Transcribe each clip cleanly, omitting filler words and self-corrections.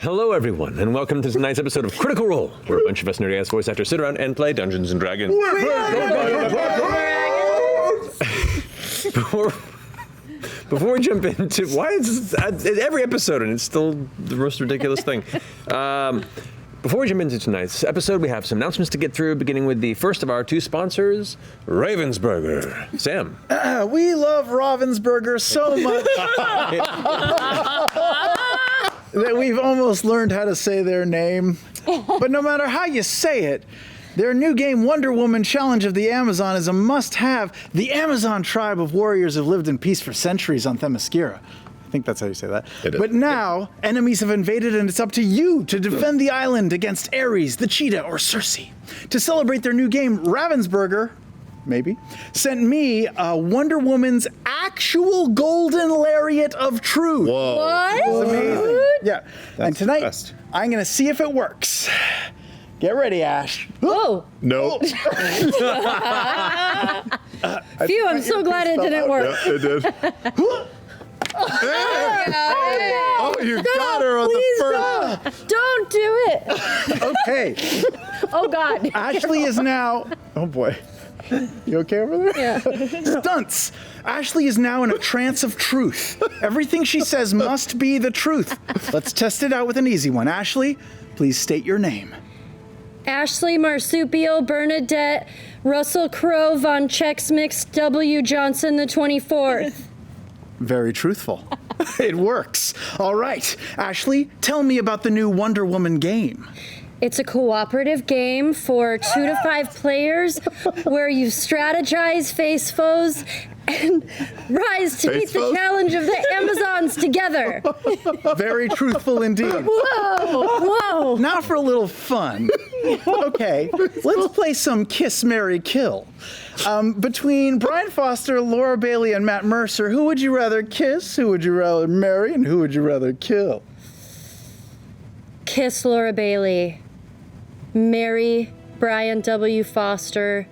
Hello, everyone, and welcome to tonight's episode of Critical Role, where a bunch of us nerdy-ass voice actors sit around and play Dungeons & Dragons. Before we jump into why is this, every episode and it's still the most ridiculous thing. Before we jump into tonight's episode, we have some announcements to get through, beginning with the first of our two sponsors, Ravensburger. Sam. We love Ravensburger so much that we've almost learned how to say their name. But no matter how you say it, their new game, Wonder Woman Challenge of the Amazon, is a must-have. The Amazon tribe of warriors have lived in peace for centuries on Themyscira. I think that's how you say that. But now, enemies have invaded, and it's up to you to defend the island against Ares, the cheetah, or Circe. To celebrate their new game, Ravensburger, maybe, sent me Wonder Woman's actual golden lariat of truth. Whoa. What? It's amazing. Yeah. And tonight, best. I'm going to see if it works. Get ready, Ash. Whoa. Nope. Phew, I'm so glad it didn't work. Yeah, it did. Oh, you got her on the first. Don't do it. Okay. Oh, God. Ashley is now... Oh, boy. You okay over there? Yeah. Stunts. Ashley is now in a trance of truth. Everything she says must be the truth. Let's test it out with an easy one. Ashley, please state your name. Ashley Marsupial Bernadette Russell Crowe Von Chex W. Johnson the 24th. Very truthful. It works. All right. Ashley, tell me about the new Wonder Woman game. It's a cooperative game for 2 to 5 players where you strategize, face foes, and rise to meet the challenge of the Amazons together. Very truthful indeed. Whoa. Now for a little fun. Okay, let's play some Kiss, Marry, Kill. Between Brian Foster, Laura Bailey, and Matt Mercer, who would you rather kiss, who would you rather marry, and who would you rather kill? Kiss Laura Bailey. Marry Brian W. Foster.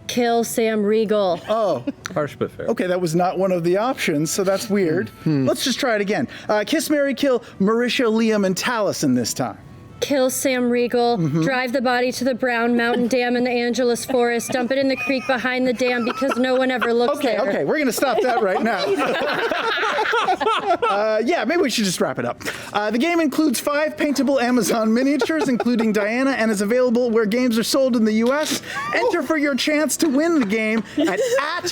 Kill Sam Riegel. Oh, Harsh but fair. okay, that was not one of the options, so that's weird. Let's just try it again. Kiss, Marry, Kill Marisha, Liam, and Taliesin this time. Kill Sam Riegel, drive the body to the Brown Mountain Dam in the Angeles Forest, dump it in the creek behind the dam because no one ever looks there. Okay, we're gonna stop that right now. Yeah, maybe we should just wrap it up. The game includes 5 paintable Amazon miniatures, including Diana, and is available where games are sold in the U.S. Enter for your chance to win the game at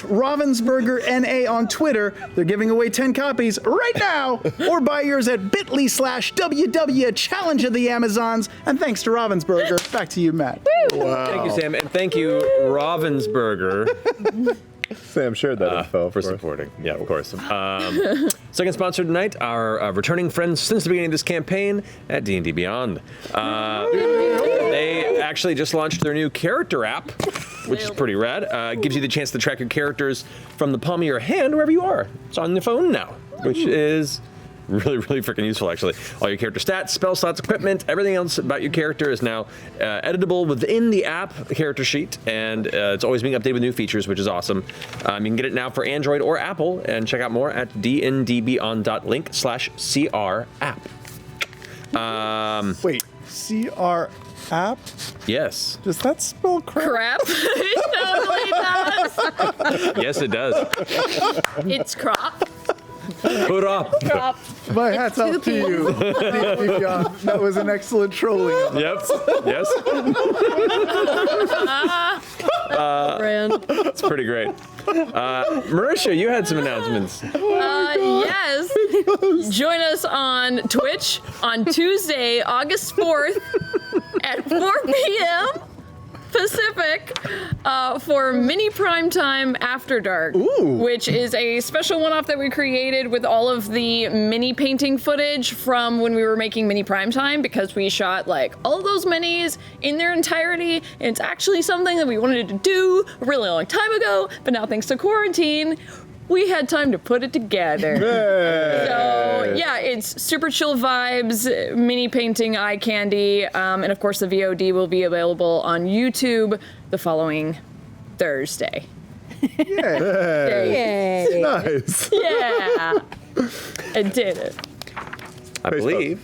Ravensburger NA on Twitter. They're giving away 10 copies right now, or buy yours at bit.ly/WW Challenge of the Amazons. And thanks to Ravensburger. Back to you, Matt. Wow. Thank you, Sam, and thank you, Ravensburger, Sam shared that info for supporting. Yeah, of course. Second sponsor tonight, our returning friends since the beginning of this campaign at D&D Beyond. They actually just launched their new character app, which is pretty rad. Gives you the chance to track your characters from the palm of your hand wherever you are. It's on your phone now, which is really freaking useful, actually. All your character stats, spell slots, equipment, everything else about your character is now editable within the app character sheet, and it's always being updated with new features, which is awesome. You can get it now for Android or Apple, and check out more at dndbeyond.link/CR app. Wait, CR app? Yes. Does that spell crap? Crap. It totally does. Yes, it does. It's crop. Put up. Crop. My hat's off to you. That was an excellent trolling. Yep. Yes. Brand. It's pretty great. Marisha, you had some announcements. Yes. Join us on Twitch on Tuesday, August 4th at 4 p.m. Pacific for Mini Primetime After Dark, which is a special one-off that we created with all of the mini painting footage from when we were making Mini Primetime, because we shot like all of those minis in their entirety, and it's actually something that we wanted to do a really long time ago, but now thanks to quarantine, we had time to put it together. So yeah, it's super chill vibes, mini painting, eye candy, and of course the VOD will be available on YouTube the following Thursday. Nice. Yeah, I did it. I believe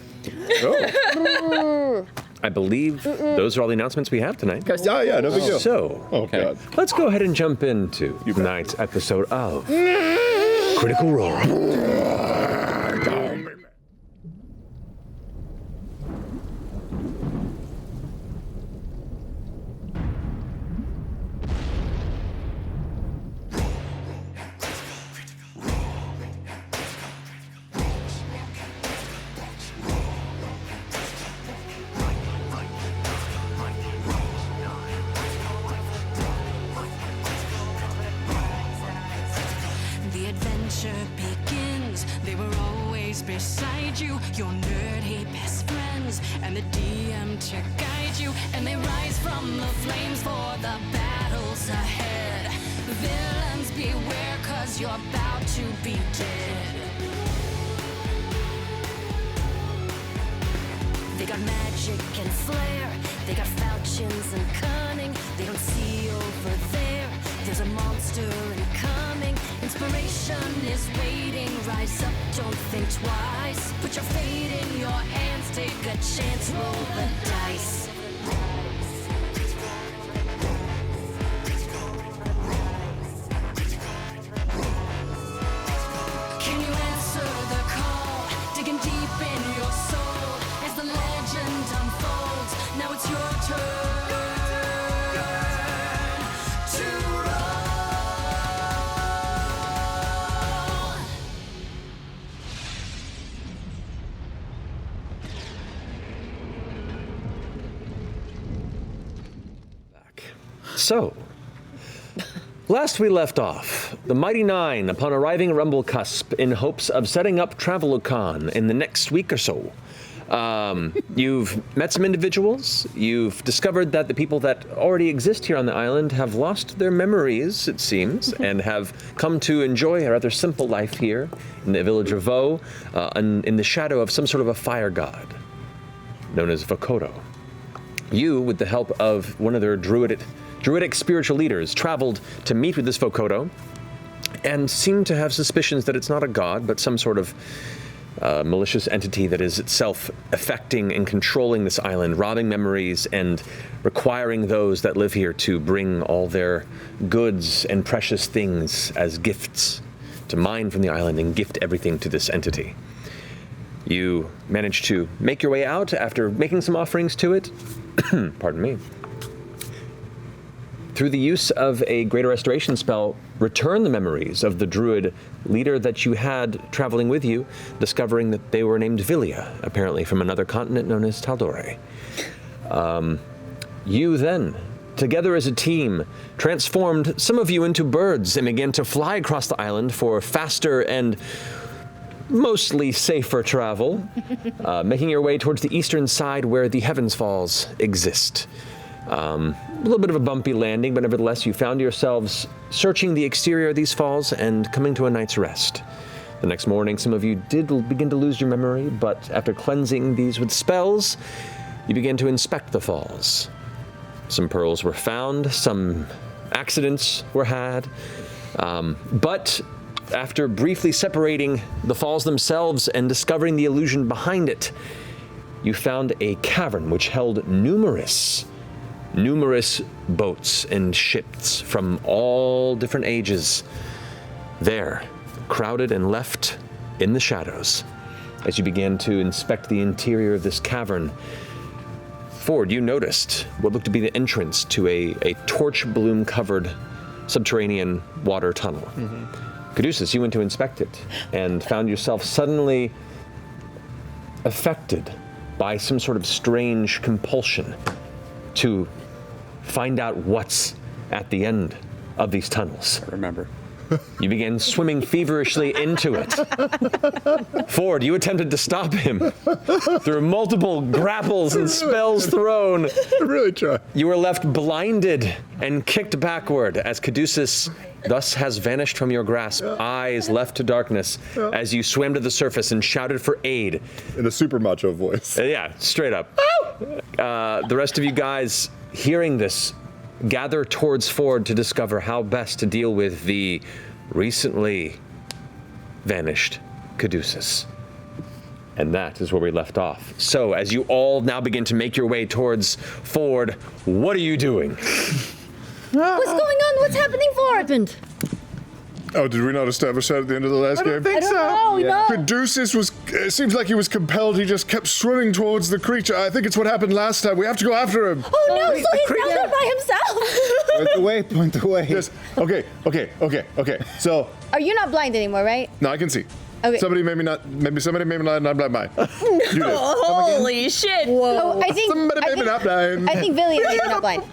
Oh. I believe those are all the announcements we have tonight. Yeah, no big deal. So, God. let's go ahead and jump into tonight's episode of Critical Role. The adventure begins. They were always beside you, your nerdy best friends, and the DM to guide you. And they rise from the flames for the battles ahead. Villains beware, 'cause you're about to be dead. They got magic and flair. They got falchions and cunning. They don't see over there. There's a monster incoming. Inspiration is waiting. Rise up, don't think twice. Put your fate in your hands. Take a chance, roll the dice. Can you answer the call? Digging deep in your soul as the legend unfolds. Now it's your turn to roll. So, last we left off, the Mighty Nein, upon arriving at Rumblecusp in hopes of setting up Travelocon in the next week or so, you've met some individuals. You've discovered that the people that already exist here on the island have lost their memories, it seems, and have come to enjoy a rather simple life here in the village of Vo, in the shadow of some sort of a fire god known as Vokodo. You, with the help of one of their druidic spiritual leaders, traveled to meet with this Vokodo and seem to have suspicions that it's not a god, but some sort of malicious entity that is itself affecting and controlling this island, robbing memories and requiring those that live here to bring all their goods and precious things as gifts, to mine from the island and gift everything to this entity. You managed to make your way out after making some offerings to it. Pardon me. Through the use of a greater restoration spell, return the memories of the druid leader that you had traveling with you, discovering that they were named Villia, apparently from another continent known as Taldore. You then, together as a team, transformed some of you into birds and began to fly across the island for faster and mostly safer travel, making your way towards the eastern side where the Heavens Falls exist. A little bit of a bumpy landing, but nevertheless, you found yourselves searching the exterior of these falls and coming to a night's rest. The next morning, some of you did begin to lose your memory, but after cleansing these with spells, you began to inspect the falls. Some pearls were found, some accidents were had, but after briefly separating the falls themselves and discovering the illusion behind it, you found a cavern which held numerous boats and ships from all different ages there, crowded and left in the shadows. As you began to inspect the interior of this cavern, Ford, you noticed what looked to be the entrance to a torch bloom covered subterranean water tunnel. Caduceus, you went to inspect it and found yourself suddenly affected by some sort of strange compulsion to find out what's at the end of these tunnels. I remember. You began swimming feverishly into it. Ford, you attempted to stop him through multiple grapples and spells thrown. I really tried. You were left blinded and kicked backward as Caduceus thus has vanished from your grasp, eyes left to darkness as you swam to the surface and shouted for aid. In a super macho voice. Yeah, straight up. The rest of you guys, hearing this, gather towards Ford to discover how best to deal with the recently vanished Caduceus. And that is where we left off. So, as you all now begin to make your way towards Ford, what are you doing? What's going on? What's happening, Ford? Oh, did we not establish that at the end of the last game? think I don't know. No. Caduceus was, it seems like he was compelled. He just kept swimming towards the creature. I think it's what happened last time. We have to go after him. Oh no! So he's down there by himself. Point the way. Yes. Okay. So, Are you not blind anymore, right? no, I can see. Okay. Somebody maybe not blind. You did. Holy shit! Oh, I think. Somebody I maybe think, not blind. I think Villiam made him not blind.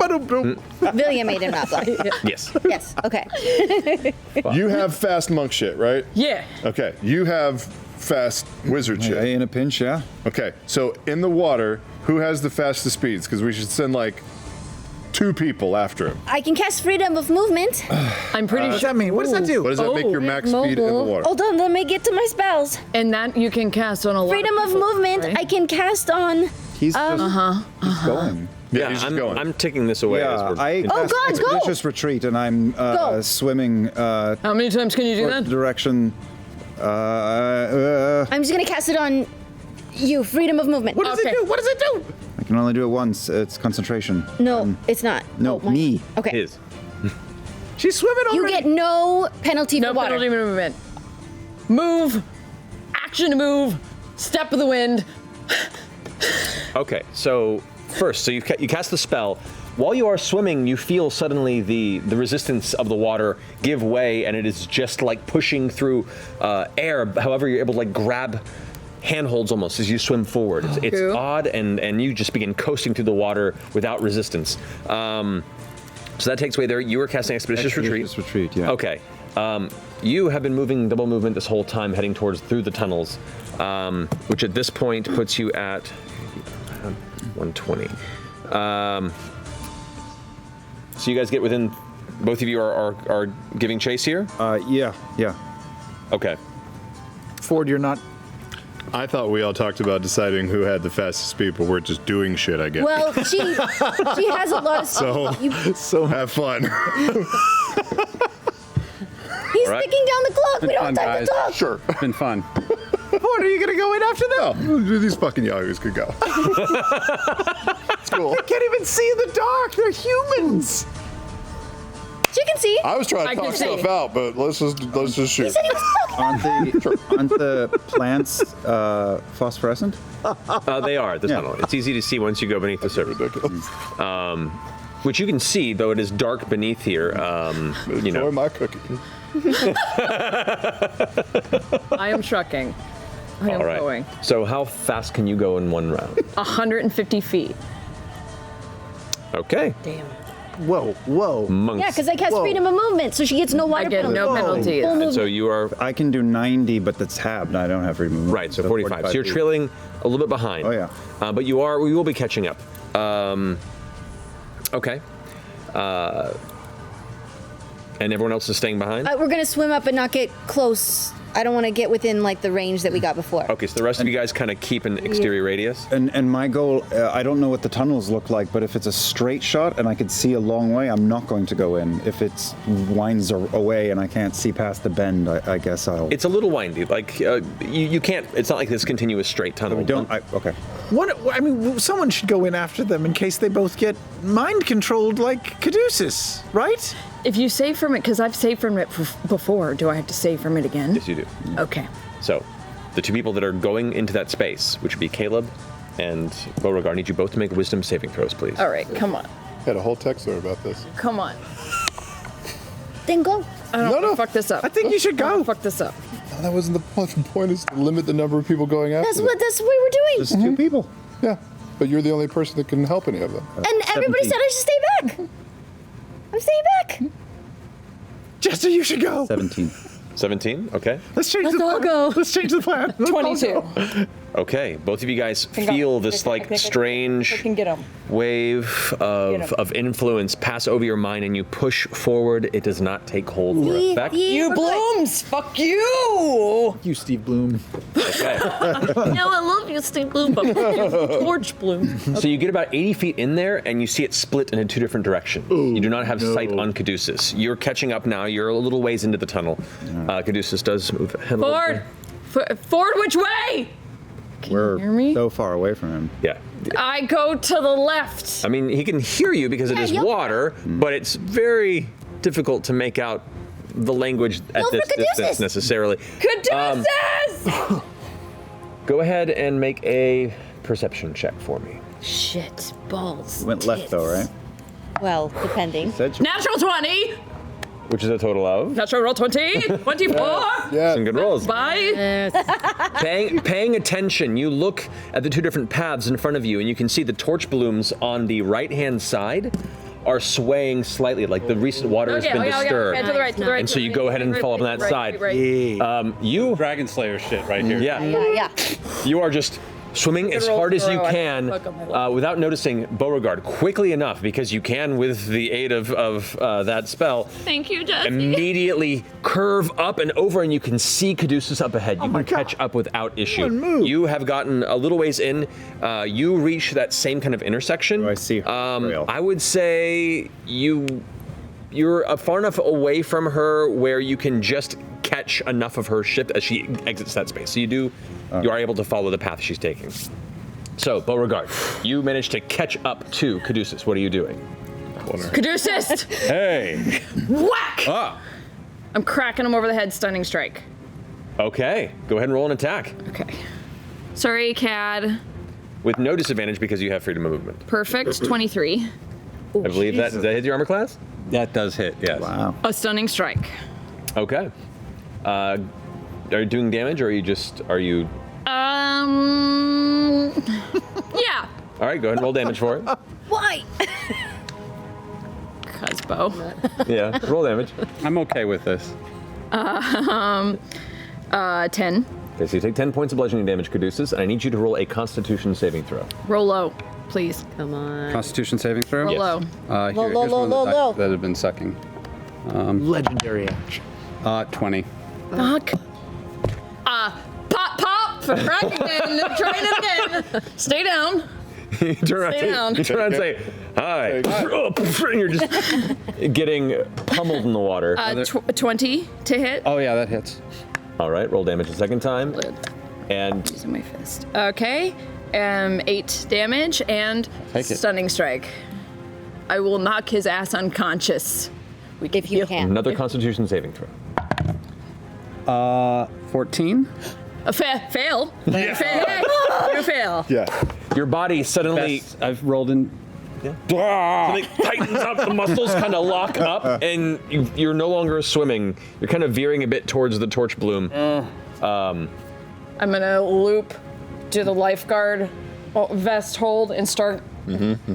Villiam made him not blind. Yes. Yes. Okay. You have fast monk shit, right? Yeah. Okay. You have fast wizard shit. In a pinch, yeah. Okay. So in the water, who has the fastest speeds? Because we should send like 2 people after him. I can cast freedom of movement. I'm pretty What does sure. that mean? What does that do? What does that make your max speed in the water? Hold on, let me get to my spells. And that you can cast on a lot Freedom of people, movement. right? I can cast on. He's just he's going. Yeah, he's just going. I'm taking this away. as Yeah, we're I Oh, cast God, go! Expeditious Retreat, and I'm Go. swimming How many times can you do towards that? the direction. I'm just gonna cast it on you. Freedom of movement. What does Okay. it do? What does it do? I can only do it once. It's concentration. No, it's not. No, Oh, my- me. Okay. His. She's swimming You already. get no penalty No for water. penalty movement. Move. Action to move. Step of the wind. Okay, so first, you cast the spell. While you are swimming, you feel suddenly the resistance of the water give way, and it is just like pushing through air. However, you're able to like grab handholds almost as you swim forward. It's Cool. odd, and you just begin coasting through the water without resistance. So that takes away there. You were casting Expeditious Retreat. Expeditious Retreat, yeah. Okay. You have been moving double movement this whole time, heading through the tunnels, which at this point puts you at 120. So you guys get within. Both of you are giving chase here. Yeah. Okay. Ford, you're not. I thought we all talked about deciding who had the fastest speed, but we're just doing shit, I guess. Well, she has a lot of. So- So have fun. He's right. sticking down the clock. We don't have time to talk. Sure. Been fun. Ford, are you gonna go in after them? No, these fucking yahoos could go. It's cool. They can't even see in the dark. They're humans. She can see. I was trying I to can talk see. stuff out, but let's just shoot. He said he was talking. Aren't the plants phosphorescent? They are at the tunnel. It's easy to see once you go beneath the surface. Ridiculous. Which you can see, though it is dark beneath here. You Enjoy know. my cookie. I am trucking. I am All right. going. So how fast can you go in one round? 150 feet. Okay. Damn. Whoa. Monks. Yeah, because I cast freedom of movement, so she gets no water I get penalty. no penalty. Full And movement. so you are I can do 90, but that's halved. I don't have free movement. right. So 45. So you're feet. trailing a little bit behind. Oh, yeah. But we will be catching up. Okay. And everyone else is staying behind. We're gonna swim up and not get close. I don't want to get within like the range that we got before. Okay. So the rest of you guys kind of keep an exterior radius. And my goal, I don't know what the tunnels look like, but if it's a straight shot and I could see a long way, I'm not going to go in. If it winds away and I can't see past the bend, I guess I'll. It's a little windy. Like you can't. It's not like this continuous straight tunnel. Okay. I mean, someone should go in after them in case they both get mind controlled like Caduceus, right? If you save from it, because I've saved from it before, do I have to save from it again? Yes, you do. Okay. So, the 2 people that are going into that space, which would be Caleb and Beauregard, need you both to make wisdom saving throws, please. All right, come on. Had a whole text there about this. Come on. Then go. I don't want to fuck this up. I think you should I don't go. wanna fuck this up. No, that wasn't the point. The point is to limit the number of people going after them. That's what we're doing. Just 2 people. Yeah, but you're the only person that can help any of them. And everybody 17. said I should stay back. I'm staying back. Jester, you should go. 17. 17. Okay. Let's change Let's the all plan. go. Let's change the plan. Let's all 22. go. Okay. Both of you guys go. feel this I like can strange get him. wave of influence pass over your mind, and you push forward. It does not take hold or effect. You blooms! Fuck you! You, Steve Bloom. Okay. No, I love you, Steve Bloom, but fuck you, George Bloom. So you get about 80 feet in there, and you see it split into 2 different directions. You do not have sight on Caduceus. You're catching up now. You're a little ways into the tunnel. Caduceus does move ahead a little Ford! bit. Ford, which way? We're hear me? so far away from him. Yeah. I go to the left. I mean, he can hear you because it is water, but it's very difficult to make out the language at this distance necessarily. Caduceus! Go ahead and make a perception check for me. Shit, balls. Went left though, right? Well, depending. Natural 20. Which is a total of? Natural roll 20. 24. Yeah. Some good rolls. Bye. Paying attention, you look at the two different paths in front of you, and you can see the torch blooms on the right-hand side are swaying slightly, like the recent water has been disturbed. Okay, to the right, to the right. And so you go ahead and follow up on that side. You, Dragon Slayer shit right here. Yeah. you are just swimming as roll hard as you throw, I can fuck up my life. without noticing Beauregard quickly enough, because you can, with the aid of that spell, Thank you, Jesse. immediately curve up and over, and you can see Caduceus up ahead. You can catch up without issue. You have gotten a little ways in. You reach that same kind of intersection. Do I see her trail? I would say you're far enough away from her where you can just catch enough of her ship as she exits that space. So you are able to follow the path she's taking. So, Beauregard, you managed to catch up to Caduceus. What are you doing? Caduceus! Hey. Whack! Ah. I'm cracking him over the head, stunning strike. Okay, go ahead and roll an attack. Okay. Sorry, Cad. With no disadvantage because you have freedom of movement. Perfect, 23. I believe does that hit your armor class? That does hit, yes. Wow. A stunning strike. Okay. Are you doing damage, or are you? Yeah. All right, go ahead and roll damage for it. Why? Cusbo. Yeah, roll damage. I'm okay with this. 10. Okay, so you take 10 points of bludgeoning damage, Caduceus, and I need you to roll a Constitution saving throw. Roll low, please. Come on. Constitution saving throw? Roll low. Here's low, one of the low, dice low. that have been sucking. Legendary action. 20. Fuck. Pop for crack again. Try it again. Stay down. You turn around and say, hi. And you're just getting pummeled in the water. 20 to hit. Oh yeah, that hits. All right, roll damage a second time. And Using my fist. Okay. 8 damage and Take it. stunning strike. I will knock his ass unconscious. If you can. another Constitution saving throw. 14. Fail. You fail. You fail. Yeah. Your body suddenly I've rolled in. something tightens up, the muscles kind of lock up, and you're no longer swimming. You're kind of veering a bit towards the torch bloom. I'm gonna loop, do the lifeguard vest hold, and start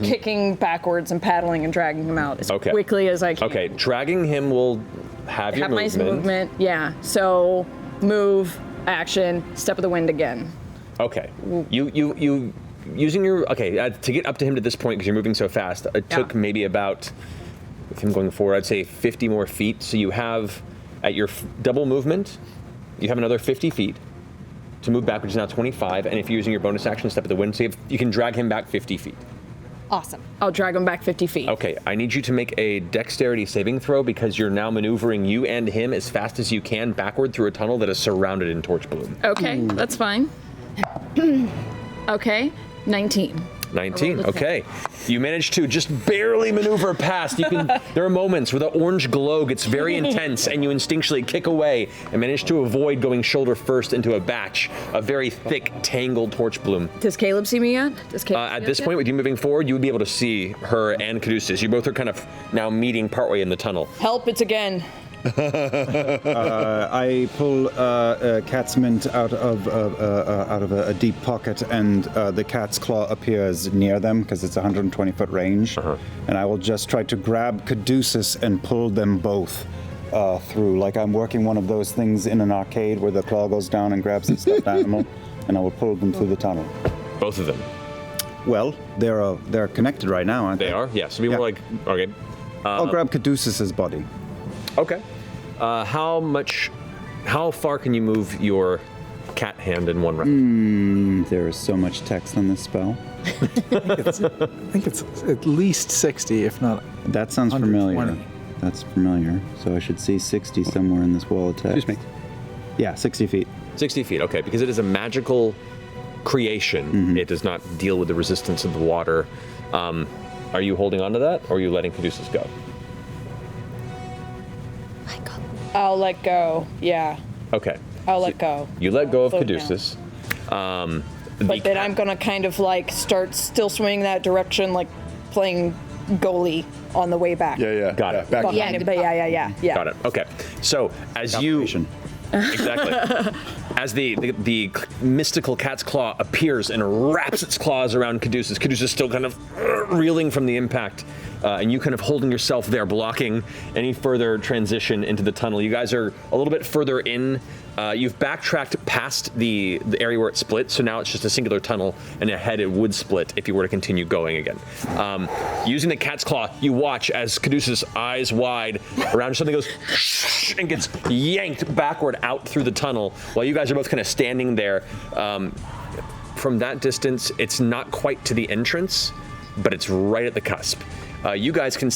kicking backwards and paddling and dragging him out as quickly as I can. Okay, dragging him will have your my movement. Yeah. So move, action, step of the wind again. Okay. You using your to get up to him to this point, because you're moving so fast, it took maybe about, with him going forward, I'd say 50 more feet. So you have, at your double movement, you have another 50 feet to move back, which is now 25. And if you're using your bonus action, step of the wind, so you can drag him back 50 feet. Awesome. I'll drag him back 50 feet. Okay, I need you to make a dexterity saving throw, because you're now maneuvering you and him as fast as you can backward through a tunnel that is surrounded in torch bloom. Okay, that's fine. Okay, 19. 19, okay. You manage to just barely maneuver past. There are moments where the orange glow gets very intense and you instinctually kick away and manage to avoid going shoulder first into a batch of very thick, tangled torch bloom. Does Caleb see me yet? At this point, with you moving forward, you would be able to see her and Caduceus. You both are kind of now meeting partway in the tunnel. Help, it's again. I pull cat's mint out of a deep pocket, and the cat's claw appears near them because it's a 120-foot range. And I will just try to grab Caduceus and pull them both through, like I'm working one of those things in an arcade where the claw goes down and grabs the stuffed animal, and I will pull them through the tunnel. Both of them. Well, they're connected right now, aren't they? They are, yes. So we were like, okay. I'll grab Caduceus's body. Okay. How far can you move your cat hand in one round? There is so much text on this spell. I think it's at least 60, if not. That sounds familiar. 120. That's familiar. So I should see 60 somewhere in this wall of text. Excuse me. Yeah, 60 feet. 60 feet, okay, because it is a magical creation. It does not deal with the resistance of the water. Are you holding on to that, or are you letting Caduceus go? I'll let go. Yeah, Okay. I'll let go. You let go of Float Caduceus. But then I'm gonna kind of like start still swinging that direction, like playing goalie on the way back. Yeah. Got it. Back Behind it, but yeah. Got it. Okay. So as you exactly as the mystical cat's claw appears and wraps its claws around Caduceus, Caduceus still kind of reeling from the impact, and you kind of holding yourself there, blocking any further transition into the tunnel. You guys are a little bit further in. You've backtracked past the area where it split, so now it's just a singular tunnel, and ahead it would split if you were to continue going again. Using the cat's claw, you watch as Caduceus, eyes wide, around something goes and gets yanked backward out through the tunnel, while you guys are both kind of standing there. From that distance, it's not quite to the entrance, but it's right at the cusp. You guys can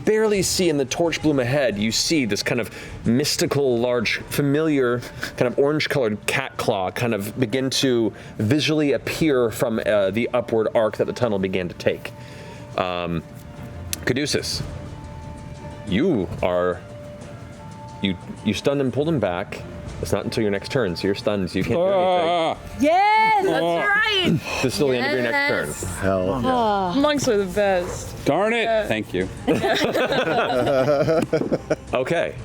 barely see in the torch bloom ahead. You see this kind of mystical, large, familiar, kind of orange-colored cat claw kind of begin to visually appear from the upward arc that the tunnel began to take. Caduceus, you stunned and pulled him back. It's not until your next turn, so you're stunned, so you can't do anything. Yes, that's right. This is still the end of your next turn. Hell yeah. Monks are the best. Darn it! Thank you. Okay,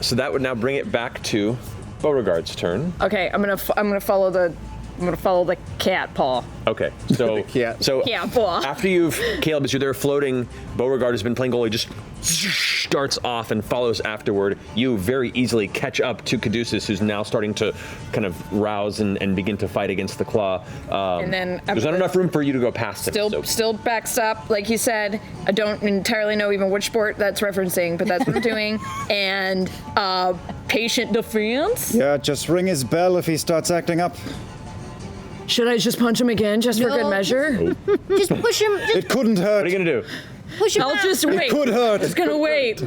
so that would now bring it back to Beauregard's turn. Okay, I'm gonna follow the cat paw. Okay, so cat. So Cat paw. after Caleb, as you're there floating, Beauregard has been playing goalie, just starts off and follows afterward. You very easily catch up to Caduceus, who's now starting to kind of rouse and begin to fight against the claw. And then there's not enough room for you to go past him. Still backstop, like you said. I don't entirely know even which sport that's referencing, but that's what I'm doing. And patient defense. Yeah, just ring his bell if he starts acting up. Should I just punch him again, just for good measure? Just push him. It couldn't hurt. What are you gonna do? Push him I'll out. just wait. It could hurt. Just gonna wait.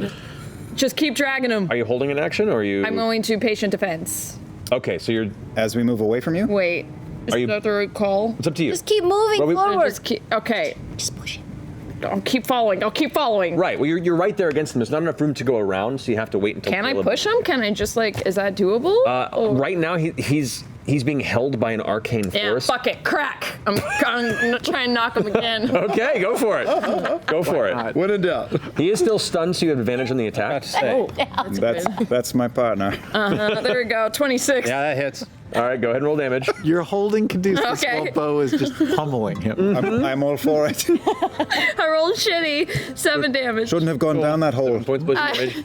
Just keep dragging him. Are you holding an action, or are you? I'm going to patient defense. Okay, so you're. As we move away from you? Wait. Is Are you- that the right call? It's up to you. Just keep moving Well, we- forward. Just keep, okay. Just push him. I'll keep following. Right. Well, you're right there against him. There's not enough room to go around, so you have to wait until. Can I Caleb- push him? Can I just like? Is that doable? Right now, he's being held by an arcane Yeah. force. Fuck it. Crack. I'm gonna try and knock him again. Okay, go for it. Go for it. When in doubt. He is still stunned, so you have advantage on the attack. That's my partner. There we go. 26. Yeah, that hits. All right, go ahead and roll damage. You're holding Caduceus Okay. while Bo is just pummeling him. I'm all for it. I rolled shitty. 7 damage. Shouldn't have gone down that hole. Points plus damage.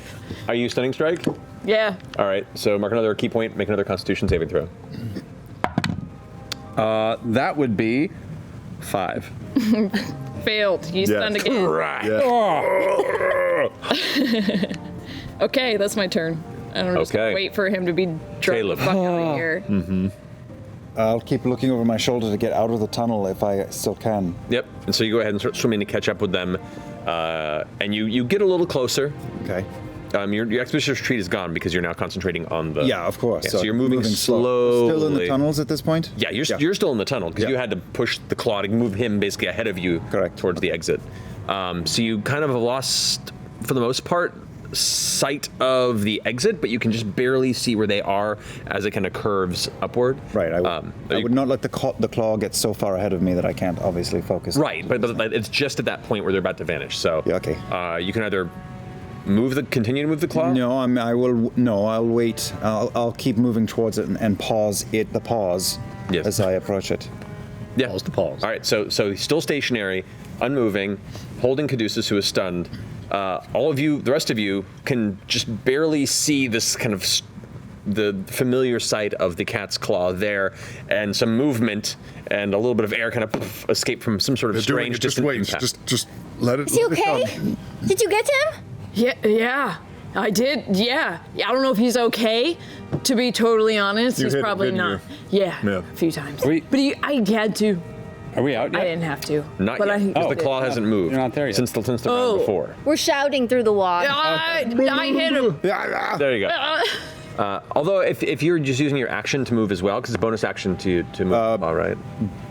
Are you stunning strike? Yeah. All right, so mark another key point, make another Constitution saving throw. That would be 5. Failed. He's stunned again. Okay, that's my turn. I don't know. Just Okay. wait for him to be drugged Caleb. the fuck out of here. I'll keep looking over my shoulder to get out of the tunnel if I still can. Yep, and so you go ahead and start swimming to catch up with them, and you get a little closer. Okay. Your expeditious retreat is gone because you're now concentrating on the. Yeah, of course. Yeah, so you're moving slowly. Still in the tunnels at this point? Yeah, you're still in the tunnel because you had to push the claw to move him basically ahead of you. Correct. Towards the exit. So you kind of have lost, for the most part, sight of the exit, but you can just barely see where they are as it kind of curves upward. Right. I would not let the claw get so far ahead of me that I can't obviously focus. Right, but it's just at that point where they're about to vanish. So Yeah, okay. You can either continue to move the claw. No, I'll wait. I'll keep moving towards it and pause it. The pause. Yes. As I approach it. Yeah. Pause to pause. All right, so he's still stationary, unmoving, holding Caduceus, who is stunned. All of you, the rest of you, can just barely see this kind of the familiar sight of the cat's claw there, and some movement and a little bit of air kind of escape from some sort of strange Just distant wait. impact. Just let it. Is he let it okay? come. Did you get him? Yeah, I did. Yeah. I don't know if he's okay. To be totally honest, You he's hit him, probably didn't not. you? Yeah, Yeah. a few times. We- But I had to. Are we out yet? I didn't have to. Not but yet, because the claw hasn't moved. You're not there yet. Since the round Oh. before. We're shouting through the wall. I hit him. There you go. Although if you're just using your action to move as well, because it's a bonus action to move, all right.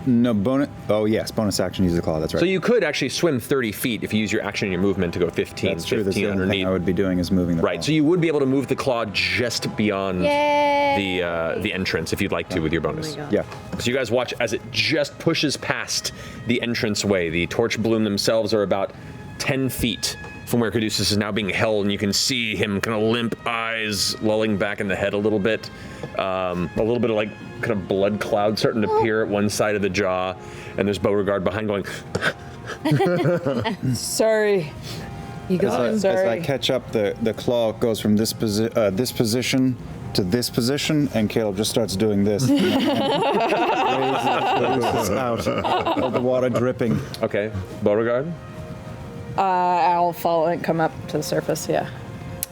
No bonus. Oh yes, bonus action. Use the claw. That's right. So you could actually swim 30 feet if you use your action and your movement to go 15. That's true. That's 15 the only underneath. thing I would be doing is moving the Right. claw. So you would be able to move the claw just beyond the entrance if you'd like to with your bonus. Yeah. So you guys watch as it just pushes past the entranceway. The torch bloom themselves are about 10 feet from where Caduceus is now being held, and you can see him kind of limp, eyes lolling back in the head a little bit. A little bit of like kind of blood cloud starting to appear at one side of the jaw, and there's Beauregard behind going, Sorry. You guys, As I catch up, the claw goes from this position to this position, and Caleb just starts doing this. Raises out, all the water dripping. okay, Beauregard? I'll follow and come up to the surface, yeah.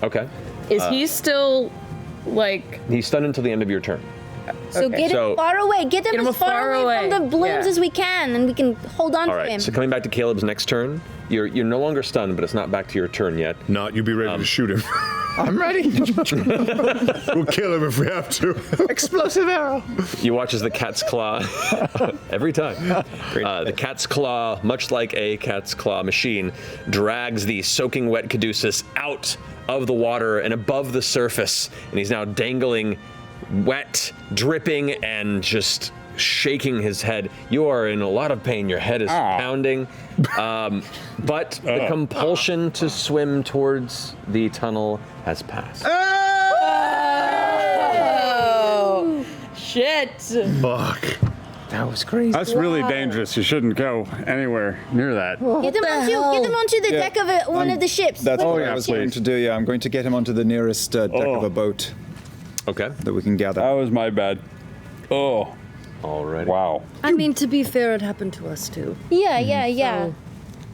Okay. Is he still, like... He's stunned until the end of your turn. So get So- him far away. Get him Get him as far far away from away. the blooms Yeah. as we can, and we can hold on All to right, him. so coming back to Caleb's next turn, you're no longer stunned, but it's not back to your turn yet. Not you be ready to shoot him. I'm ready. We'll kill him if we have to. Explosive arrow. You watch as the cat's claw, every time, the cat's claw, much like a cat's claw machine, drags the soaking wet Caduceus out of the water and above the surface, and he's now dangling, wet, dripping, and just shaking his head. You are in a lot of pain. Your head is pounding, but the compulsion to swim towards the tunnel has passed. Oh, shit. Fuck. That was crazy. That's really dangerous. You shouldn't go anywhere near that. Get him onto the deck of one of the ships. That's what Quickly. I was going to do. Yeah, I'm going to get him onto the nearest deck of a boat Okay. that we can gather. That was my bad. Oh, Alrighty. wow. I mean, to be fair, it happened to us too. Yeah.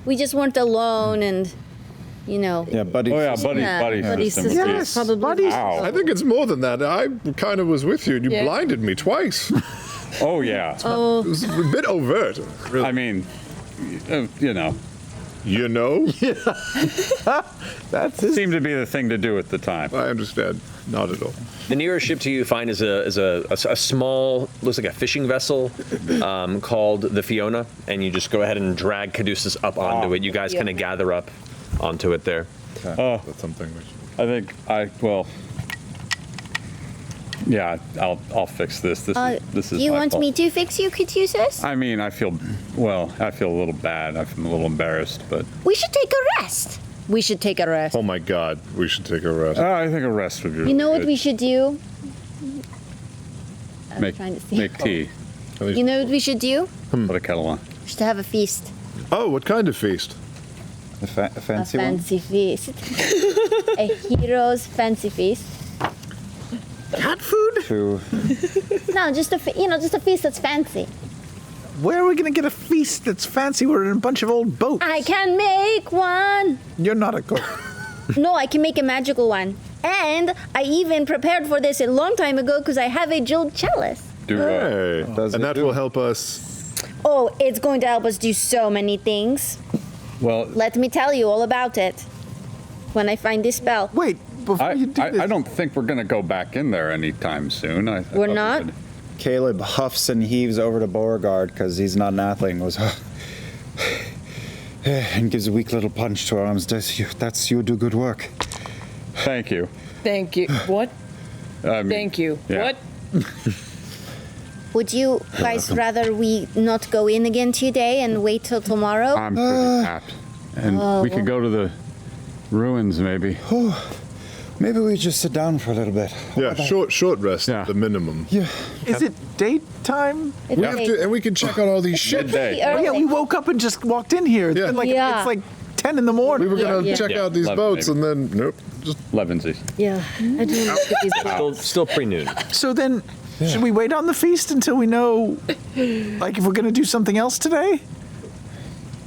We just weren't alone, and Yeah, buddy. Oh yeah, buddy Buddy system. system. Yes, Probably. buddies. Ow. I think it's more than that. I kind of was with you, and you Yeah. blinded me twice. Oh yeah. It was a bit overt. Really. I mean, you know, You know? That's his. seemed to be the thing to do at the time. I understand. Not at all. The nearest ship to you find is a small, looks like a fishing vessel called the Fiona, and you just go ahead and drag Caduceus up onto it. You guys kind of gather up onto it there. That's something we should... I think yeah, I'll fix this. This is you my want fault. me to fix you, Caduceus? I mean, I feel a little bad. I'm a little embarrassed, but We should take a rest. We should take a rest. Oh my God, we should take a rest. I think a rest would be You know what good. we should do? make trying to see. make tea. You know what we should do? Put a kettle on. We should have a feast. Oh, what kind of feast? A fancy A one. fancy feast. A hero's fancy feast. Cat food? To No, just a feast that's fancy. Where are we gonna get a feast that's fancy? We're in a bunch of old boats. I can make one. You're not a cook. No, I can make a magical one. And I even prepared for this a long time ago because I have a jeweled chalice. Do Hey, Does and it that do? will help us. Oh, it's going to help us do so many things. well. Let me tell you all about it when I find this spell. Wait, before you do this. I don't think we're gonna go back in there anytime soon. I thought we not? would- Caleb huffs and heaves over to Beauregard because he's not an athlete and goes, and gives a weak little punch to our arms. You do good work. Thank you. Thank you. What? I mean, Thank you. yeah. What? Would you guys rather we not go in again today and wait till tomorrow? I'm pretty tapped, and we could go to the ruins maybe. Maybe we just sit down for a little bit. Yeah, short rest Yeah. at the minimum. Yeah. Is it daytime? It's We have to, and we can check out all these ships. Midday. Oh, yeah, we woke up and just walked in here. It's Yeah. been like Yeah. it's like 10 in the morning. We were gonna Yeah. check Yeah. out these 11 boats, maybe. and then nope. Just Levensies. Yeah, I do want to look at these. Still pre-noon. So then, should we wait on the feast until we know, like, if we're gonna do something else today?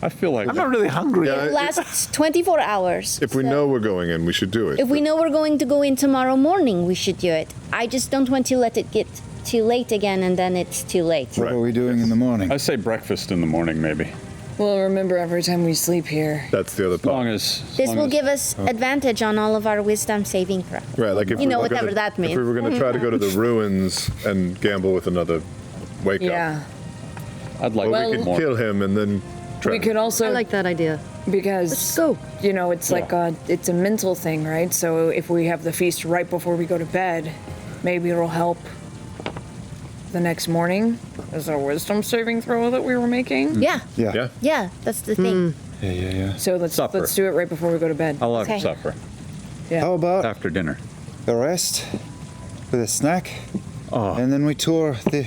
I feel like I'm not really hungry. Yeah, It lasts 24 hours. if we so know we're going in, we should do it. If we know we're going to go in tomorrow morning, we should do it. I just don't want to let it get too late again and then it's too late. What are we doing in the morning? I say breakfast in the morning maybe. Well, remember, every time we sleep here. That's the other As long part. as This will give us advantage on all of our wisdom saving throw. Right, like if You we know, were whatever gonna, that means. If we were going to try to go to the ruins and gamble with another wake up, Yeah. I'd like or we could more. kill him and then try. We could also. I like that idea. Because Let's go. you know, it's like it's a mental thing, right? So if we have the feast right before we go to bed, maybe it'll help the next morning. Is a wisdom saving throw that we were making. Yeah. Yeah. Yeah, that's the thing. Yeah. So let's do it right before we go to bed. I'll have Okay. supper Yeah. How about after dinner. the rest with a snack, and then we tour the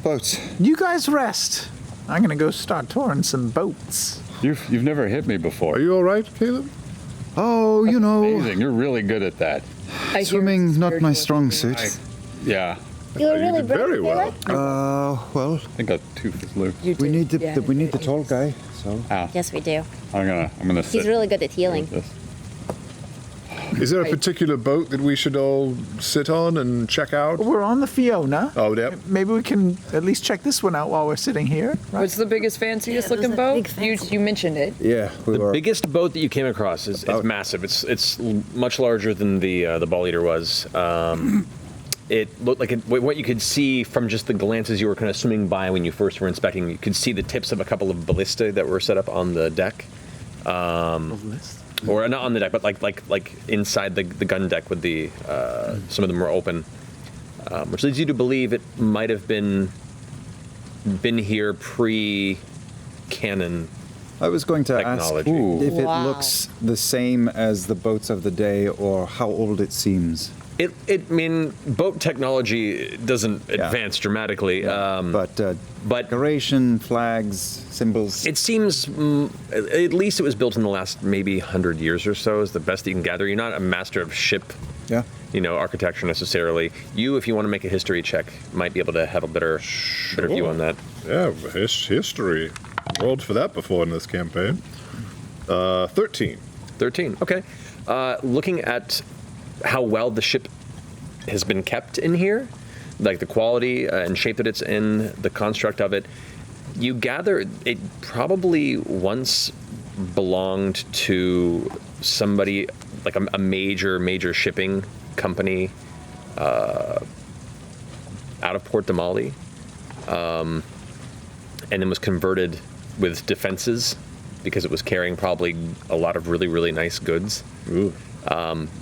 boats. You guys rest. I'm gonna go start touring some boats. You've never hit me before. Are you all right, Caleb? Oh, you know, Amazing. You're really good at that. I hear swimming it's not my spiritual strong thing. suit. Yeah. You were You really did brave. very well. Well, I think a tooth is loose. You we did, need the yeah. we need the tall guy. So Yes, we do. I'm gonna sit He's really good at healing. with this. Is there a particular boat that we should all sit on and check out? We're on the Fiona. Oh, yep. Maybe we can at least check this one out while we're sitting here. Right? What's the biggest, fanciest Yeah, there's looking that big boat? fancy You mentioned it. yeah, we The were. biggest boat that you came across is massive. It's much larger than the ball eater was. It looked like what you could see from just the glances you were kind of swimming by when you first were inspecting. You could see the tips of a couple of ballista that were set up on the deck, or not on the deck, but like inside the gun deck with the some of them were open, which leads you to believe it might have been here pre-canon. I was going to ask Technology. if it Wow. looks the same as the boats of the day, or how old it seems. I mean, boat technology doesn't advance dramatically, But but decoration, flags, symbols. it seems at least it was built in the last maybe 100 years or so is the best you can gather. You're not a master of ship, Yeah. architecture necessarily. You, if you want to make a history check, might be able to have a better view on that. Yeah, history. Rolled for that before in this campaign. 13. 13. Okay. Looking at how well the ship has been kept in here, like the quality and shape that it's in, the construct of it, you gather it probably once belonged to somebody like a major shipping company out of Port de Mali, and then was converted with defenses because it was carrying probably a lot of really nice goods. Ooh.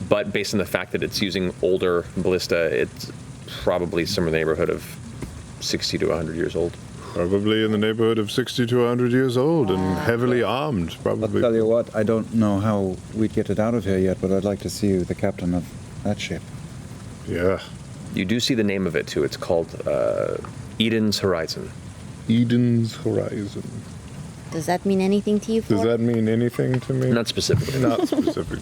But based on the fact that it's using older ballista, it's probably somewhere in the neighborhood of 60 to 100 years old. Probably in the neighborhood of 60 to 100 years old and heavily armed, I'll probably. tell you what, I don't know how we'd get it out of here yet, but I'd like to see the captain of that ship. Yeah. You do see the name of it too. It's called Eden's Horizon. Eden's Horizon. Does that mean anything to you, Does Ford? that mean anything to me? Not specifically. Not specifically.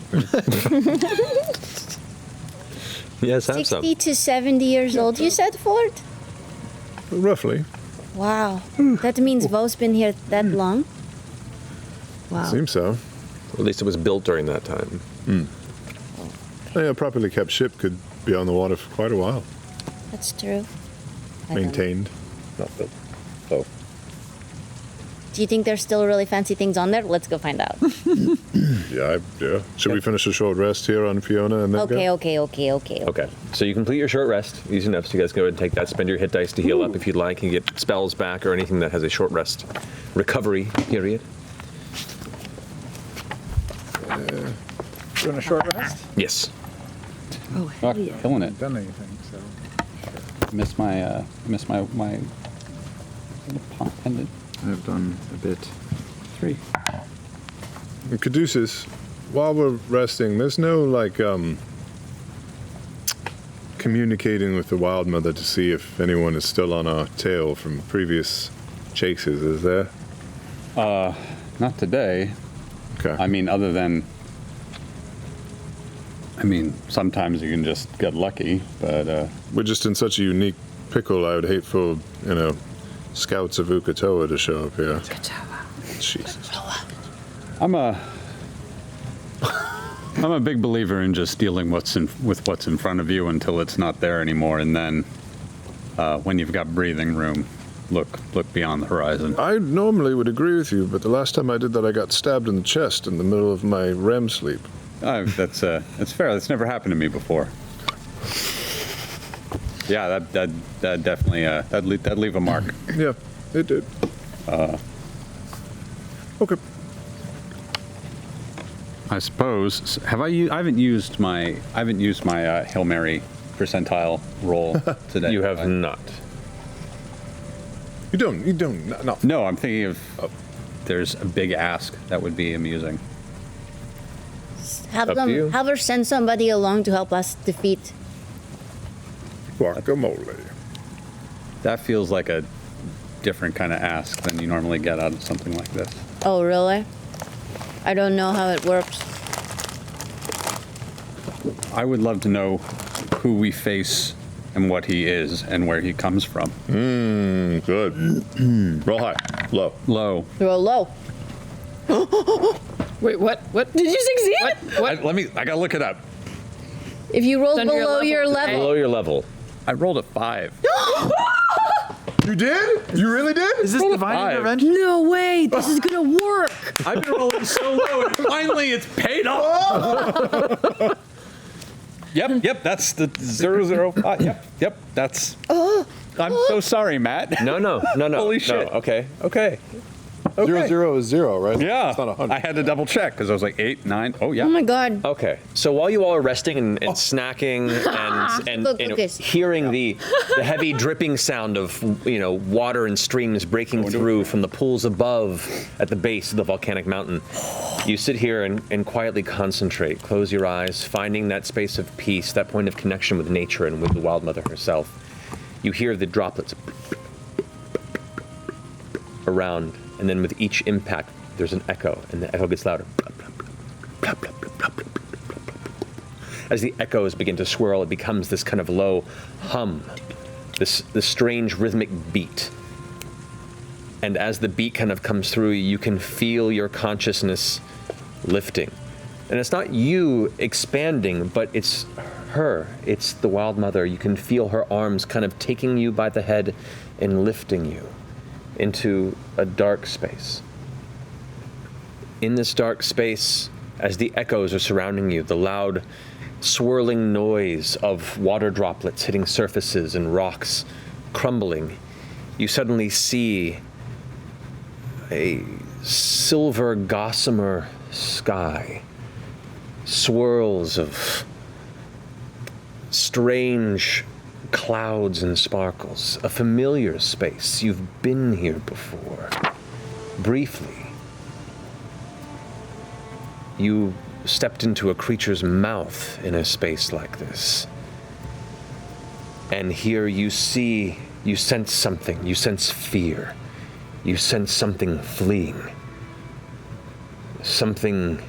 Yes, have some. 60 to 70 years old, you said, Ford? Roughly. Wow. That means Vo's been here that long? Wow. Seems so. Or at least it was built during that time. Yeah, a properly kept ship could be on the water for quite a while. That's true. I don't know. Maintained. Not built. So. Do you think there's still really fancy things on there? Let's go find out. Yeah. Should we finish a short rest here on Fiona and then go? Okay. Okay, so you complete your short rest. Easy enough, so you guys go ahead and take that. Spend your hit dice to heal up if you'd like, and get spells back or anything that has a short rest recovery period. Doing a short rest? Yes. Oh, Oh, hell yeah. killing it. Done anything, so. Missed my pendant. I've done a bit. 3. And Caduceus, while we're resting, there's no communicating with the Wild Mother to see if anyone is still on our tail from previous chases, is there? Not today. Okay. I mean, other than. Sometimes you can just get lucky, but We're just in such a unique pickle. I would hate for, scouts of Ukatoa to show up here. Jesus. I'm a big believer in just dealing with what's in front of you until it's not there anymore, and then when you've got breathing room, look beyond the horizon. I normally would agree with you, but the last time I did that, I got stabbed in the chest in the middle of my REM sleep. That's fair. That's never happened to me before. Yeah, that definitely that'd leave a mark. Yeah, it did. Okay. I suppose. I haven't used my Hail Mary percentile roll today. You have not. You don't. No. No, I'm thinking of. There's a big ask that would be amusing. Have Up to you. her send somebody along to help us defeat. Guacamole. That feels like a different kind of ask than you normally get out of something like this. Oh, really? I don't know how it works. I would love to know who we face and what he is and where he comes from. Good. Roll high. Low. Low. Roll low. Wait, what? What? Did you succeed? What? I gotta look it up. If you roll Under your below level, your okay. level. Below your level. I rolled a 5. You did? You really did? Is this divine 5. intervention? No way! This is gonna work. I've been rolling so low, and finally it's paid off. Yep, that's the 005. Yep, that's. I'm so sorry, Matt. No. Holy no. shit. Okay. 0 is 0, right? Yeah, It's not 100. I had to double check because I was like 8, 9. Oh yeah. Oh my god. Okay. So while you all are resting and snacking and Look, you know, Lucas. hearing the heavy dripping sound of water and streams breaking through from the pools above at the base of the volcanic mountain, you sit here and quietly concentrate. Close your eyes, finding that space of peace, that point of connection with nature and with the Wild Mother herself. You hear the droplets around, and then with each impact, there's an echo, and the echo gets louder. As the echoes begin to swirl, it becomes this kind of low hum, this strange rhythmic beat. And as the beat kind of comes through, you can feel your consciousness lifting. And it's not you expanding, but it's her. It's the Wild Mother. You can feel her arms kind of taking you by the head and lifting you into a dark space. In this dark space, as the echoes are surrounding you, the loud swirling noise of water droplets hitting surfaces and rocks crumbling, you suddenly see a silver gossamer sky, swirls of strange clouds and sparkles, a familiar space. You've been here before, briefly. You stepped into a creature's mouth in a space like this. And here you sense something, you sense fear, you sense something fleeing, something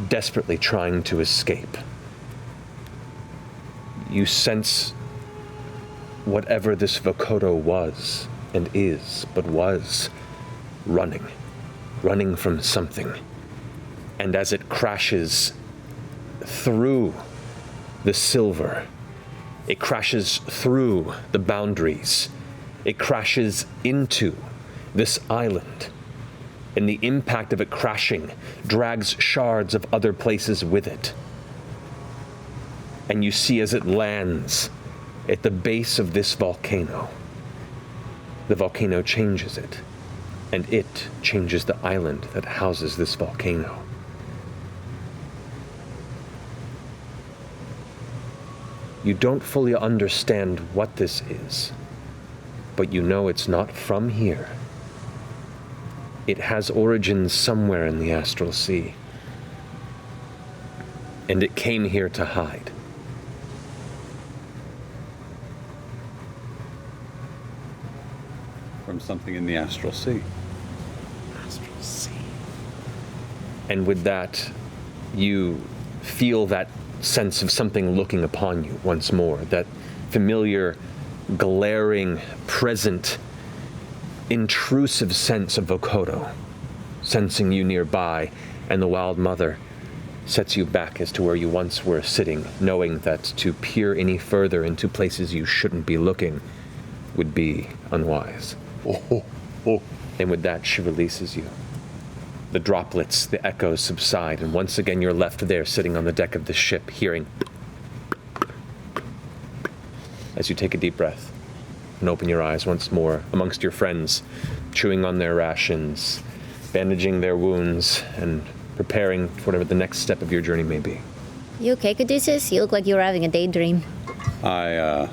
desperately trying to escape. You sense whatever this Vokodo was and is, but was running from something. And as it crashes through the silver, it crashes through the boundaries, it crashes into this island, and the impact of it crashing drags shards of other places with it. And you see as it lands at the base of this volcano, the volcano changes it, and it changes the island that houses this volcano. You don't fully understand what this is, but you know it's not from here. It has origins somewhere in the astral sea, and it came here to hide. From something in the astral sea. Astral sea. And with that, you feel that sense of something looking upon you once more, that familiar, glaring, present, intrusive sense of Vokodo, sensing you nearby, and the Wild Mother sets you back as to where you once were sitting, knowing that to peer any further into places you shouldn't be looking would be unwise. And with that, she releases you. The droplets, the echoes subside, and once again you're left there sitting on the deck of the ship, hearing as you take a deep breath and open your eyes once more amongst your friends, chewing on their rations, bandaging their wounds, and preparing for whatever the next step of your journey may be. You okay, Caduceus? You look like you were having a daydream. I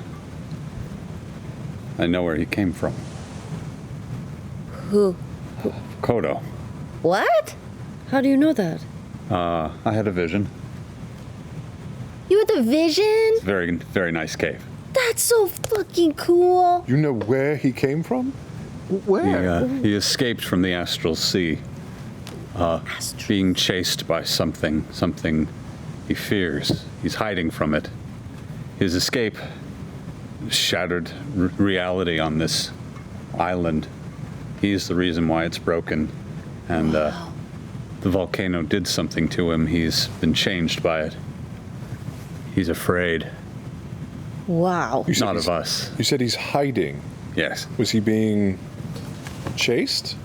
know where he came from. Who? Kodo. What? How do you know that? I had a vision. You had the vision? Very, very nice cave. That's so fucking cool. You know where he came from? Where? He escaped from the astral sea, being chased by something he fears. He's hiding from it. His escape shattered reality on this island. He's the reason why it's broken, and the volcano did something to him. He's been changed by it. He's afraid. Wow. Not of us. You said he's hiding. Yes. Was he being chased?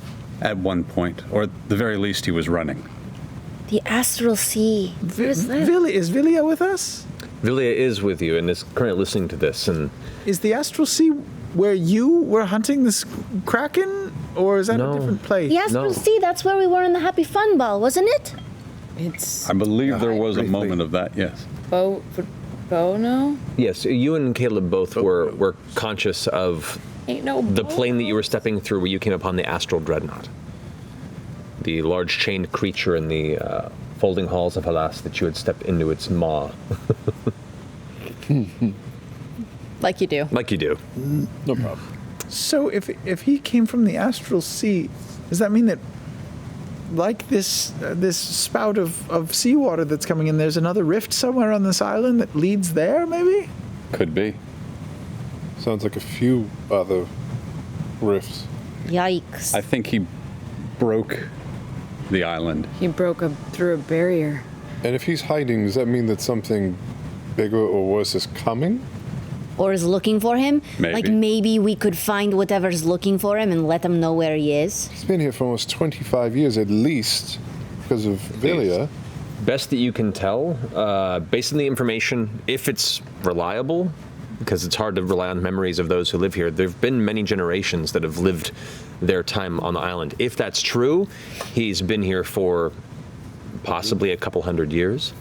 At one point, or at the very least, he was running. The astral sea. Is Villia with us? Villia is with you and is currently listening to this. And Is the astral sea where you were hunting this kraken, or is that No. a different place? The astral sea, that's where we were in the Happy Fun Ball, wasn't it? It's I believe there was a briefly. moment of that, yes. Bono? yes, you and Caleb both were conscious of Ain't no the plane that you were stepping through where you came upon the astral dreadnought. The large chained creature in the folding halls of Hellas that you had stepped into its maw. Like you do. Like you do. No problem. So if he came from the astral sea, does that mean that, like this spout of seawater that's coming in, there's another rift somewhere on this island that leads there, maybe? Could be. Sounds like a few other rifts. Yikes. I think he broke the island. He broke through a barrier. And if he's hiding, does that mean that something bigger or worse is coming? Or is looking for him? Maybe. Like maybe we could find whatever's looking for him and let him know where he is. He's been here for almost 25 years at least because of Villia. Best that you can tell, based on the information, if it's reliable, because it's hard to rely on memories of those who live here, there have been many generations that have lived their time on the island. If that's true, he's been here for possibly a couple hundred years.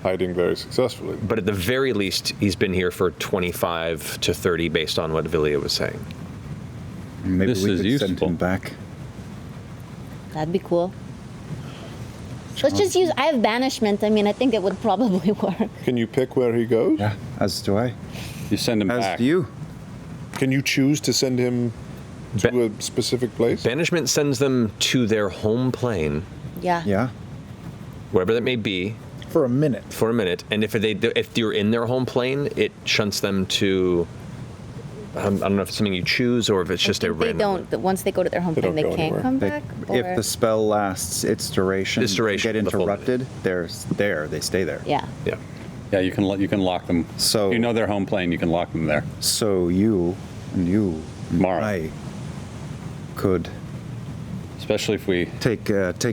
Hiding very successfully. But at the very least, he's been here for 25 to 30 based on what Villia was saying. Maybe This we is could send useful. him back. That'd be cool. Let's just use. I have banishment. I mean, I think it would probably work. Can you pick where he goes? Yeah, as do I. You send him As back. do you. Can you choose to send him to a specific place? Banishment sends them to their home plane, Yeah. Yeah. wherever that may be, For a minute. for a minute. And if you're in their home plane, it shunts them to. I don't know if it's something you choose or if it's just a They random. don't. Once they go to their home They plane, don't they go can't anywhere. come They, back. if or- the spell lasts its duration, Its duration, get the full minute. interrupted, they're there. They stay there. Yeah. Yeah. Yeah, you can lock them. So- you know their home plane, you can lock them there. So you and Mara. I could Especially if we. take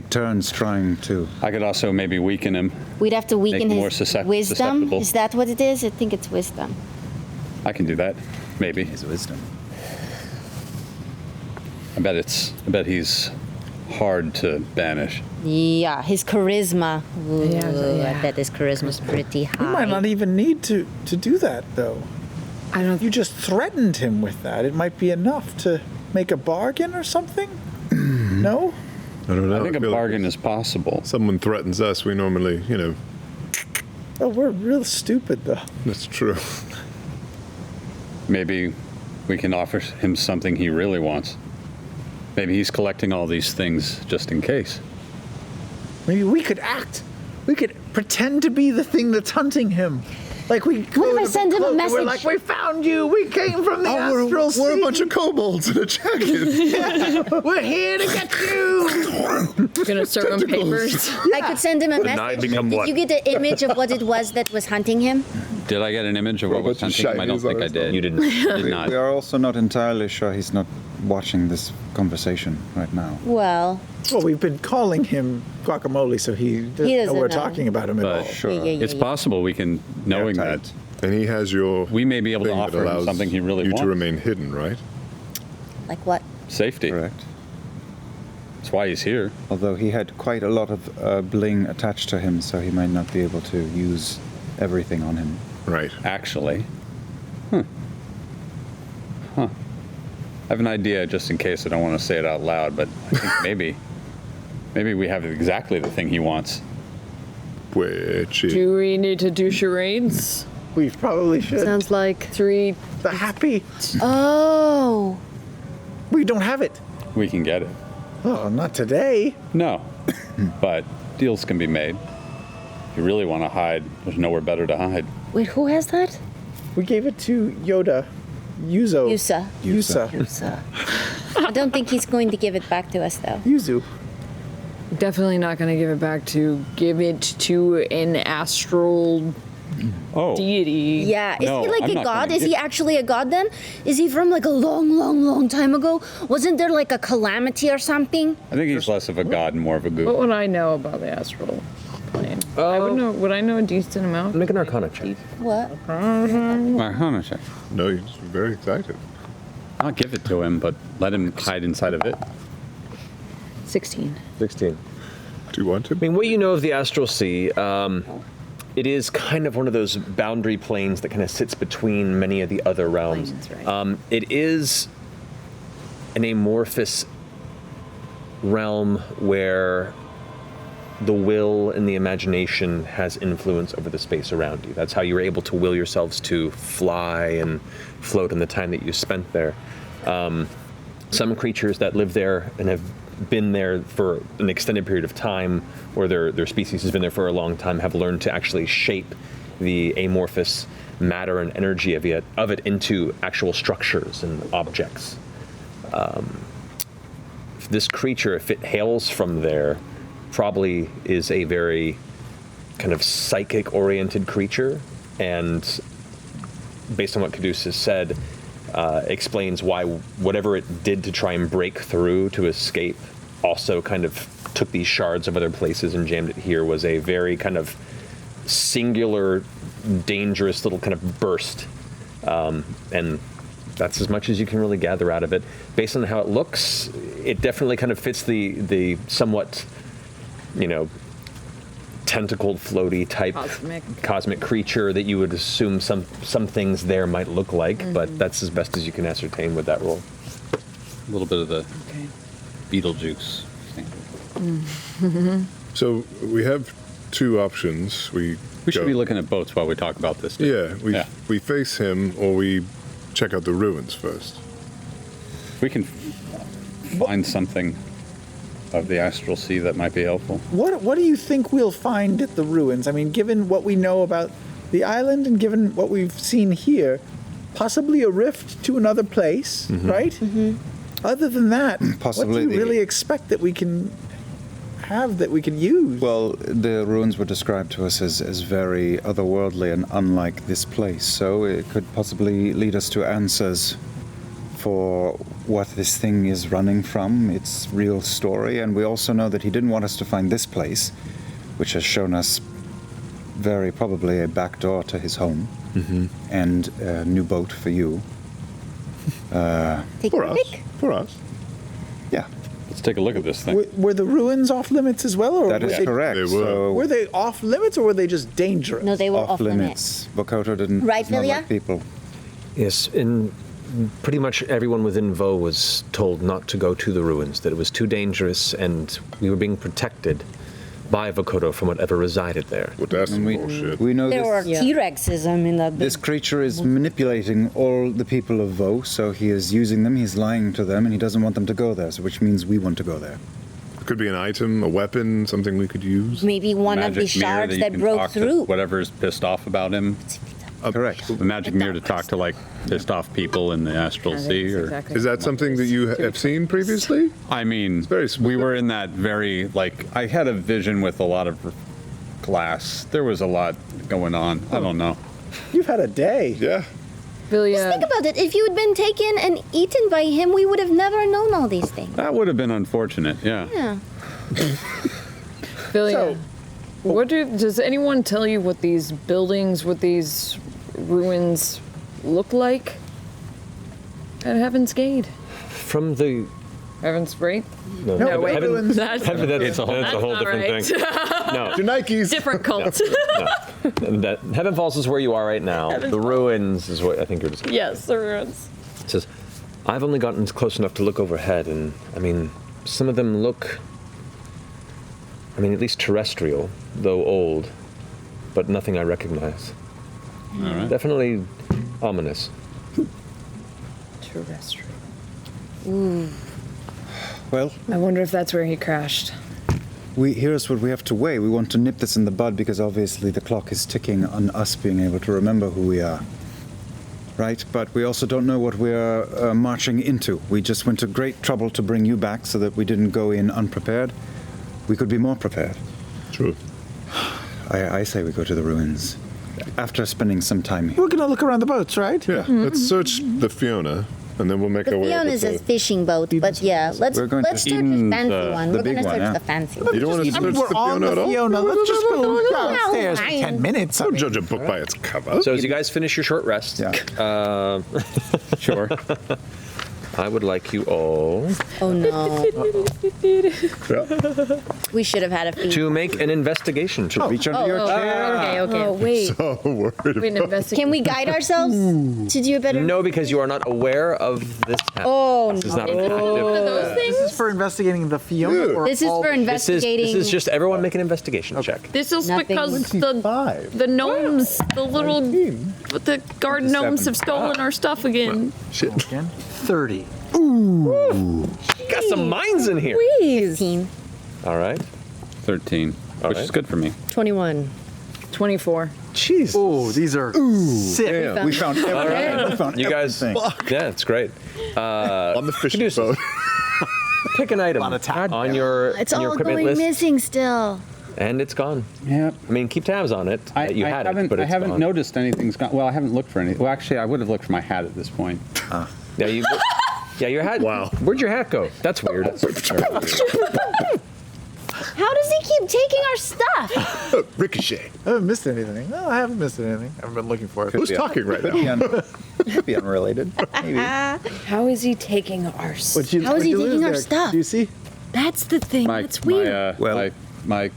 turns trying to. I could also maybe weaken him. We'd have to weaken Make more his susceptible. wisdom. Is that what it is? I think it's wisdom. I can do that. Maybe. His wisdom. I bet he's hard to banish. Yeah, his charisma. Ooh, Yeah. I bet his charisma's pretty high. We might not even need to do that, though. I don't. If you just threatened him with that, it might be enough to make a bargain or something? No? I don't know. I think a feel like bargain is possible. Someone threatens us, we normally, Oh, we're real stupid, though. that's true. Maybe we can offer him something he really wants. Maybe he's collecting all these things just in case. Maybe we could act. We could pretend to be the thing that's hunting him. Like we go What if I to the send him a cloak and message? We're like, we found you. We came from the astral sea. We're a bunch of kobolds in a jacket. We're here to get you. Gonna serve him papers. I could send him a Nine message. become Did one. you get an image of what it was that was hunting him? Did I get an image of what was bunch of hunting him? I don't shinies think on I his did. You didn't. Did not. We are also not entirely sure he's not watching this conversation right now. Well, Well, we've been calling him Guacamole, so he doesn't know doesn't we're know. talking about him at all. But Sure. it's possible we can, knowing Airtight. that, And he has your. we may be able to thing that offer him allows something he really you wants. to remain hidden, right? like what? Safety. Correct. That's why he's here. Although he had quite a lot of bling attached to him, so he might not be able to use everything on him. Right. Actually. Huh. I have an idea just in case I don't want to say it out loud, but I think maybe we have exactly the thing he wants. Which is. Do we need to do charades? We probably should. Sounds like 3. The happy. Oh. We don't have it. We can get it. Oh, not today. No. But deals can be made. If you really want to hide, there's nowhere better to hide. Wait, who has that? We gave it to Yoda. Yuzo. Yusa. I don't think he's going to give it back to us, though. Yuzu. Definitely not gonna give it back to an astral Oh. deity. Yeah, is No, he like I'm a not god? gonna Is he give- actually a god then? Is he from like a long, long, long time ago? Wasn't there like a calamity or something? I think he's less of a god and more of a What goof. would I know about the astral plane? Would I know a decent amount? Make an Arcana check. What? Arcana check. No, you're just very excited. I'll give it to him, but let him hide inside of it. 16. 16. Do you want to? I mean, what you know of the Astral Sea, it is kind of one of those boundary planes that kind of sits between many of the other realms. Planes, right. It is an amorphous realm where the will and the imagination has influence over the space around you. That's how you were able to will yourselves to fly and float in the time that you spent there. Some creatures that live there and have been there for an extended period of time, or their species has been there for a long time, have learned to actually shape the amorphous matter and energy of it into actual structures and objects. This creature, if it hails from there, probably is a very kind of psychic-oriented creature, and based on what Caduceus said, explains why whatever it did to try and break through to escape also kind of took these shards of other places and jammed it here, was a very kind of singular, dangerous little kind of burst. And that's as much as you can really gather out of it. Based on how it looks, it definitely kind of fits the somewhat, tentacled, floaty type cosmic creature that you would assume some things there might look like, but that's as best as you can ascertain with that roll. A little bit of the Beetlejuice thing. So we have two options. We should be looking at boats while we talk about this. Yeah, we face him or we check out the ruins first. We can find something of the Astral Sea that might be helpful. What do you think we'll find at the ruins? I mean, given what we know about the island and given what we've seen here, possibly a rift to another place, right? Mm-hmm. Other than that, Possibly what do you really expect that we can have that we can use? Well, the ruins were described to us as very otherworldly and unlike this place, so it could possibly lead us to answers for what this thing is running from, its real story. And we also know that he didn't want us to find this place, which has shown us very probably a back door to his home and a new boat for you. Take For a us. pic? For us. Yeah, Let's take a look at this thing. Were the ruins off limits as well, or that were is they, correct. They were. So were they off limits, or were they just dangerous? No, they were off limits. Vokodo didn't Right, does not Vilya? like people. Yes, and pretty much everyone within Vo was told not to go to the ruins, that it was too dangerous, and we were being protected by Vokodo from whatever resided there. Well, that's some bullshit. We know There were this. T-Rexes, I mean, that This creature is manipulating all the people of Vo, so he is using them, he's lying to them, and he doesn't want them to go there, so which means we want to go there. Could be an item, a weapon, something we could use. maybe one of the Magic mirror shards you that can broke talk to through. whatever's pissed off about him. Correct. The magic mirror to talk to like pissed off people in the astral sea, or Is that something that you have seen previously? I mean, very we were in that very like I had a vision with a lot of glass. There was a lot going on. I don't know. You've had a day. Yeah. Just think about it. If you had been taken and eaten by him, we would have never known all these things. That would have been unfortunate. Yeah. Yeah. Philia, does anyone tell you what these buildings, what these ruins look like at Heaven's Gate? From the Heaven's Gate? No, wait. Heaven- That's that's a whole different right. thing. No. Your Nikes. Different cult. That Heaven Falls is where you are right now. The ruins is what I think you're describing. Yes, the ruins. It says, I've only gotten close enough to look overhead, and I mean, some of them look, I mean, at least terrestrial, though old, but nothing I recognize. All right. Definitely ominous. Terrestrial. Well, I wonder if that's where he crashed. here's what we have to weigh. We want to nip this in the bud because obviously the clock is ticking on us being able to remember who we are. Right? But we also don't know what we're marching into. We just went to great trouble to bring you back so that we didn't go in unprepared. We could be more prepared. True. I say we go to the ruins. After spending some time here. We're gonna look around the boats, right? Yeah. Let's search the Fiona, and then we'll make The our way over Fiona's to... a fishing boat, but yeah, let's We're going to search the Eden, fancy the- one. the We're big gonna one, search yeah. the fancy one. You don't want to I mean, search we're the on Fiona the at all? Fiona. Let's just go No, downstairs for fine. 10 minutes. I Don't mean, judge a book by its cover. So as you guys finish your short rest, Yeah. Sure. I would like you all Oh no, Yeah. we should have had a feed. to make an investigation check. Reach under your chair. Okay. Oh, wait. So worried Wait, about investigate. Can we guide ourselves to do a better? No, because you are not aware of this. Oh This is no. not One of those this is things? for investigating the Fiona. Or This is all for the- This investigating. is just everyone make an investigation check. This is Nothing. because 25. the gnomes, the little, the guard gnomes have stolen our stuff again. shit. Again? 30. Got some minds in here. 15. All right. 13, which is right. good for me. 21. 24. Jeez. Oh, these are sick. We found everything. We found You guys, everything. yeah, it's great. On the fishing Caduceus. boat. Pick an item Lot of time. on your It's on your all equipment going list, missing still. and it's gone. Yeah. I mean, keep tabs on it. I, that you I had haven't, it, but I it's haven't gone. noticed anything's gone. Well, I haven't looked for anything. Well, actually, I would have looked for my hat at this point. Yeah, you. Yeah, your hat. Wow. Where'd your hat go? That's weird. How does he keep taking our stuff? Ricochet. I haven't missed anything. No, I haven't missed anything. I haven't been looking for it. Who's talking right now? Could be unrelated. Maybe. How is he taking our stuff? What'd you- How is what'd he you taking lose our there? stuff? Do you see? That's the thing. My, That's weird. my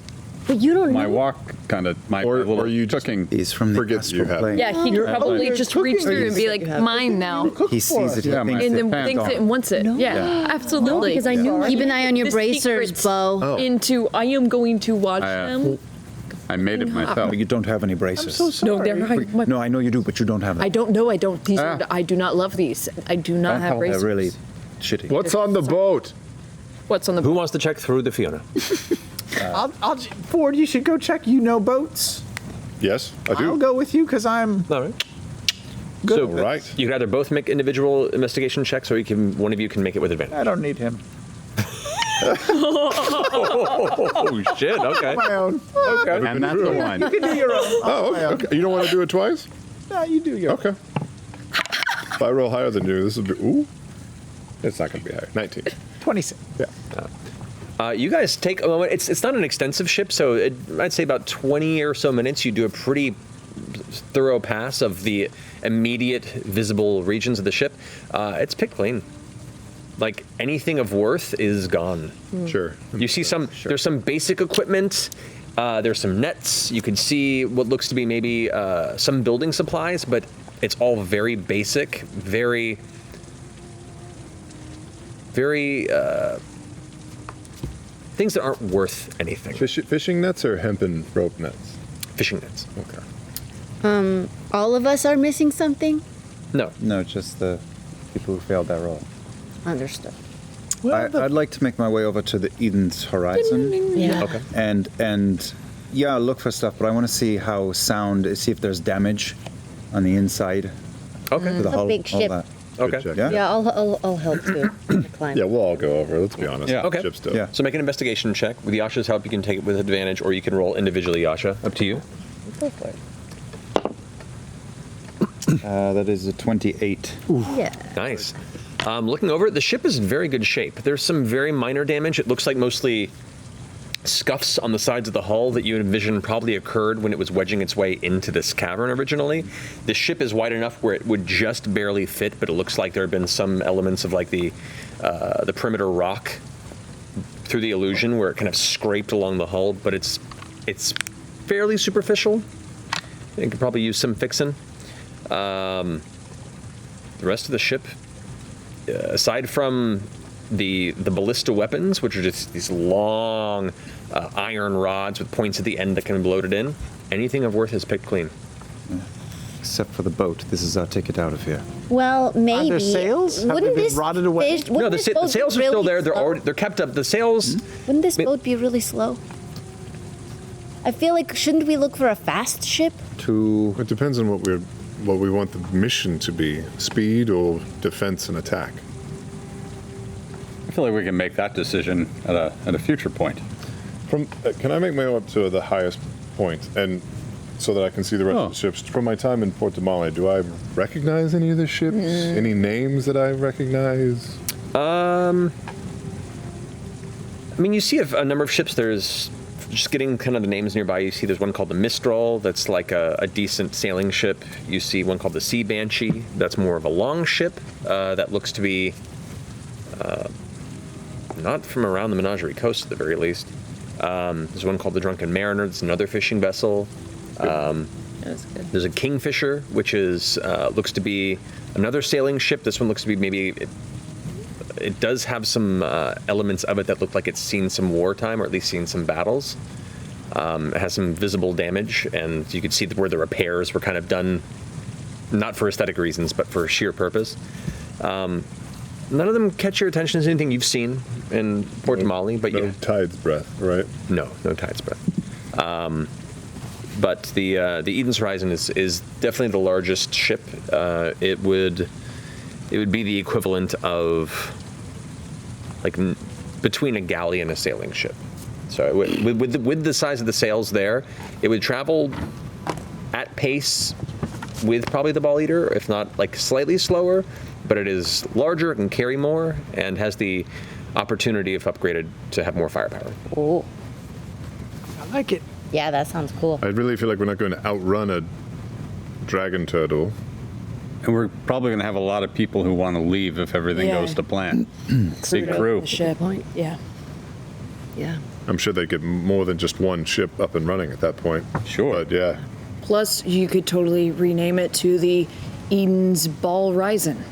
but you don't my know. walk kind of my Or little you just- cooking. He's from the Forgets you astral have- plane. Yeah, he could probably you're just cooking reach through and be things. like, mine now. He sees it. He Yeah, thinks And it then pans thinks on it and wants it. Yeah, absolutely. because I knew. Keep an eye on your The bracers, secrets Bo. Into, I am going to watch them. I made it myself. But you don't have any braces. So sorry. No, they're my, No, I know you do, but you don't have them. I don't know. I don't. These are, Ah. I do not love these. I do not have They're braces. really shitty. What's on the boat? What's on the? Who wants to check through the Fiona? Ford, you should go check. You know boats. Yes, I do. I'll go with you because I'm All right. good. So at this. Right. you can either both make individual investigation checks, or one of you can make it with advantage. I don't need him. Oh shit! Okay. My own. Okay. And that's the one. You can do your own. Oh, okay. You don't want to do it twice? No, you do your. Okay. If I roll higher than you, this will be... Ooh. It's not going to be higher. 19. 26. Yeah. You guys take a moment. It's not an extensive ship, so I'd say about 20 or so minutes. You do a pretty thorough pass of the immediate visible regions of the ship. It's picked clean. Like anything of worth is gone. Sure. You see there's some basic equipment. There's some nets. You can see what looks to be maybe some building supplies, but it's all very basic, very things that aren't worth anything. Fishing nets or hempen rope nets? Fishing nets. Okay. All of us are missing something. No. No, just the people who failed that roll. Understood. I'd like to make my way over to the Eden's horizon. Yeah. Okay. And yeah, look for stuff, but I want to see how see if there's damage on the inside. Okay. To the A hull, big all ship. that. Okay. check. Yeah. Yeah, I'll help too. Climb. Yeah, we'll all go over. Let's be honest. Yeah. Okay. Ship stuff. Yeah. So make an investigation check. With Yasha's help, you can take it with advantage, or you can roll individually, Yasha. Up to you. Go for it. That is a 28. Yeah. Nice. Looking over it, the ship is in very good shape. There's some very minor damage. It looks like mostly scuffs on the sides of the hull that you envision probably occurred when it was wedging its way into this cavern originally. The ship is wide enough where it would just barely fit, but it looks like there have been some elements of like the perimeter rock through the illusion where it kind of scraped along the hull, but it's fairly superficial. It could probably use some fixing. The rest of the ship, aside from the ballista weapons, which are just these long iron rods with points at the end that can be loaded in, anything of worth is picked clean. Except for the boat. This is our ticket out of here. Well, maybe. there sails? Have they Wouldn't been this rotted away? fish- No, wouldn't the, this the boat be sails are still really there. slow? They're kept up. The sails. Wouldn't this I mean- boat be really slow? I feel like shouldn't we look for a fast ship? It depends on what we want the mission to be: speed or defense and attack. I feel like we can make that decision at a future point. Can I make my way up to the highest point, and so that I can see the rest of the ships? From my time in Port Damale, do I recognize any of the ships? Any names that I recognize? I mean, you see a number of ships. There's just getting kind of the names nearby. You see there's one called the Mistral that's like a decent sailing ship. You see one called the Sea Banshee that's more of a long ship that looks to be not from around the Menagerie Coast at the very least. There's one called the Drunken Mariner. That's another fishing vessel. That's good. There's a Kingfisher, which is looks to be another sailing ship. This one looks to be maybe it does have some elements of it that look like it's seen some wartime, or at least seen some battles. It has some visible damage, and you could see where the repairs were kind of done, not for aesthetic reasons, but for sheer purpose. None of them catch your attention as anything you've seen in Port Damale, but No Tide's Breath, right? no Tide's Breath. But the Eden's Horizon is definitely the largest ship. It would be the equivalent of like between a galley and a sailing ship. So with the size of the sails there, it would travel at pace with probably the Ball Eater, if not like slightly slower. But it is larger, it can carry more, and has the opportunity, if upgraded, to have more firepower. Oh. I like it. Yeah, that sounds cool. I really feel like we're not going to outrun a dragon turtle. And we're probably going to have a lot of people who want to leave if everything Yeah. goes to plan. Big crew. The ship. Yeah. Yeah. I'm sure they get more than just one ship up and running at that point. Sure. But yeah, Plus, you could totally rename it to the Eden's Ball Rising.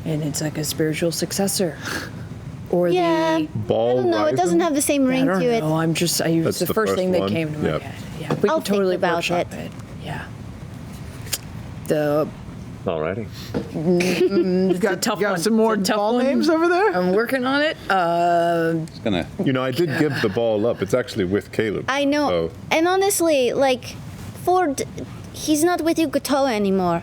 And it's like a spiritual successor. Or Yeah. the... Ball I don't know. It doesn't have the same ring I don't to it. know. It's That's the the first first thing that one. came to my Yep. head. Yeah, we I'll could totally think about workshop it. it. Yeah. The Alrighty. tough Got one. some more It's a tough ball one. names over there? I'm working on it. It's gonna. I did give the ball up. It's actually with Caleb. I know. So And honestly, like, Ford, he's not with Yukotoa anymore.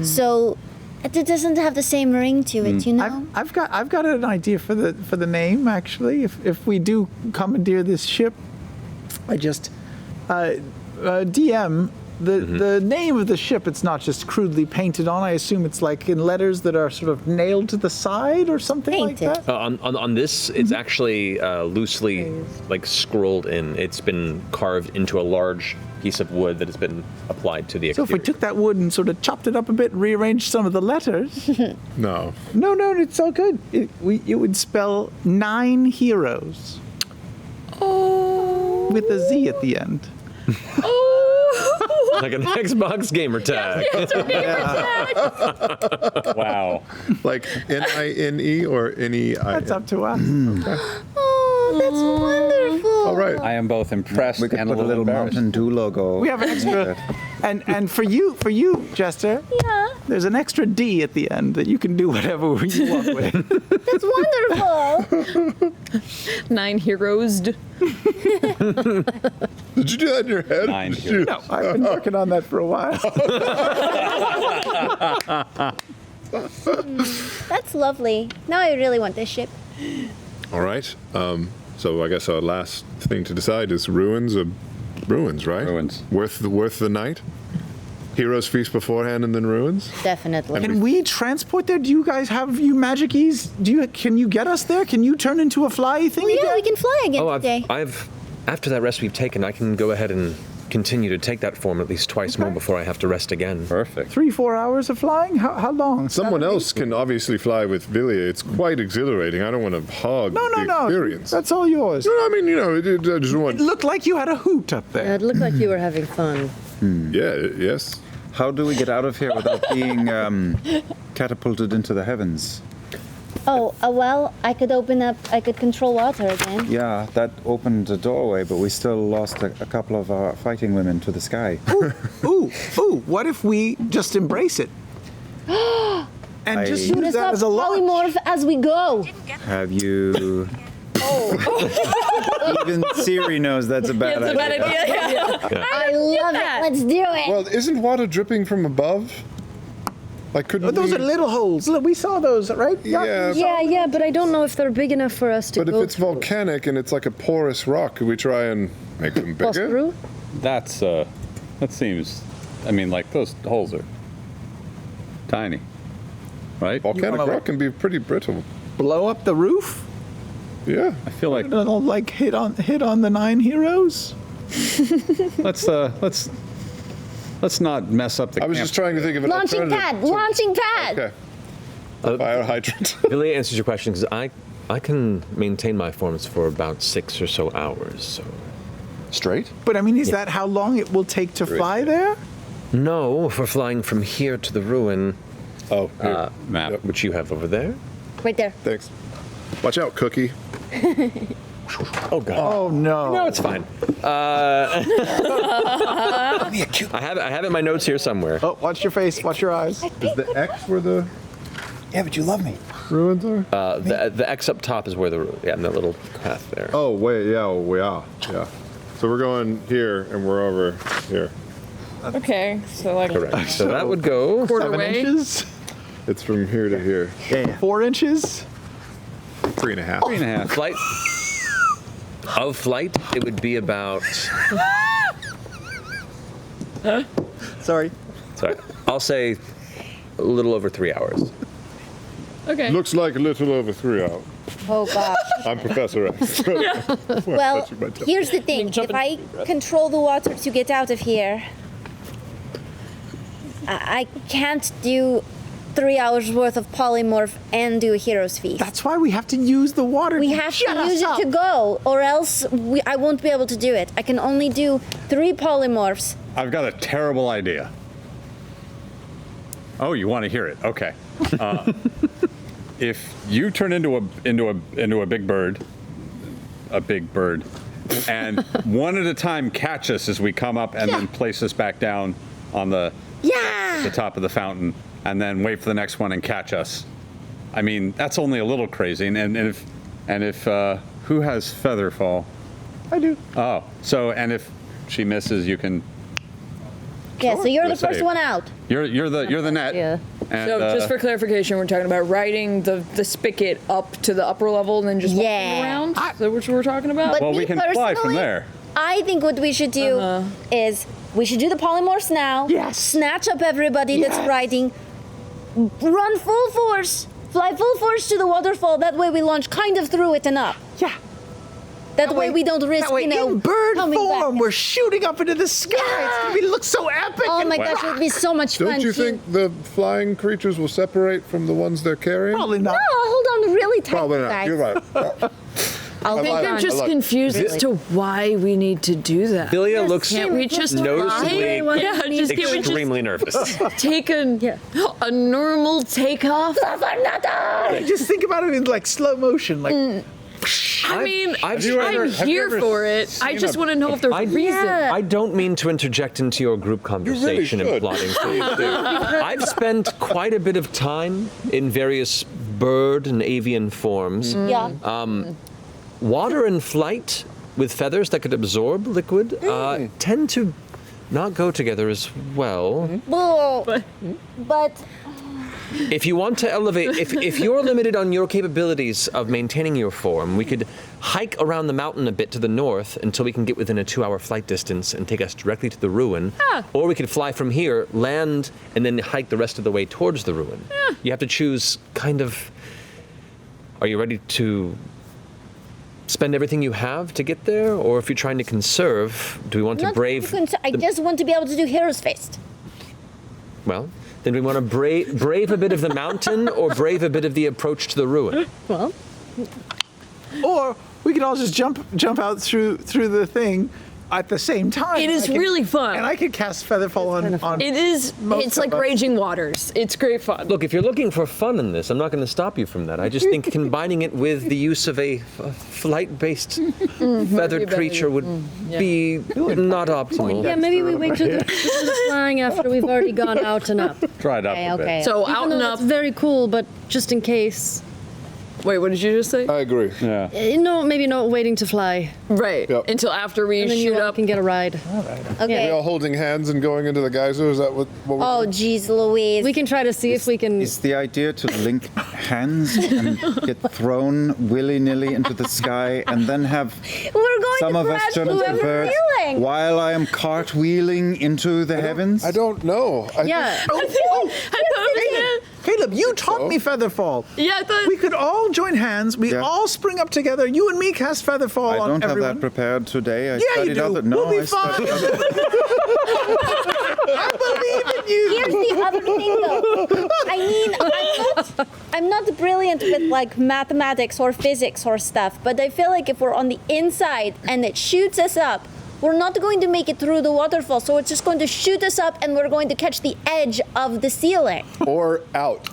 So it doesn't have the same ring to it, you know? I've got an idea for the name actually. If we do commandeer this ship, I just DM the name of the ship. It's not just crudely painted on. I assume it's like in letters that are sort of nailed to the side or something Painted. like that. On this, it's actually loosely like scrolled in. It's been carved into a large piece of wood that has been applied to the So exterior. if we took that wood and sort of chopped it up a bit, rearranged some of the letters. no. No, it's all good. It would spell 9 heroes. Oh. With a Z at the end. Like an Xbox gamer tag. Wow. Like N-I-N-E or N-E-I-N? That's up to us. Oh, that's wonderful. All right. I am both impressed We could and put a little embarrassed. Mountain Dew logo. We have an extra. And for you, Jester. Yeah. There's an extra D at the end that you can do whatever you want with. That's wonderful. 9 heroes. Did you do that in your head? 9 Did here. you- No, I've been working on that for a while. That's lovely. Now I really want this ship. All right. So I guess our last thing to decide is ruins or ruins, right? Ruins. Worth the night? Heroes feast beforehand and then ruins? Definitely. Can we transport there? Do you guys have Magickies? Can you get us there? Can you turn into a fly thing Yeah, again? we can fly again Oh, today. I've after that rest we've taken, I can go ahead and continue to take that form at least twice more before I have to rest again. Perfect. 3-4 hours of flying? How long? Someone else can obviously fly with Villia. It's quite exhilarating. I don't want to hog No, the experience. That's all yours. No, I mean, I just want. It looked like you had a hoot up there. It looked like you were having fun. Yes. How do we get out of here without being catapulted into the heavens? Oh, well, I could control water again. Yeah, that opened a doorway, but we still lost a couple of our fighting women to the sky. Ooh, what if we just embrace it? And just Shoot use us that up as a launch? polymorph as we go. Have you... Even Siri knows that's a bad idea. I love it. Let's do it. Well, isn't water dripping from above? Like, couldn't Those we... are little holes. Look, we saw those, right? Yeah. Yeah, but I don't know if they're big enough for us to But go if it's volcanic and it's like a porous rock, could we try and make them Pass bigger? through. That seems, I mean, like those holes are tiny, right? Volcanic rock can be pretty brittle. Blow up the roof? Yeah. I feel like It'll like hit on the 9 heroes? let's not mess up the I was camp. just trying to think of an Launching alternative. pad. Launching pad. Okay. Fire hydrant. Billy answers your question because I can maintain my forms for about 6 or so hours. So Straight? But I mean, is that how long it will take to fly there? no, if we're flying from here to the ruin, Oh, here. Map. which you have over there. Right there. Thanks. Watch out, Cookie. Oh god. Oh no. No, it's fine. I have it in my notes here somewhere. Oh, watch your face. Watch your eyes. Is the X where the Yeah, but you love me. ruins are? The X up top is where the and that little path there. Oh, wait, yeah, yeah. So we're going here and we're over here. Okay, so like Correct. So that would go. quarter 7 way. inches? It's from here to here. 4 inches? 3.5. 3.5. Flight. Of flight, it would be about. Sorry. Sorry, I'll say a little over 3 hours. Okay. Looks like a little over 3 hours. Oh gosh. I'm Professor X. Well, That's my job. here's the thing. If I control the water to get out of here, I can't do 3 hours worth of polymorph and do a hero's feast. That's why we have to use the water. We have to use it to go, or else I won't be able to do it. I can only do 3 polymorphs. I've got a terrible idea. Oh, you want to hear it? Okay. If you turn into a big bird, and one at a time catch us as we come up, and then place us back down on the top of the fountain, and then wait for the next one and catch us. I mean, that's only a little crazy. And if who has feather fall? I do. Oh, so and if she misses, you can. Yeah, so you're Do a the first save. one out. You're the net. Yeah. And, So just for clarification, we're talking about riding the spigot up to the upper level and then just walking around? Is that what we're talking about? But well, me we can fly from personally, there. I think what we should do is we should do the polymorphs now. Yes. Snatch up everybody that's riding. Run full force. Fly full force to the waterfall. That way we launch kind of through it and up. Yeah. That way we don't risk, That way, in bird coming form, back. we're shooting up into the sky. It's gonna look so epic. Oh and my gosh, it would be so much fun. Don't you too. think the flying creatures will separate from the ones they're carrying? Probably not. No, hold on really tight, Probably not. guys. You're right. I think like- I'm I just like- confused as to why we need to do that. Philia looks Can't we just noticeably fly? Yeah, can't we just extremely nervous. take a normal takeoff? Just think about it in like slow motion, like. I mean, I've- I'm here for it. I just want to know if there's a reason. I don't mean to interject into your group conversation and should. plotting things. I've spent quite a bit of time in various bird and avian forms. Yeah. Water and flight with feathers that could absorb liquid tend to not go together as well. Well, but If you want to elevate, if you're limited on your capabilities of maintaining your form, we could hike around the mountain a bit to the north until we can get within a 2-hour flight distance and take us directly to the ruin. Or we could fly from here, land, and then hike the rest of the way towards the ruin. You have to choose kind of, are you ready to spend everything you have to get there? Or if you're trying to conserve, do we want to not brave? I just want to be able to do Hero's Fist. Well, then we want to brave a bit of the mountain or brave a bit of the approach to the ruin. Well, or we could all just jump out through the thing at the same time. It is really fun. And I could cast Featherfall on. It is. most It's of like us. raging waters. It's great fun. Look, if you're looking for fun in this, I'm not going to stop you from that. I just think combining it with the use of a flight-based feathered creature would be not optimal. Yeah, maybe we wait till the flying after we've already gone out and up. Try it up Okay, a bit. okay. So Even out and though up. that's very cool, but just in case. Wait, what did you just say? I agree. Yeah. No, maybe not waiting to fly. Right. Yep. Until after we And then you shoot all up. can get a ride. Okay. We all holding hands and going into the geyser? Is that what we're Oh, geez, Louise. We can try to see if we can. Is the idea to link hands and get thrown willy-nilly into the sky and then have We're going some to of us crash turn into whoever's birds feeling. while I am cartwheeling into the heavens? I don't know. Yeah. Caleb, you taught me Featherfall. Yeah, I thought. We could all join hands. We Yeah. all spring up together. You and me cast Featherfall I on don't have everyone. that prepared today. I Yeah, you studied do. other. No, We'll be I studied fine. other. I believe in you. Here's the other thing, though. I mean, I'm not brilliant with like mathematics or physics or stuff, but I feel like if we're on the inside and it shoots us up, we're not going to make it through the waterfall. So it's just going to shoot us up, and we're going to catch the edge of the ceiling. Or out.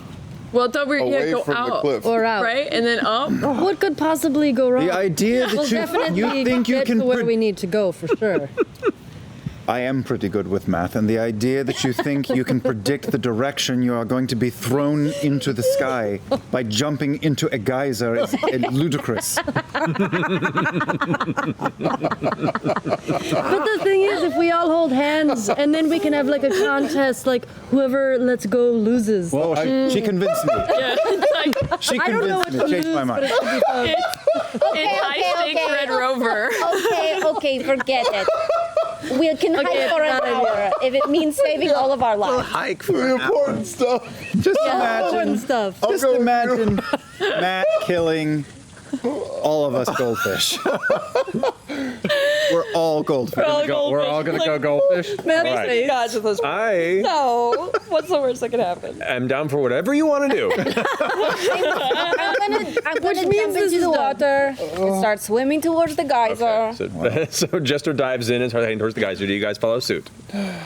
Well, I thought we were Away go from the out. cliff. Or out. Right? And then up. What could possibly go wrong? The idea We'll that definitely you think you get can to where pre- we need to go for sure. I am pretty good with math, and the idea that you think you can predict the direction you are going to be thrown into the sky by jumping into a geyser is ludicrous. But the thing is, if we all hold hands and then we can have like a contest, like whoever lets go loses. Oh, she convinced me. Yeah, it's like She I don't know what convinced me. to Changed lose, my but mind. it should be fun. it's high stakes Red Rover. Okay, forget it. We can hike Okay, for an bad idea. hour if it means saving all of our lives. Hike for The important stuff. Just Important imagine. stuff. Just imagine Matt killing all of us goldfish. We're all goldfish. We're all gonna go goldfish. Right. Gosh, with those. I No. What's the worst that could happen? am down for whatever you want to do. I'm gonna means jump this into is the done. water and start swimming towards the geyser. So Jester dives in and starts heading towards the geyser. Do you guys follow suit?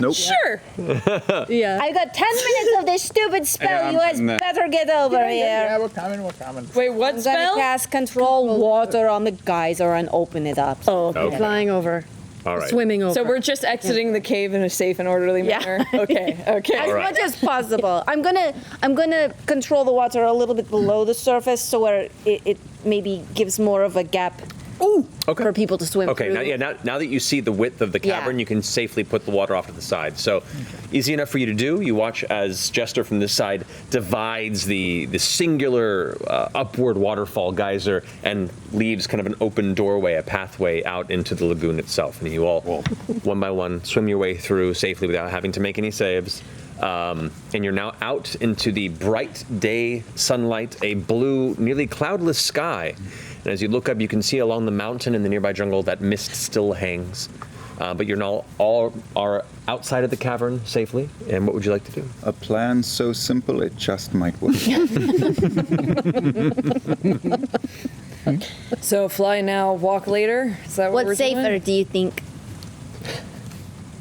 Nope. Sure. Yeah. I got 10 minutes of this stupid spell. Yeah, You guys I'm- better get over here. Yeah, we're coming. Wait, what I'm gonna spell? cast control water on the geyser and open it up. Oh, Okay. Flying over. All right. Swimming over. so we're just exiting the cave in a safe and orderly manner. Okay. Okay. As right. much as possible. I'm gonna control the water a little bit below the surface, so where it maybe gives more of a gap Okay. for people to swim Okay, through. now that you see the width of the Yeah. cavern, you can safely put the water off to the side. So easy enough for you to do. You watch as Jester from this side divides the singular upward waterfall geyser and leaves kind of an open doorway, a pathway out into the lagoon itself. And you all, one by one, swim your way through safely without having to make any saves. And you're now out into the bright day sunlight, a blue, nearly cloudless sky. And as you look up, you can see along the mountain in the nearby jungle that mist still hangs. But you're now all are outside of the cavern safely. And what would you like to do? A plan so simple it just might work. So fly now, walk later. Is that what we're What's safer, doing? do you think?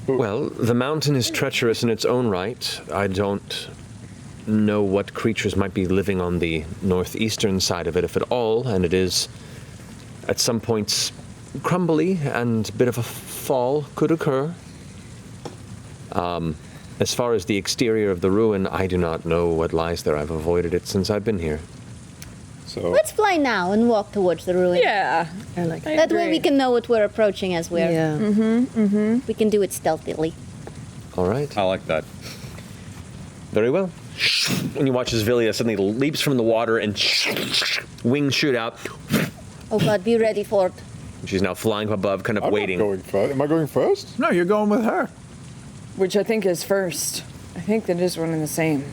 Well, the mountain is treacherous in its own right. I don't know what creatures might be living on the northeastern side of it, if at all, and it is At some points, crumbly and a bit of a fall could occur. As far as the exterior of the ruin, I do not know what lies there. I've avoided it since I've been here. So Let's fly now and walk towards the ruin. Yeah. I like I That way agree. we can know what we're approaching as we're. Yeah. We can do it stealthily. All right. I like that. Very well. And you watch as Villia suddenly leaps from the water and wings shoot out. Oh God, be ready for it. She's now flying above, kind of I'm waiting. not going first. Am I going first? No, you're going with her. Which I think is first. I think that is one and the same.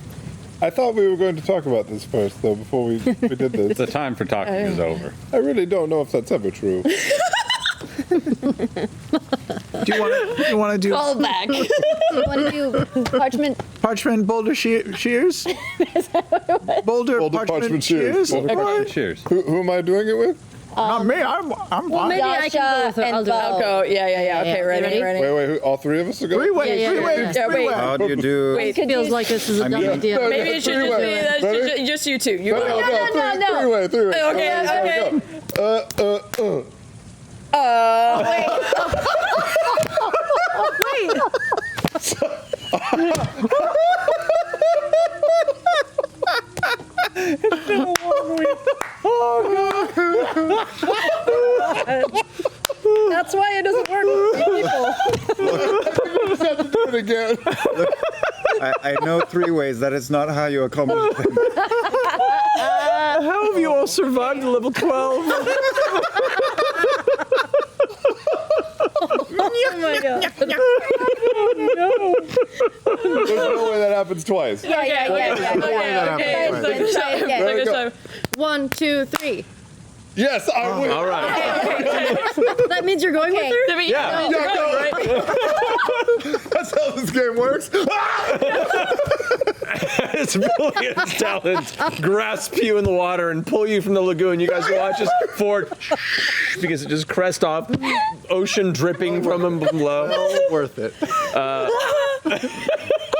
I thought we were going to talk about this first, though, before we did this. The time for talking is over. I really don't know if that's ever true. Do you want to do Call back. You want to do parchment? parchment boulder shears? Boulder parchment shears? Boulder Or- Cheers. Who am I doing it with? Not me. I'm fine. Maybe I can go with it. and I'll do it. Bo. I'll go. Yeah. Okay, ready? Wait, all three of us are going? Three-way, Yeah, three-way, yeah, three-way. wait. How do you do? It feels like this is a dumb idea. no, Maybe it should just be that's just you two. You No. Three-way. Okay. That's why it doesn't work with people. Do it again. I know 3 ways. That is not how you accomplish things. How have you all survived to level 12? Oh my god. There's no way that happens twice. Yeah. Okay. Good try again. There we go. 1, 2, 3. Yes, I win. All right. That means you're going with her? Yeah. That's how this game works. As Villia's talons grasp you in the water and pull you from the lagoon, you guys watch as Ford begins to just crest off, ocean dripping from him below. Well worth it.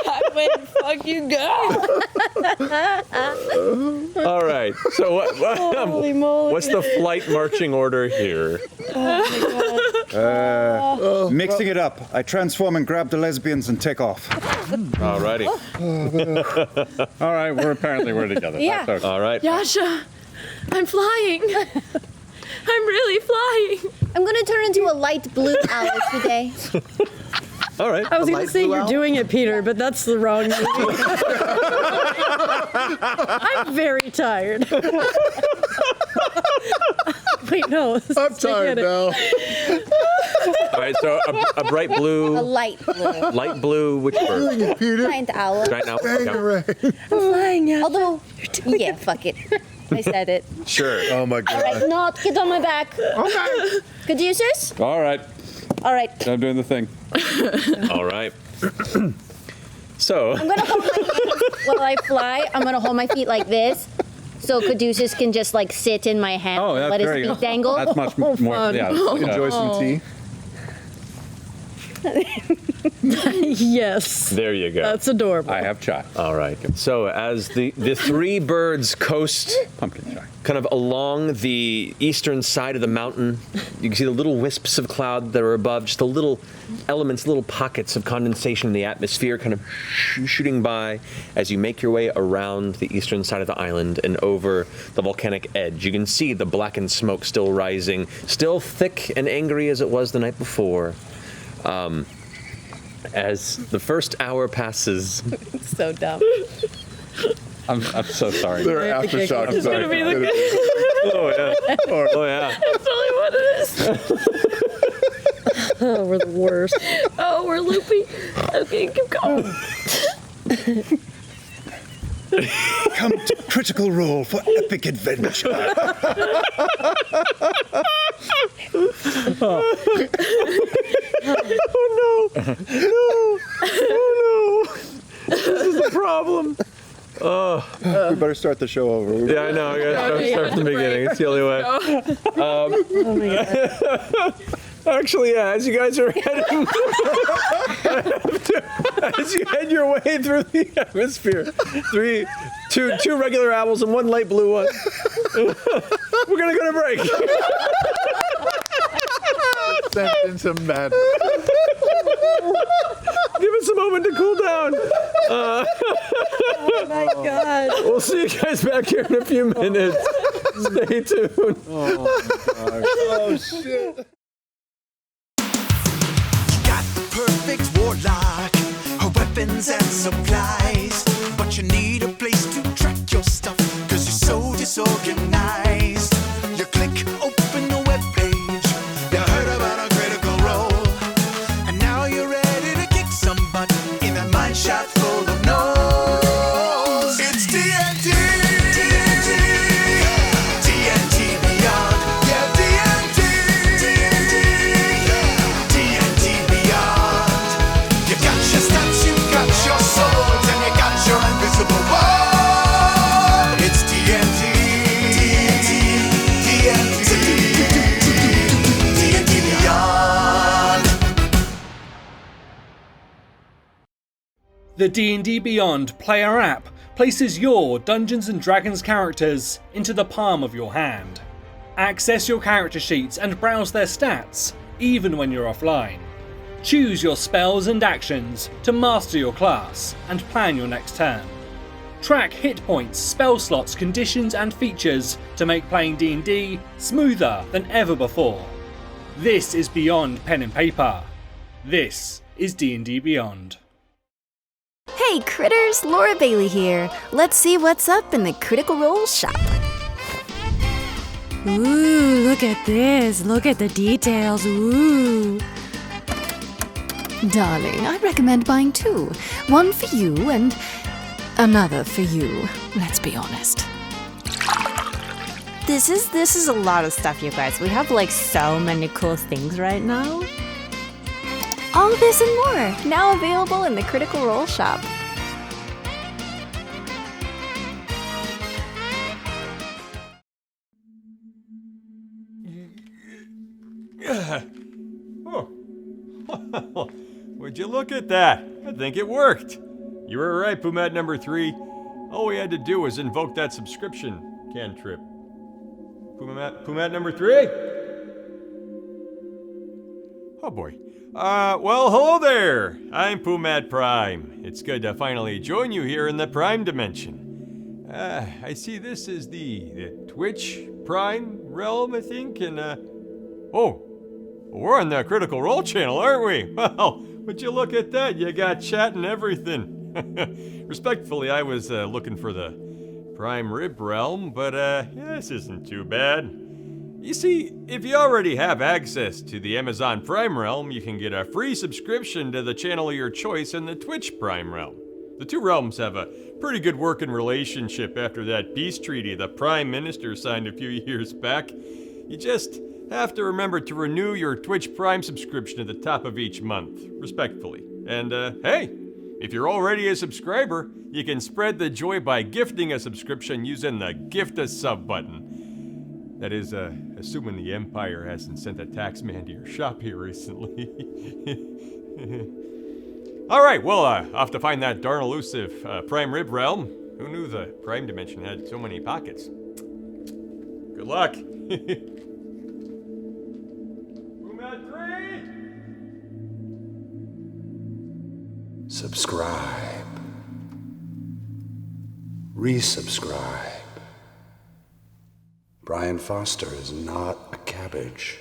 I win. Fuck you, go. All right. So what's the flight marching order here? Mixing it up. I transform and grab the lesbians and take off. All righty. All right, we're together. Yeah. That's okay. All right. Yasha, I'm flying. I'm really flying. I'm gonna turn into a light blue owl today. All right. I was going to say you're owl? doing it, Peter, but that's the wrong movie. I'm very tired. Wait, no. I'm tired now. All right. So a bright A blue, light blue. light blue, which bird? Giant owl. Right now. Yeah. Flying, yeah. Although, yeah, fuck it. I said it. Sure. Oh my god. Right, not get on my back. Okay. Good users? All right, All right. I'm doing the thing. All right. So I'm gonna hold my hands while I fly. I'm gonna hold my feet like this, so Caduceus can just like sit in my hand Oh, and that's let his very feet dangle. That's much more. fun. Yeah. Enjoy some tea. Yes. there you go. That's adorable. I have chai, All right. So as the three birds coast pumpkin chai. kind of along the eastern side of the mountain, you can see the little wisps of cloud that are above, just the little elements, little pockets of condensation in the atmosphere kind of shooting by as you make your way around the eastern side of the island and over the volcanic edge. You can see the blackened smoke still rising, still thick and angry as it was the night before. As the first hour passes, So dumb. I'm so sorry. There are I have to aftershocks. kick gonna be the oh yeah, That's only what it is. Oh, we're the worst. Oh, we're loopy. Okay, keep going. Come to Critical Role for epic adventure. this is the problem. We better start the show over. Yeah, I know. I gotta start from the beginning. It's the only way. Oh my god. Actually, yeah. As you guys are heading, as you head your way through the atmosphere, two regular owls and one light blue one. We're gonna go to break. sentence of madness. Give us a moment to cool down. Oh my god. We'll see you guys back here in a few minutes. Stay tuned. Oh, shit. Got the perfect warlock, her weapons and supplies. But you need a place to track your stuff, cause you're so disorganized. You click open the webpage, you heard about a critical role, and now you're ready to kick some butt in that mine shaft full of no's. It's D&D! D&D Beyond, yeah, D&D! D&D Beyond. You got your stats, you got your swords, and you got your invisible wall. It's D&D. D&D Beyond. The D&D Beyond player app places your Dungeons & Dragons characters into the palm of your hand. Access your character sheets and browse their stats, even when you're offline. Choose your spells and actions to master your class and plan your next turn. Track hit points, spell slots, conditions and features to make playing D&D smoother than ever before. This is beyond pen and paper. This is D&D Beyond. Hey critters, Laura Bailey here. Let's see what's up in the Critical Role shop. Ooh, look at this. Look at the details. Ooh. Darling, I recommend buying two. One for you and another for you. Let's be honest. This is a lot of stuff, you guys. We have like so many cool things right now. All this and more, now available in the Critical Role shop. Oh. Would you look at that? I think it worked. You were right, Pumat number 3. All we had to do was invoke that subscription cantrip. Pumat number 3? Oh boy. Well, hello there. I'm Pumat Prime. It's good to finally join you here in the Prime Dimension. I see this is the Twitch Prime realm, I think, and oh, we're on the Critical Role channel, aren't we? Well, would you look at that? You got chat and everything. Respectfully, I was looking for the Prime Rib realm, but this isn't too bad. You see, if you already have access to the Amazon Prime realm, you can get a free subscription to the channel of your choice in the Twitch Prime realm. The two realms have a pretty good working relationship after that peace treaty the Prime Minister signed a few years back. You just have to remember to renew your Twitch Prime subscription at the top of each month, respectfully. And hey, if you're already a subscriber, you can spread the joy by gifting a subscription using the Gift a Sub button. That is, assuming the Empire hasn't sent a tax man to your shop here recently. Alright, well, off to find that darn elusive Prime Rib realm. Who knew the Prime Dimension had so many pockets? Good luck! Subscribe. Resubscribe. Brian Foster is not a cabbage.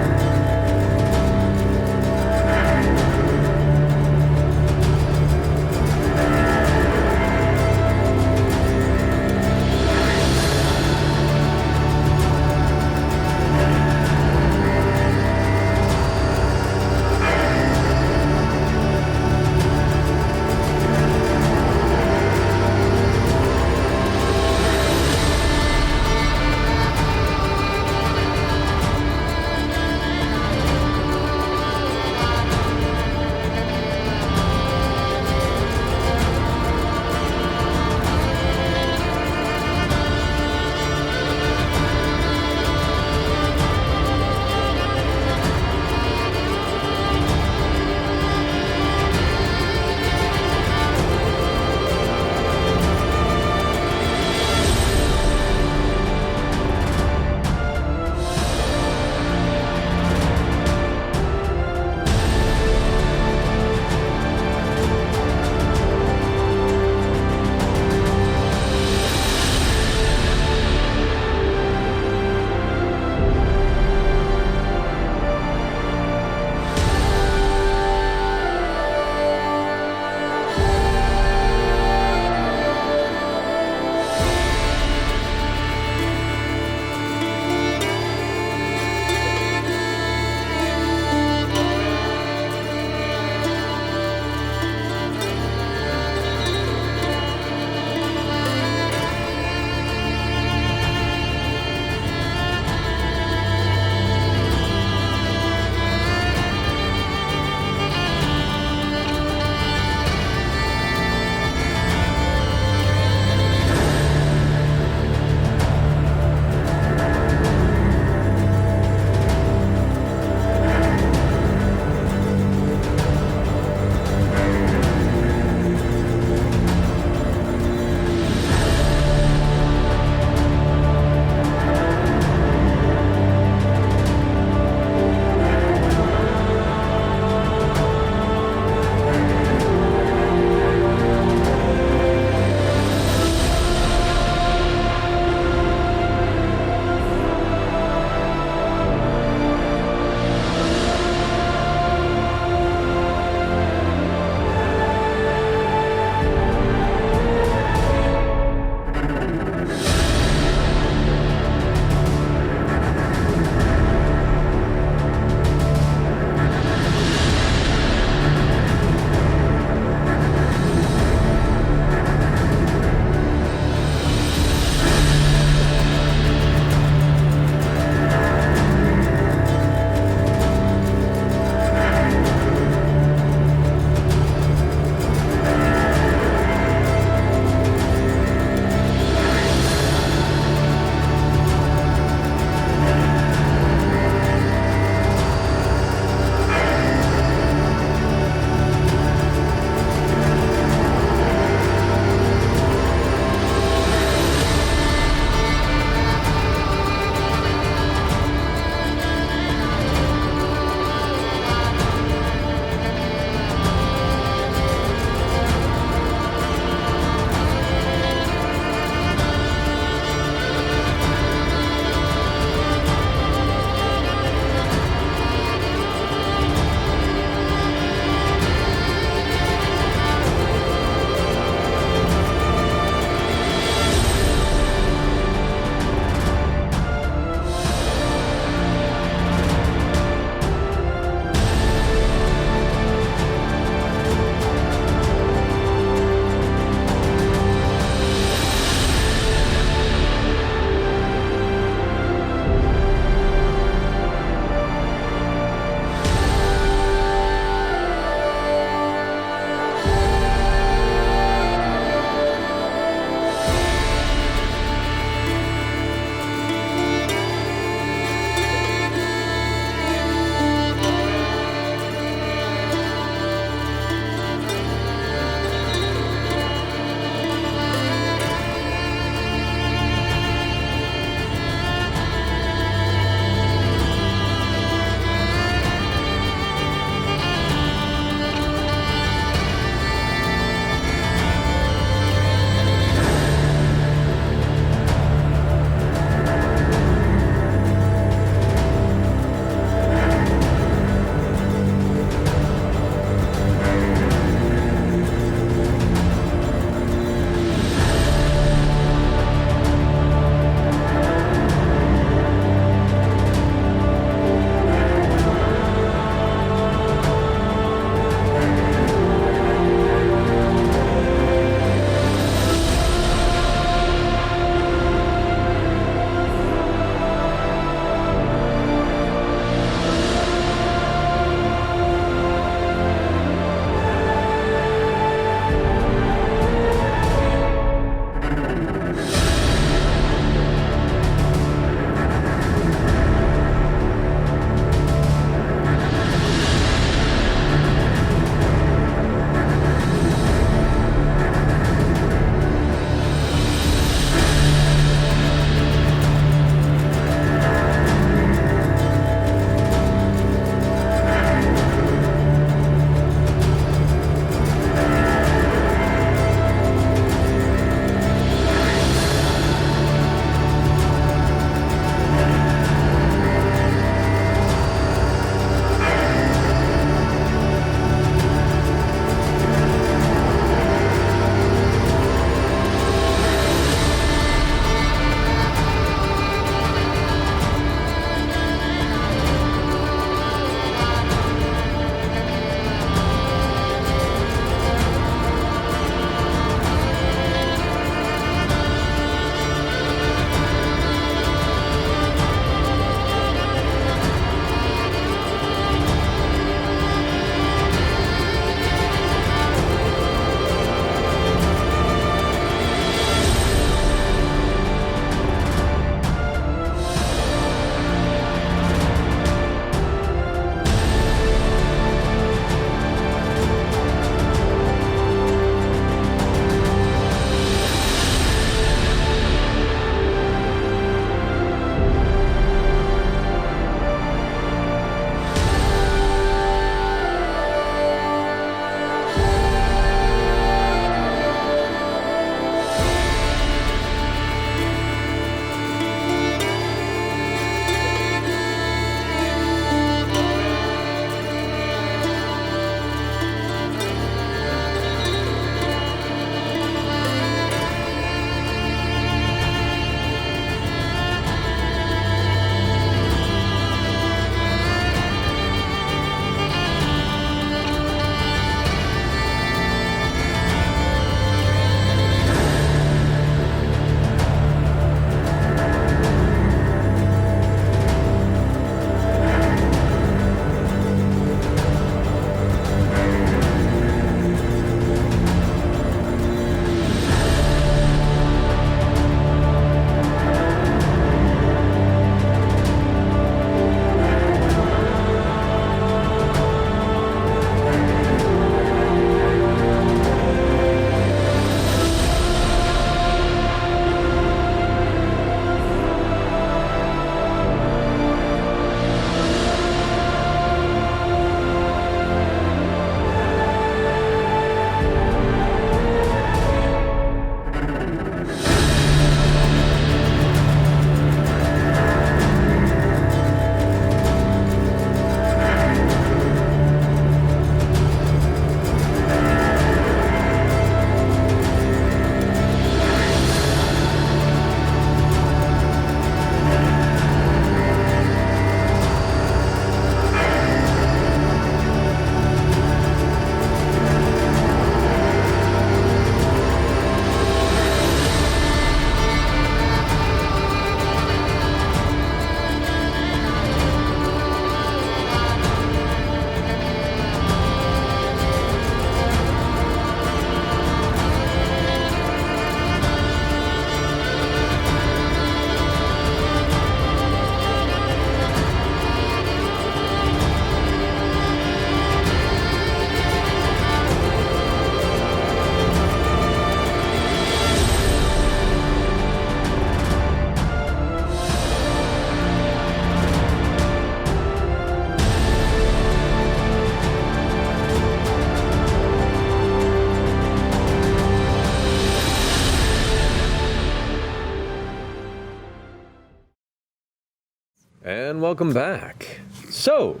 And welcome back. So,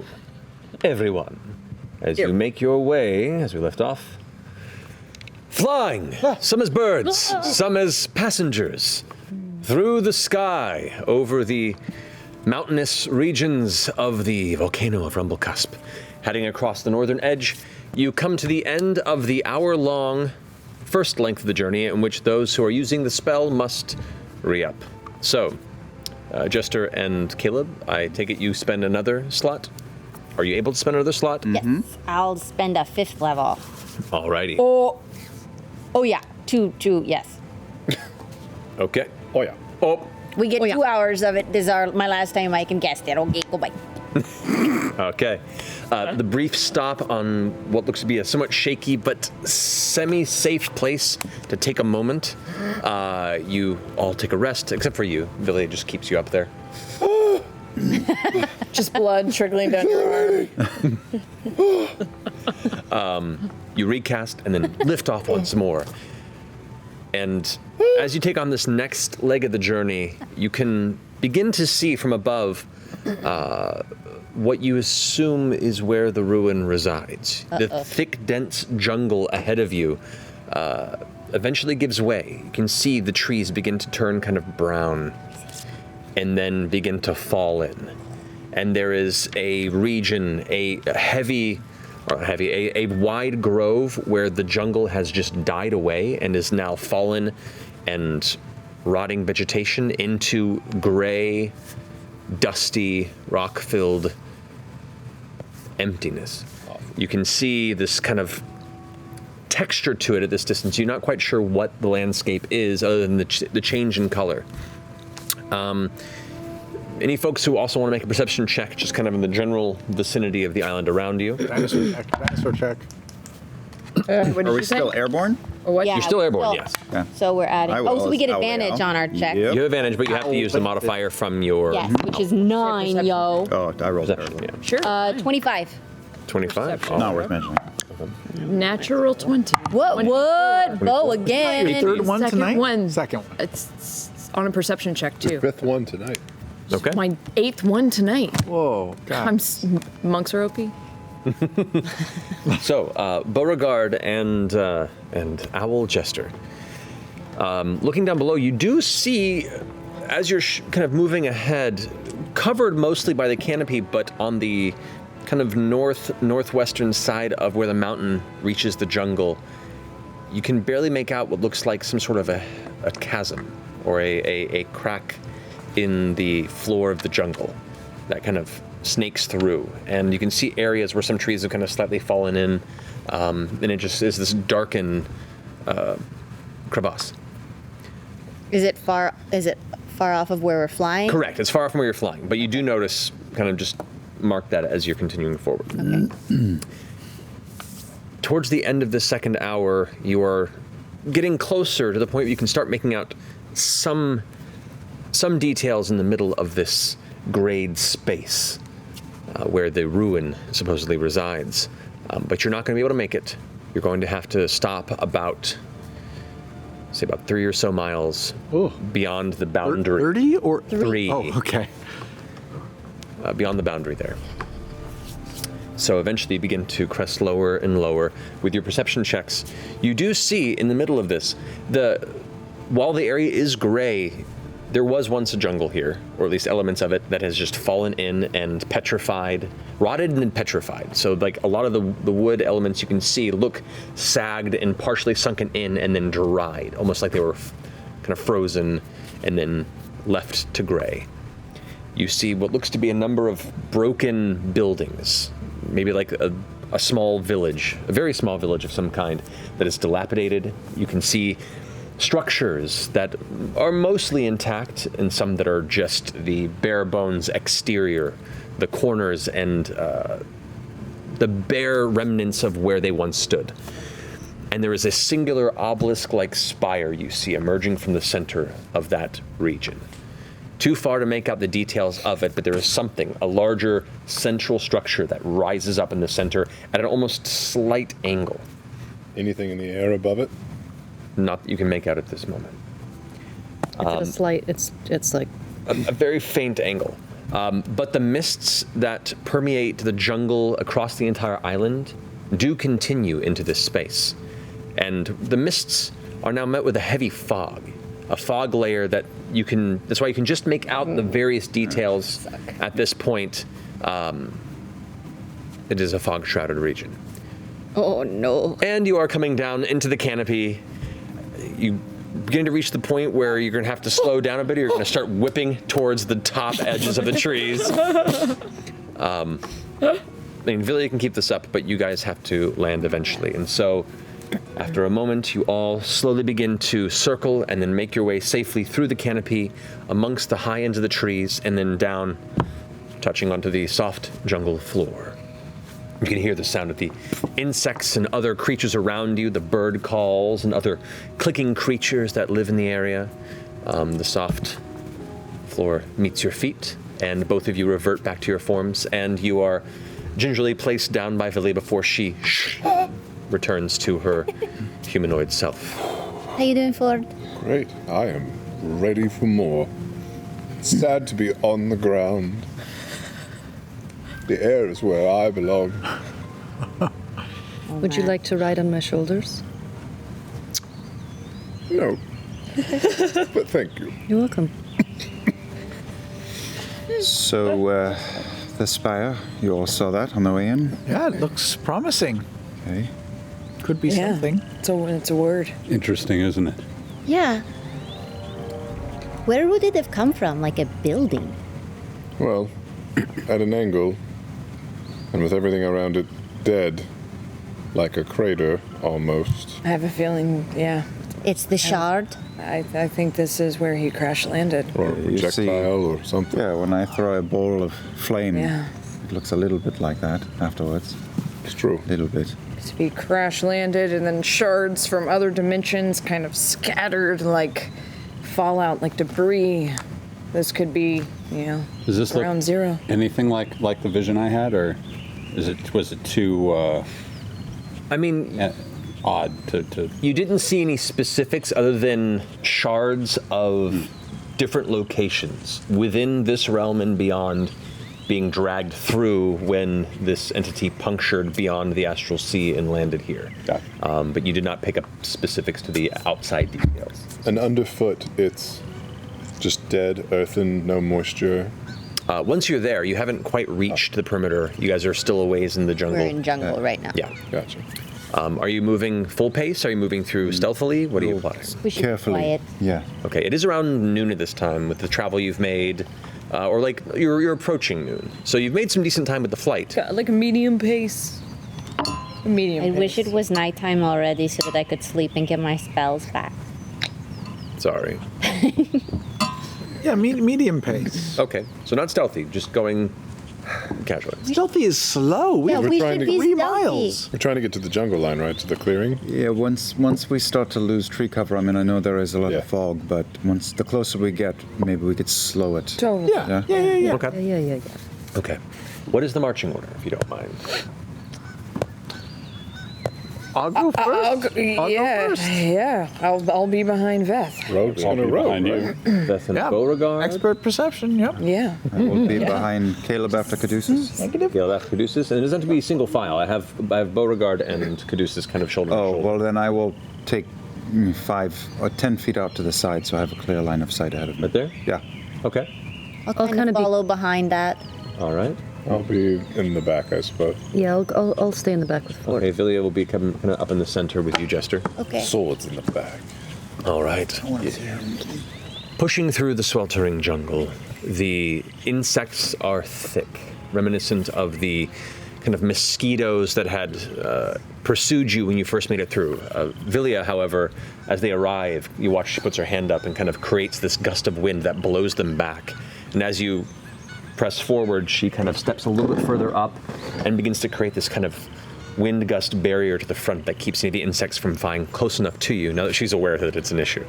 everyone, as you make your way, as we left off, flying, some as birds, some as passengers, through the sky, over the mountainous regions of the volcano of Rumblecusp. Heading across the northern edge, you come to the end of the hour-long first length of the journey, in which those who are using the spell must re-up. So, Jester and Caleb, I take it you spend another slot? Are you able to spend another slot? Yes, I'll spend a 5th level. Alrighty. Oh yeah, two, yes. Okay. Oh yeah. Oh. We get 2 hours of it. This is my last time I can guess it. Okay, goodbye. Okay. The brief stop on what looks to be a somewhat shaky but semi-safe place to take a moment. You all take a rest, except for you. Villia just keeps you up there. Just blood trickling down your arm. You recast and then lift off once more. And as you take on this next leg of the journey, you can begin to see from above what you assume is where the ruin resides. The thick, dense jungle ahead of you eventually gives way. You can see the trees begin to turn kind of brown and then begin to fall in. And there is a region, a wide grove where the jungle has just died away and is now fallen and rotting vegetation into gray, dusty, rock-filled emptiness. You can see this kind of texture to it at this distance. You're not quite sure what the landscape is other than the change in color. Any folks who also want to make a perception check, just kind of in the general vicinity of the island around you? Dinosaur check. Are we still airborne? Or what? Yeah, You're still airborne, so- yes. Yeah. So we're adding. I will, so we get I will. advantage on our check. You have advantage, but you have to use the modifier from your Yes, which is 9, yo. Oh, I rolled perception. terrible. Yeah. 25. 25. Not worth mentioning. Natural 20. What? Bo again. Your third one Second tonight? one. Second one. It's on a perception check too. 5th one tonight. Okay. My 8th one tonight. Whoa, God. Monks are OP. So, Beauregard and Owl Jester. Looking down below, you do see, as you're kind of moving ahead, covered mostly by the canopy, but on the kind of northwestern side of where the mountain reaches the jungle, you can barely make out what looks like some sort of a chasm or a crack in the floor of the jungle that kind of snakes through. And you can see areas where some trees have kind of slightly fallen in, and it just is this darkened crevasse. Is it far off of where we're flying? Correct, it's far from where you're flying, but you do notice, kind of just mark that as you're continuing forward. Okay. Towards the end of the second hour, you are getting closer to the point where you can start making out some details in the middle of this grayed space where the ruin supposedly resides. But you're not going to be able to make it. You're going to have to stop about 3 or so miles beyond the boundary. 30 or 3? Oh, okay. Beyond the boundary there. So eventually you begin to crest lower and lower. With your perception checks, you do see in the middle of this, while the area is gray, there was once a jungle here, or at least elements of it, that has just fallen in and petrified, rotted and petrified. So like a lot of the wood elements you can see look sagged and partially sunken in and then dried, almost like they were kind of frozen and then left to gray. You see what looks to be a number of broken buildings, maybe like a small village, a very small village of some kind that is dilapidated. You can see structures that are mostly intact and some that are just the bare bones exterior, the corners and the bare remnants of where they once stood. And there is a singular obelisk-like spire you see emerging from the center of that region. Too far to make out the details of it, but there is something, a larger central structure that rises up in the center at an almost slight angle. Anything in the air above it? Not that you can make out at this moment. It's at a slight, it's like... A very faint angle. But the mists that permeate the jungle across the entire island do continue into this space. And the mists are now met with a heavy fog, a fog layer that that's why you can just make out the various details at this point. It is a fog-shrouded region. Oh, no. And you are coming down into the canopy. You begin to reach the point where you're going to have to slow down a bit, or you're going to start whipping towards the top edges of the trees. I mean, Vilya can keep this up, but you guys have to land eventually. And so, after a moment, you all slowly begin to circle and then make your way safely through the canopy, amongst the high ends of the trees, and then down, touching onto the soft jungle floor. You can hear the sound of the insects and other creatures around you, the bird calls and other clicking creatures that live in the area. The soft floor meets your feet, and both of you revert back to your forms, and you are gingerly placed down by Vilya before she returns to her humanoid self. How you doing, Ford? Great. I am ready for more. It's sad to be on the ground. The air is where I belong. Would you like to ride on my shoulders? No. But thank you. You're welcome. So, the spire, you all saw that on the way in? Yeah, it looks promising. Okay. Could be something. It's a word. Interesting, isn't it? Yeah. Where would it have come from? Like a building? Well, at an angle, and with everything around it dead, like a crater almost. I have a feeling, yeah. It's the shard? I think this is where he crash landed. Or a projectile or something. Yeah, when I throw a ball of flame, Yeah. it looks a little bit like that afterwards. It's true. A little bit. To be crash landed and then shards from other dimensions kind of scattered like fallout, like debris. This could be, Does this ground look zero. anything like the vision I had, or was it too? I mean, odd to. You didn't see any specifics other than shards of different locations within this realm and beyond being dragged through when this entity punctured beyond the astral sea and landed here. But you did not pick up specifics to the outside details. And underfoot, it's just dead, earthen, no moisture. Once you're there, you haven't quite reached the perimeter. You guys are still a ways in the jungle. We're in jungle right now. Yeah. Gotcha. Are you moving full pace? Are you moving through stealthily? What do you apply? We should be quiet. Yeah. Okay, it is around noon at this time with the travel you've made, or like you're approaching noon. So you've made some decent time with the flight. Got like a medium pace. A medium I pace. wish it was nighttime already so that I could sleep and get my spells back. Sorry. Yeah, medium pace. Okay, so not stealthy, just going casually. Stealthy is slow. Yeah, we trying should to be 3 stealthy. miles. We're trying to get to the jungle line, right? To the clearing? Yeah, once we start to lose tree cover, I mean, I know there is a lot of fog, but once the closer we get, maybe we could slow it. Totally. Yeah. Okay. Yeah. Okay. What is the marching order, if you don't mind? I'll go first. I'll go first. Yeah. I'll be behind Veth. Rogue's on a rogue, behind you. right? That's an Yeah. Beauregard. Expert perception, yep. Yeah. I will be behind Caleb after Caduceus. Yeah, that's Caduceus, and it doesn't have to be single file. I have Beauregard and Caduceus kind of shoulder to Oh, shoulder. well, then I will take 5 or 10 feet out to the side so I have a clear line of sight ahead of me. Right there? Yeah. Okay. I'll kind of follow behind that. All right. I'll be in the back, I suppose. Yeah, I'll stay in the back with Ford. Okay, Vilya will be kind of up in the center with you, Jester. Okay. Swords in the back. All right. Pushing through the sweltering jungle, the insects are thick, reminiscent of the kind of mosquitoes that had pursued you when you first made it through. Vilya, however, as they arrive, you watch she puts her hand up and kind of creates this gust of wind that blows them back. And as you press forward, she kind of steps a little bit further up and begins to create this kind of wind gust barrier to the front that keeps any of the insects from flying close enough to you, now that she's aware that it's an issue.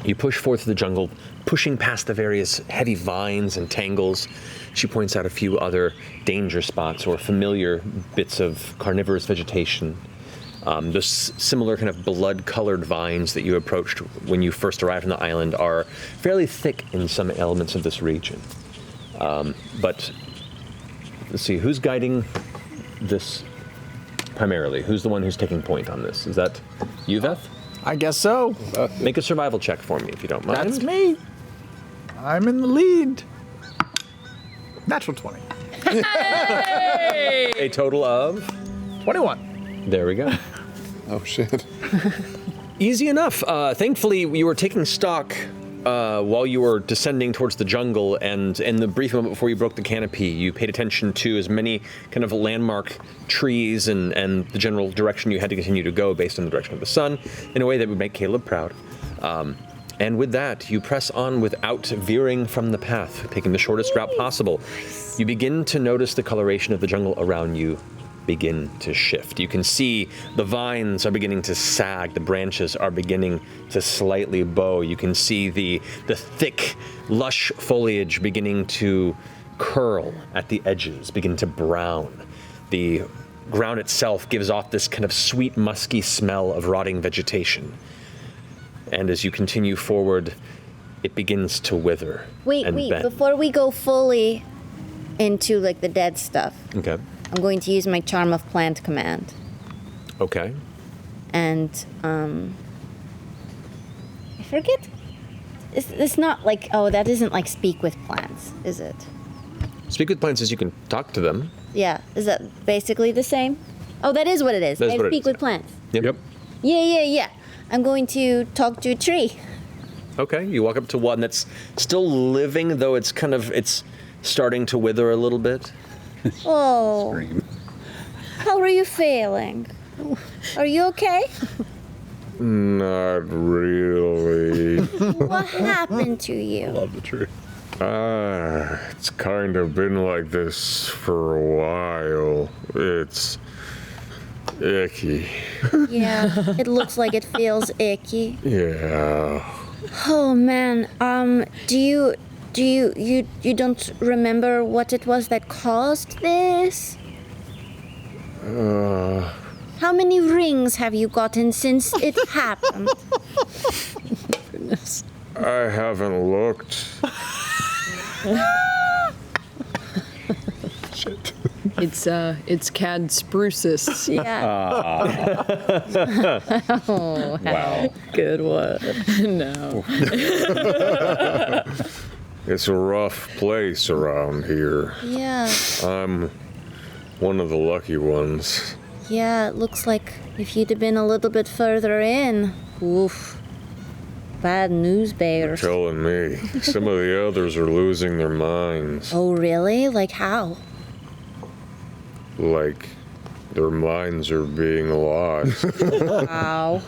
You push forth through the jungle, pushing past the various heavy vines and tangles. She points out a few other danger spots or familiar bits of carnivorous vegetation. Those similar kind of blood-colored vines that you approached when you first arrived on the island are fairly thick in some elements of this region. But let's see, who's guiding this primarily? Who's the one who's taking point on this? Is that you, Veth? I guess so. Make a survival check for me, if you don't mind. That's me. I'm in the lead. Natural 20. Hey! A total of 21. There we go. Oh shit. Easy enough. Thankfully, you were taking stock while you were descending towards the jungle, and in the brief moment before you broke the canopy, you paid attention to as many kind of landmark trees and the general direction you had to continue to go based on the direction of the sun in a way that would make Caleb proud. And with that, you press on without veering from the path, taking the shortest route possible. You begin to notice the coloration of the jungle around you begin to shift. You can see the vines are beginning to sag, the branches are beginning to slightly bow. You can see the thick, lush foliage beginning to curl at the edges, begin to brown. The ground itself gives off this kind of sweet, musky smell of rotting vegetation. And as you continue forward, it begins to wither. Wait, bend. before we go fully into like the dead stuff, Okay. I'm going to use my Charm of Plant command. Okay. And I forget. It's not like, oh, that isn't like speak with plants, is it? Speak with plants as you can talk to them. Yeah, is that basically the same? Oh, that is what it is. That is I what it speak is, with plants. Yep. Yeah. I'm going to talk to a tree. Okay, you walk up to one that's still living, though it's starting to wither a little bit. Oh. How are you feeling? Are you okay? Not really. What happened to you? Love the tree. It's kind of been like this for a while. It's icky. Yeah, it looks like it feels icky. Yeah. Oh man, do you don't remember what it was that caused this? How many rings have you gotten since it happened? Goodness. I haven't looked. Shit. It's Cad Sprucis. Yeah. Oh, Wow. Good one. No. It's a rough place around here. Yeah. I'm one of the lucky ones. Yeah, it looks like if you'd have been a little bit further in, oof. Bad news bears. Telling me. Some of the others are losing their minds. Oh, really? Like how? Like their minds are being lost. Wow.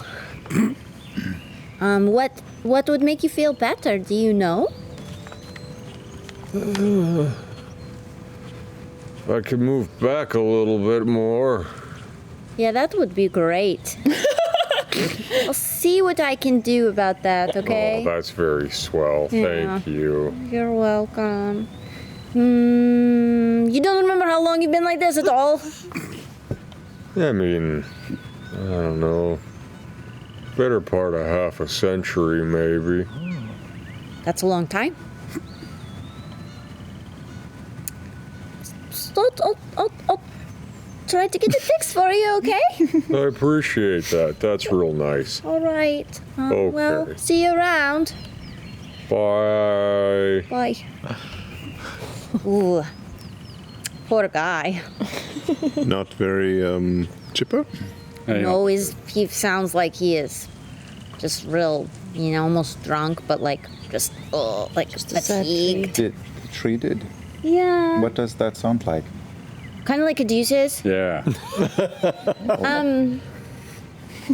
What would make you feel better? Do you know? If I could move back a little bit more. Yeah, that would be great. I'll see what I can do about that, okay? Oh, that's very swell. Yeah. Thank you. You're welcome. You don't remember how long you've been like this at all? I mean, I don't know. Better part of half a century, maybe. That's a long time. So I'll try to get it fixed for you, okay? I appreciate that. That's real nice. All right. Well, Okay. see you around. Bye. Bye. Ooh. Poor guy. Not very, chipper? No, he sounds like he is just real, almost drunk, but like just fatigued. The tree did? Yeah. What does that sound like? Kind of like Caduceus. Yeah.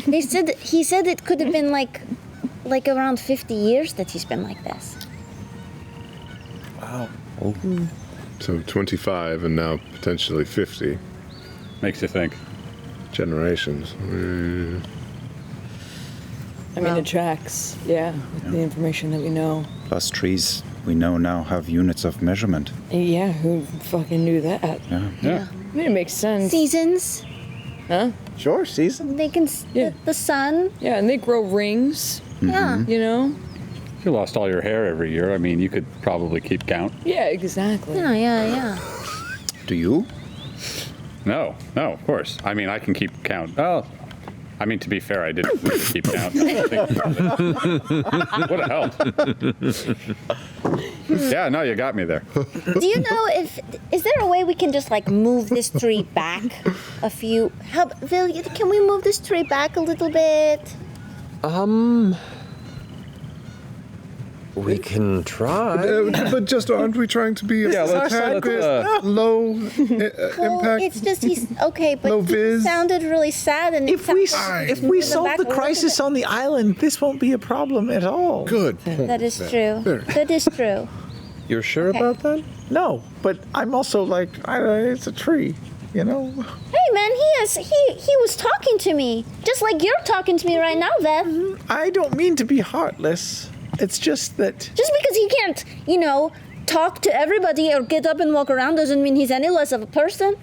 He said it could have been like around 50 years that he's been like this. Wow. Oh. So 25 and now potentially 50. Makes you think. Generations. I mean, it tracks, with the information that we know. Plus trees we know now have units of measurement. Yeah, who fucking knew that? Yeah. I mean, it makes sense. Seasons. Huh? Sure, season. They can the sun. Yeah, and they grow rings. Yeah. You know? If you lost all your hair every year, I mean, you could probably keep count. Yeah, exactly. Yeah. Do you? No, of course. I mean, I can keep count. Oh, I mean, to be fair, I didn't really keep count. Would have helped. Yeah, no, you got me there. Do you know is there a way we can just like move this tree back a few? Vil, can we move this tree back a little bit? We can try. But just aren't we trying to be a tad bit low impact? It's just he's okay, but Low he viz. sounded really sad, and If we solve the crisis on the island, this won't be a problem at all. Good. That is true. That is true. You're sure Okay. about that? No, but I'm also like, it's a tree, you know? Hey man, he was talking to me, just like you're talking to me right now, Vev. I don't mean to be heartless. It's just that... Just because he can't, talk to everybody or get up and walk around doesn't mean he's any less of a person.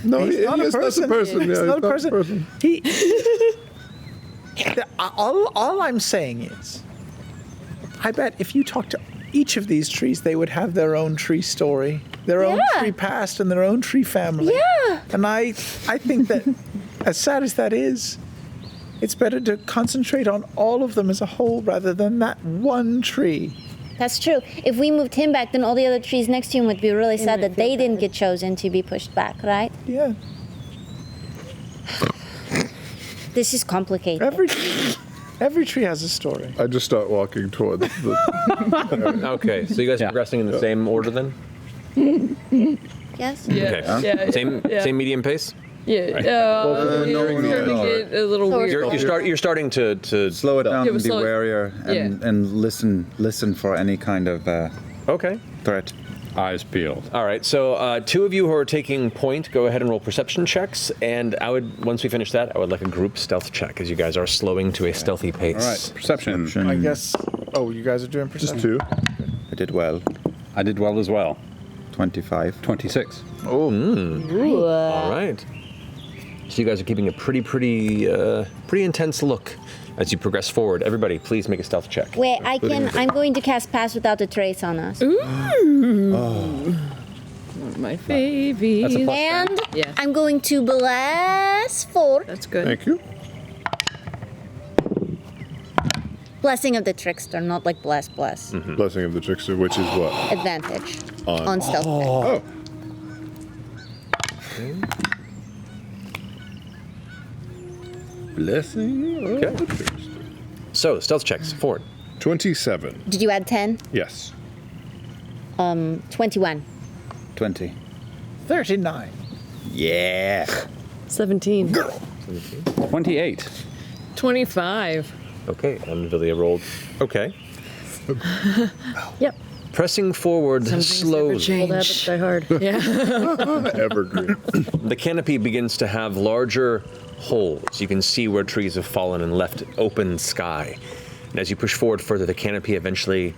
No, He's not a person. He's not a person. All I'm saying is, I bet if you talk to each of these trees, they would have their own tree story, their own tree past, and their own tree family. Yeah. And I think that, as sad as that is, it's better to concentrate on all of them as a whole rather than that one tree. That's true. If we moved him back, then all the other trees next to him would be really sad that they didn't get chosen to be pushed back, right? Yeah. This is complicated. Every tree has a story. I just start walking towards the... Okay, so you guys are progressing in the same order then? Yes? Yeah. Okay. Yeah. Same medium pace? Yeah. Right. You're starting to get a little weird. You're starting to slow it down Yeah, and be slow it- warier and listen for any kind of threat. Eyes peeled. All right, so two of you who are taking point, go ahead and roll perception checks. And once we finish that, I would like a group stealth check as you guys are slowing to a stealthy pace. All right, perception. I guess. Oh, you guys are doing perception. Just two. I did well. I did well as well. 25. 26. Oh, all right. So you guys are keeping a pretty intense look as you progress forward. Everybody, please make a stealth check. Wait, I'm going to cast Pass Without a Trace on us. Ooh. My baby. That's a plus And Yeah. I'm going to bless 4. That's good. Thank you. Blessing of the Trickster, not like bless. Blessing of the Trickster, which is what? Advantage On- on stealth. Oh. Blessing of the Trickster. So, stealth checks, forward. 27. Did you add 10? Yes. 21. 20. 39. Yeah. 17. 28. 25. Okay, and Villia rolled. Okay. Yep. Pressing forward slowly. Old habits die hard. Yeah. Evergreen. The canopy begins to have larger holes. You can see where trees have fallen and left open sky. And as you push forward further, the canopy eventually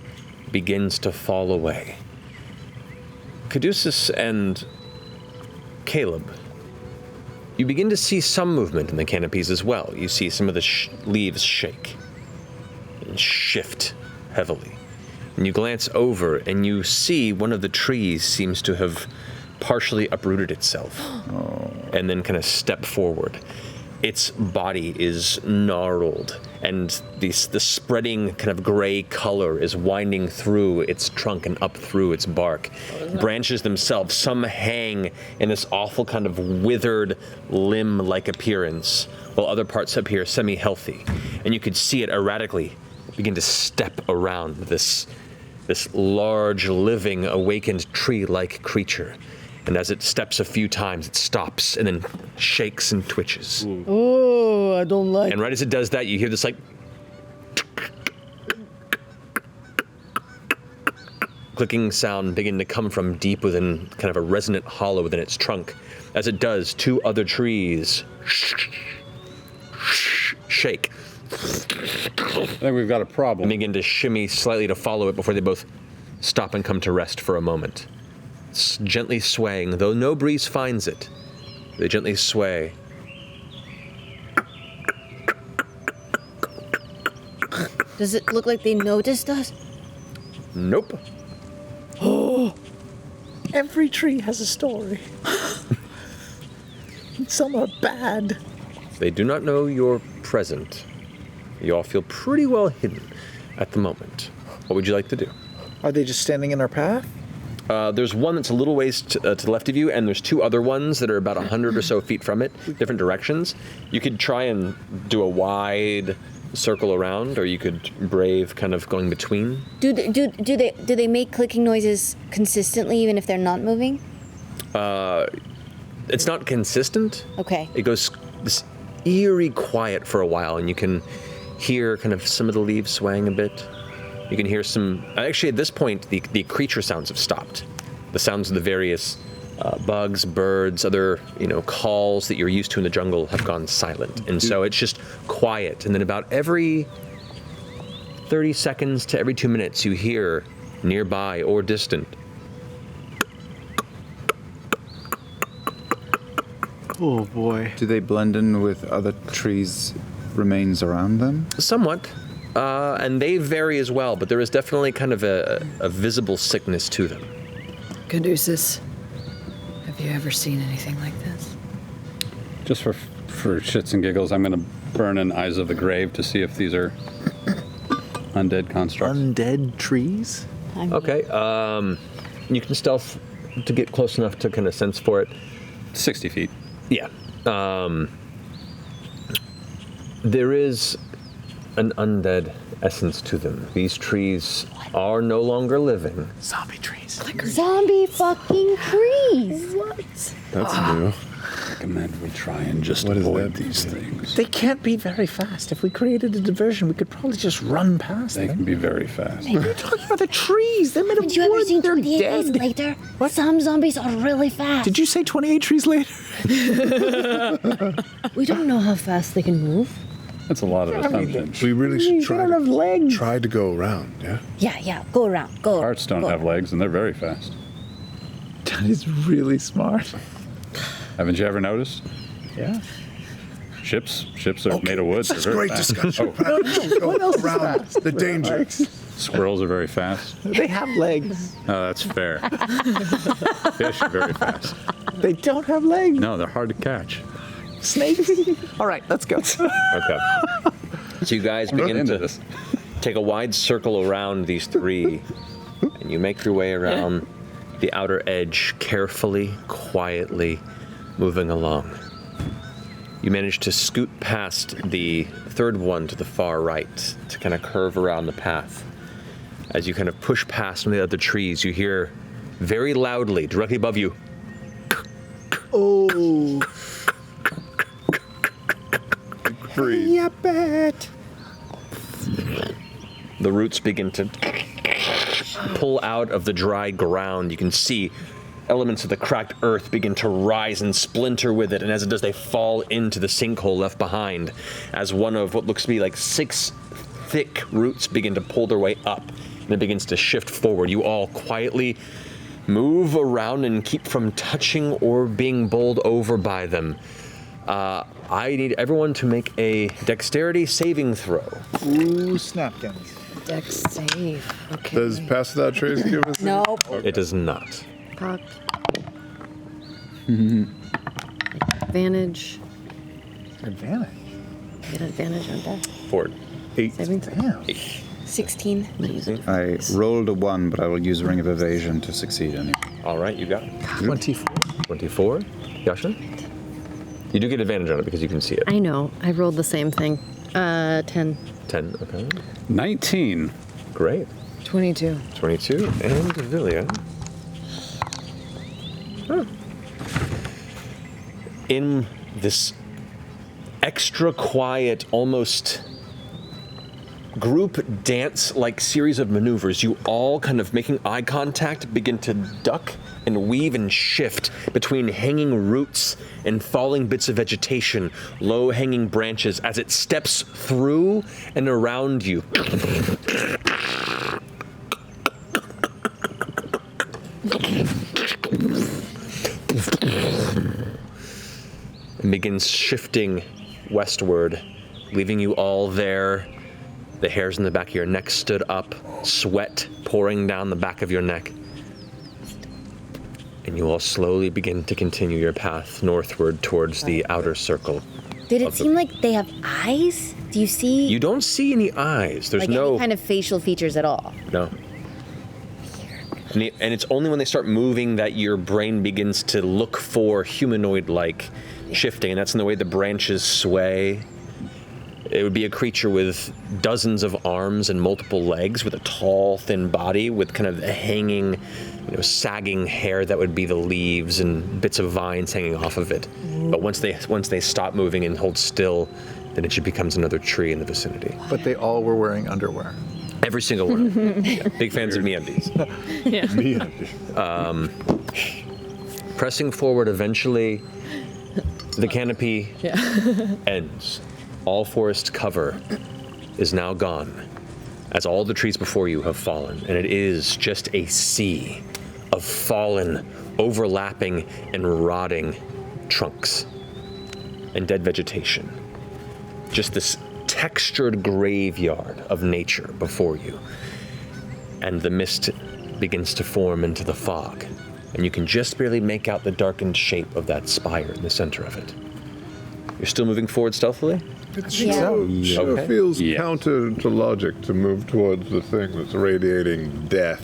begins to fall away. Caduceus and Caleb, you begin to see some movement in the canopies as well. You see some of the leaves shake and shift heavily. And you glance over and you see one of the trees seems to have partially uprooted itself and then kind of step forward. Its body is gnarled, and the spreading kind of gray color is winding through its trunk and up through its bark. Branches themselves, some hang in this awful kind of withered limb-like appearance, while other parts appear semi-healthy. And you could see it erratically begin to step around this large, living, awakened tree-like creature. And as it steps a few times, it stops and then shakes and twitches. Oh, I don't like. And right as it does that, you hear this like clicking sound begin to come from deep within kind of a resonant hollow within its trunk. As it does, two other trees shake. I think we've got a problem. And begin to shimmy slightly to follow it before they both stop and come to rest for a moment. Gently swaying, though no breeze finds it. They gently sway Does it look like they noticed us? Nope. Oh, every tree has a story. Some are bad. They do not know you're present. You all feel pretty well hidden at the moment. What would you like to do? Are they just standing in our path? There's one that's a little ways to the left of you, and there's two other ones that are about 100 or so feet from it, different directions. You could try and do a wide circle around, or you could brave kind of going between. Do they make clicking noises consistently even if they're not moving? It's not consistent. Okay. It goes this eerie quiet for a while, and you can hear kind of some of the leaves swaying a bit. You can hear some. Actually, at this point, the creature sounds have stopped. The sounds of the various bugs, birds, other calls that you're used to in the jungle have gone silent, and so it's just quiet. And then about every 30 seconds to every 2 minutes, you hear nearby or distant. Oh boy. Do they blend in with other trees' remains around them? Somewhat. And they vary as well, but there is definitely kind of a visible sickness to them. Caduceus, have you ever seen anything like this? Just for shits and giggles, I'm going to burn an Eyes of the Grave to see if these are undead constructs. Undead trees? Okay. You can stealth to get close enough to kind of sense for it. 60 feet. Yeah. There is an undead essence to them. These trees are no longer living. Zombie trees. Zombie fucking trees. What? That's new. I recommend we try and just avoid these things. They can't be very fast. If we created a diversion, we could probably just run past They them. can be very fast. You're talking about the trees. They're made of Did you ever wood. see They're 28 dead. Days Later? What? Some zombies are really fast. Did you say 28 trees later? We don't know how fast they can move. That's a lot of assumptions. We really should They don't have legs. try to go around, yeah? Yeah, go around. Go. Hearts don't have legs, and they're very fast. That is really smart. Haven't you ever noticed? Yeah. Ships are made of wood. That's They're very great fast. discussion. Oh, What else is around fast? the danger. squirrels are very fast. They have legs. Oh, that's fair. Fish are very fast. They don't have legs. No, they're hard to catch. Snakes. All right, let's go. Okay. So you guys begin to take a wide circle around these three, and you make your way around the outer edge carefully, quietly, moving along. You manage to scoot past the third one to the far right to kind of curve around the path. As you kind of push past one of the other trees, you hear very loudly, directly above you, Oh. Breathe. Yeah, bet. the roots begin to pull out of the dry ground. You can see elements of the cracked earth begin to rise and splinter with it, and as it does, they fall into the sinkhole left behind as one of what looks to be like 6 thick roots begin to pull their way up, and it begins to shift forward. You all quietly move around and keep from touching or being bowled over by them. I need everyone to make a dexterity saving throw. Ooh, snapkins. Dex save. Okay. Does pass without trace give us? Nope. It does not. Cock. Advantage. Advantage. Get advantage on that. Ford. 8. Saving throw. 16. I rolled a 1, but I will use Ring of Evasion to succeed anyway. All right, you got it. 24. 24. Yasha? You do get advantage on it because you can see it. I know. I rolled the same thing. 10. 10, okay. 19. Great. 22. 22. And Villia. In this extra quiet, almost group dance-like series of maneuvers, you all kind of making eye contact begin to duck and weave and shift between hanging roots and falling bits of vegetation, low-hanging branches as it steps through and around you. And begins shifting westward, leaving you all there The hairs in the back of your neck stood up, sweat pouring down the back of your neck. And you all slowly begin to continue your path northward towards the outer circle. Did it seem like they have eyes? Do you see? You don't see any eyes. There's like no any kind of facial features at all. No. And it's only when they start moving that your brain begins to look for humanoid-like shifting, and that's in the way the branches sway. It would be a creature with dozens of arms and multiple legs, with a tall, thin body, with kind of a hanging, sagging hair that would be the leaves and bits of vines hanging off of it. But once they stop moving and hold still, then it just becomes another tree in the vicinity. But they all were wearing underwear. Every single one of them. Yeah, big fans of MeUndies. Pressing forward, eventually, the canopy ends. All forest cover is now gone, as all the trees before you have fallen, and it is just a sea of fallen, overlapping, and rotting trunks and dead vegetation. Just this textured graveyard of nature before you. And the mist begins to form into the fog, and you can just barely make out the darkened shape of that spire in the center of it. You're still moving forward stealthily? It sure feels counter to logic to move towards the thing that's radiating death.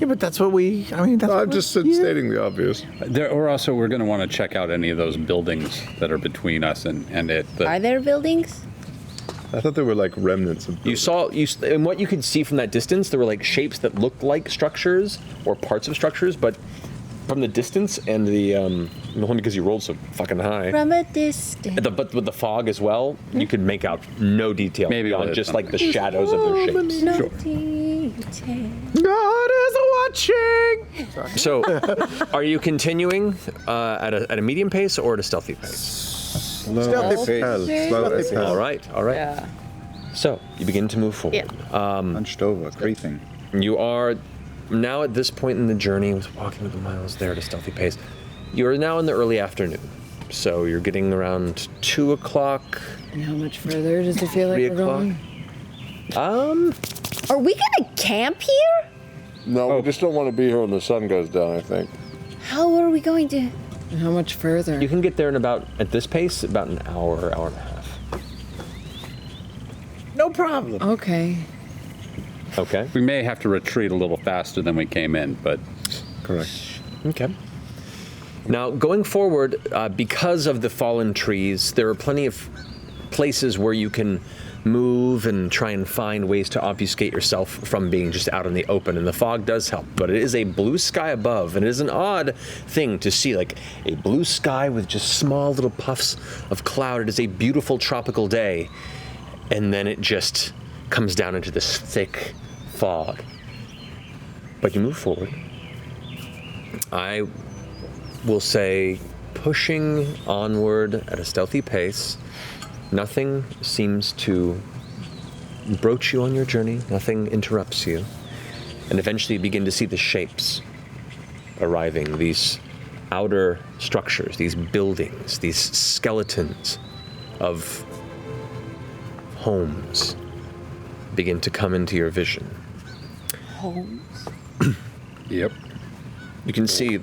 Yeah, but that's what I'm just stating the obvious. We're going to want to check out any of those buildings that are between us and it. Are there buildings? I thought they were like remnants of buildings. And what you could see from that distance, there were like shapes that looked like structures or parts of structures, but from the distance and the only because you rolled so fucking high. From a distance. But with the fog as well, you could make out no detail beyond just like the shadows of their shapes. No Sure. God is watching. So, are you continuing at a medium pace or at a stealthy pace? Stealthy pace. All right. Yeah. So, you begin to move forward. Hunched over, creeping. You are now at this point in the journey, walking with the miles there at a stealthy pace. You're now in the early afternoon. So, you're getting around 2 o'clock. And how much further does it feel like we're going? Are we gonna camp here? No, we just don't want to be here when the sun goes down, I think. How are we going to? And how much further? You can get there in at this pace, about an hour, hour and a half. No problem. Okay. Okay. We may have to retreat a little faster than we came in, but... Correct. Okay. Now, going forward, because of the fallen trees, there are plenty of places where you can move and try and find ways to obfuscate yourself from being just out in the open, and the fog does help, but it is a blue sky above, and it is an odd thing to see, like a blue sky with just small little puffs of cloud. It is a beautiful tropical day, and then it just comes down into this thick fog. But you move forward. I will say, pushing onward at a stealthy pace. Nothing seems to broach you on your journey. Nothing interrupts you. And eventually you begin to see the shapes arriving, these outer structures, these buildings, these skeletons of homes begin to come into your vision. Homes? Yep. You can see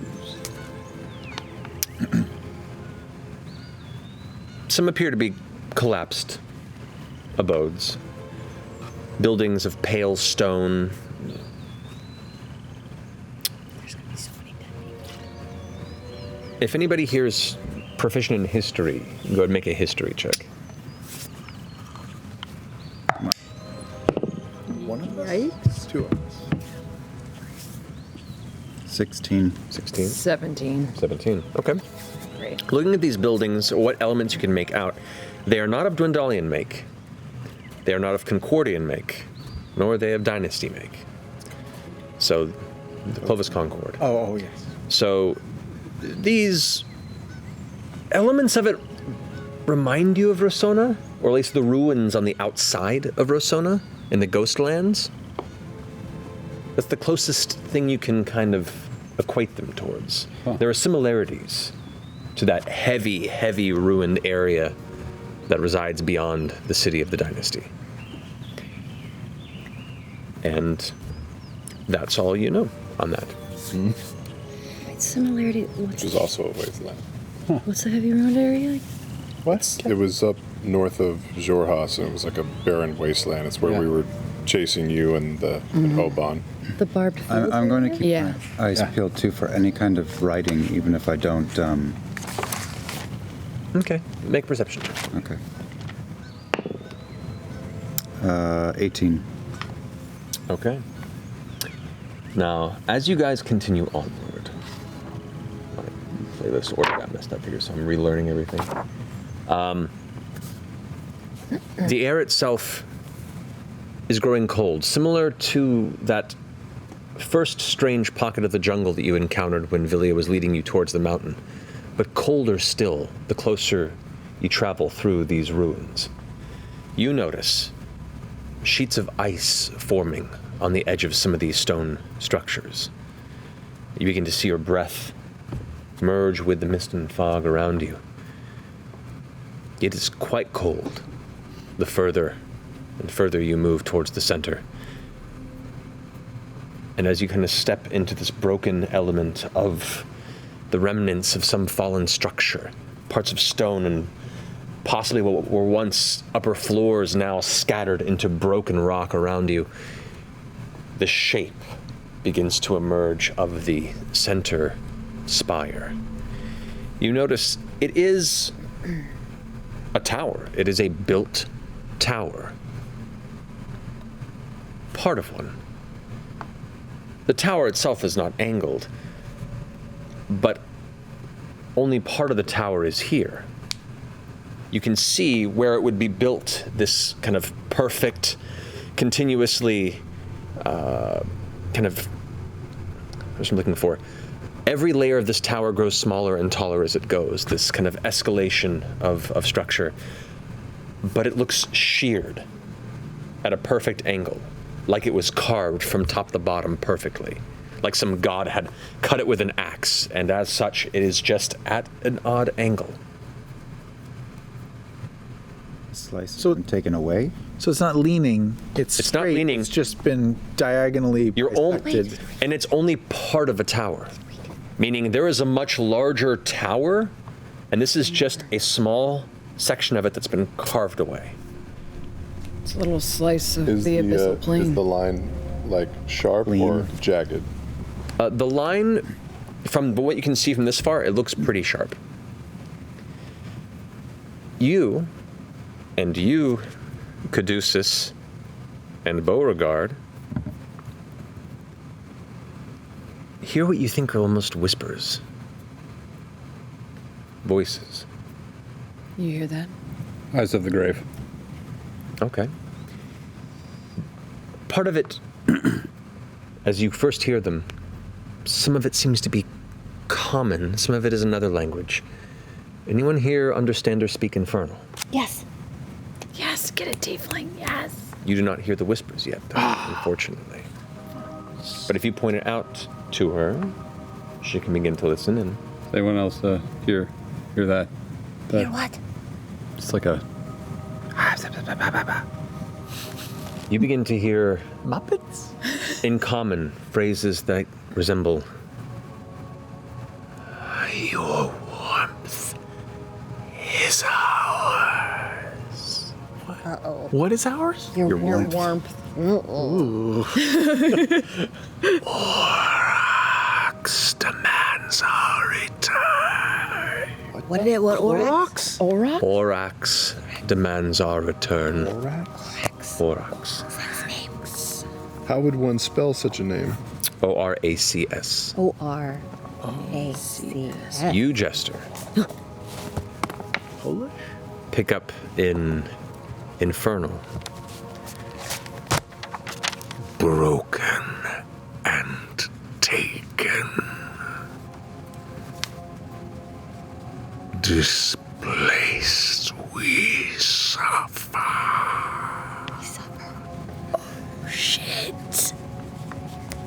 some appear to be collapsed abodes, buildings of pale stone. If anybody here is proficient in history, go ahead and make a history check. One of us? Yikes. 2 of us. 16. 16? 17. 17, okay. Great. Looking at these buildings, what elements you can make out, they are not of Dwendalian make. They are not of Concordian make, nor are they of Dynasty make. So, the Clovis Concord. Oh, yes. So, these elements of it remind you of Rossona, or at least the ruins on the outside of Rossona in the Ghostlands. That's the closest thing you can kind of equate them towards. Huh. There are similarities to that heavy, heavy ruined area that resides beyond the city of the Dynasty. And that's all you know on that. Similarity. Which is also a wasteland. What's the heavy round area? What? It was up north of Jorhas, and it was like a barren wasteland. It's where we were chasing you and the Oban. The barbed field. I'm going to keep area? my eyes peeled too for any kind of writing, even if I don't. Okay, make a perception check. Okay. 18. Okay. Now, as you guys continue onward, I play this order got messed up here, so I'm relearning everything. The air itself is growing cold, similar to that first strange pocket of the jungle that you encountered when Villia was leading you towards the mountain, but colder still the closer you travel through these ruins. You notice sheets of ice forming on the edge of some of these stone structures. You begin to see your breath merge with the mist and fog around you. It is quite cold the further and further you move towards the center. And as you kind of step into this broken element of the remnants of some fallen structure, parts of stone and possibly what were once upper floors now scattered into broken rock around you, the shape begins to emerge of the center spire. You notice it is a tower. It is a built tower. Part of one. The tower itself is not angled, but only part of the tower is here. You can see where it would be built, this kind of perfect, continuously kind of, what I'm looking for. Every layer of this tower grows smaller and taller as it goes, this kind of escalation of structure. But it looks sheared at a perfect angle, like it was carved from top to bottom perfectly, like some god had cut it with an axe, and as such, it is just at an odd angle. Sliced and taken away? So it's not leaning, it's not straight, leaning. It's just been diagonally bisected. And it's only part of a tower, meaning there is a much larger tower, and this is just a small section of it that's been carved away. It's a little slice of the abyssal plain. Is the line like sharp or jagged? The line, from what you can see from this far, it looks pretty sharp. You, Caduceus, and Beauregard, hear what you think are almost whispers. Voices. You hear that? Eyes of the grave. Okay. Part of it, as you first hear them, some of it seems to be common, some of it is another language. Anyone here understand or speak Infernal? Yes. Yes, get a tiefling, yes. You do not hear the whispers yet, though, unfortunately. But if you point it out to her, she can begin to listen and... Does anyone else hear that? Hear what? It's like a... You begin to hear... Muppets? In common, phrases that resemble... Your warmth is ours. Uh-oh. What is ours? Your warmth. Ooh. Orax demands our return. What did it? What Orax? Orax? Orax demands our return. Orax. How would one spell such a name? O-R-A-C-S. O-R-A-C-S. You, Jester, Polish? pick up in Infernal. Broken and taken. Displaced we suffer. Oh, shit.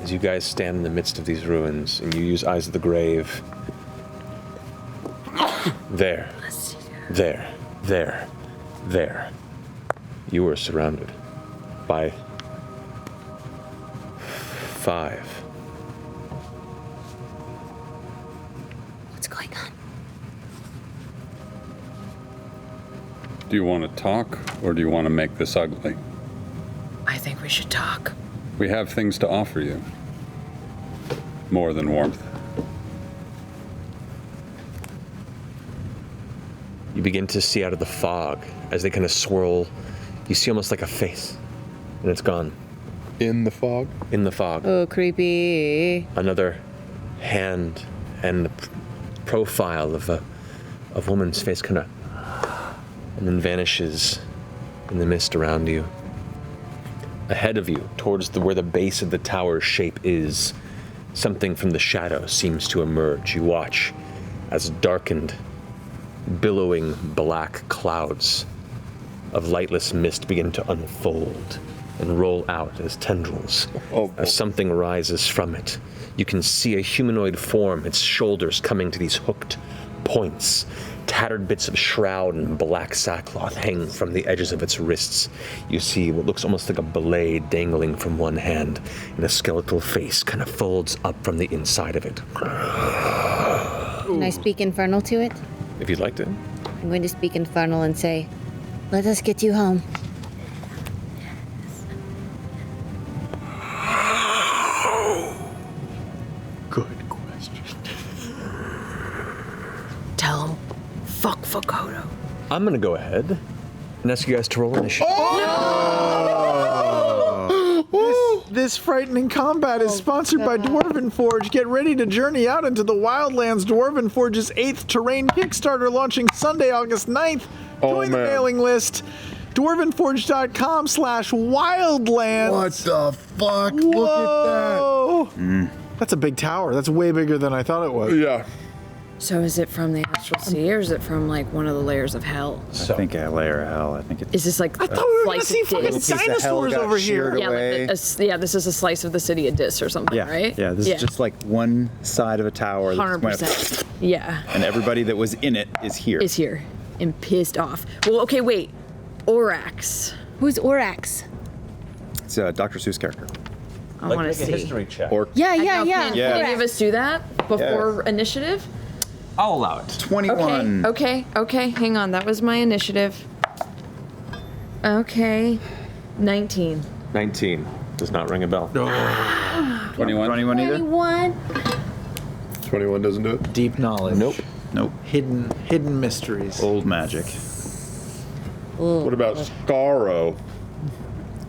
As you guys stand in the midst of these ruins and you use Eyes of the Grave, there, you are surrounded by 5. What's going on? Do you want to talk, or do you want to make this ugly? I think we should talk. We have things to offer you. More than warmth. You begin to see out of the fog as they kind of swirl. You see almost like a face, and it's gone. In the fog? In the fog. Oh, creepy. Another hand and the profile of a woman's face kind of, and then vanishes in the mist around you. Ahead of you, towards where the base of the tower's shape is, something from the shadow seems to emerge. You watch as darkened, billowing black clouds of lightless mist begin to unfold and roll out as tendrils. As something rises from it, you can see a humanoid form, its shoulders coming to these hooked points. Tattered bits of shroud and black sackcloth hang from the edges of its wrists. You see what looks almost like a blade dangling from one hand, and a skeletal face kind of folds up from the inside of it. Can I speak Infernal to it? If you'd like to. I'm going to speak Infernal and say, let us get you home. Good question. Tell him, fuck Vokodo. I'm gonna go ahead and ask you guys to roll initiative. This frightening combat is sponsored by Dwarven Forge. Get ready to journey out into the wildlands. Dwarven Forge's 8th Terrain Kickstarter launching Sunday, August 9th. Join the mailing list. Dwarvenforge.com/wildlands. What the fuck? Whoa. Look at that. That's a big tower. That's way bigger than I thought it was. Yeah. So is it from the astral sea, or is it from like one of the layers of hell? I think a layer of hell. I think it's. Is this like I thought we were going to slice see of fucking Dis? dinosaurs over here. Yeah, yeah, this is a slice of the city of Dis or something, Yeah, right? yeah. This is just like one side of a tower. that just went 100%. Yeah. And everybody that was in it is here. Is here and pissed off. Well, okay, wait. Orax. Who's Orax? It's a Dr. Seuss character. I want to see. history check. Or Yeah. Can any of us do that before initiative? I'll allow it. 21. Okay. Hang on. That was my initiative. Okay. 19. 19. Does not ring a bell. 21. 21 either? 21. 21 doesn't do it? Deep knowledge. Nope. Hidden mysteries. Old magic. What about Scarro?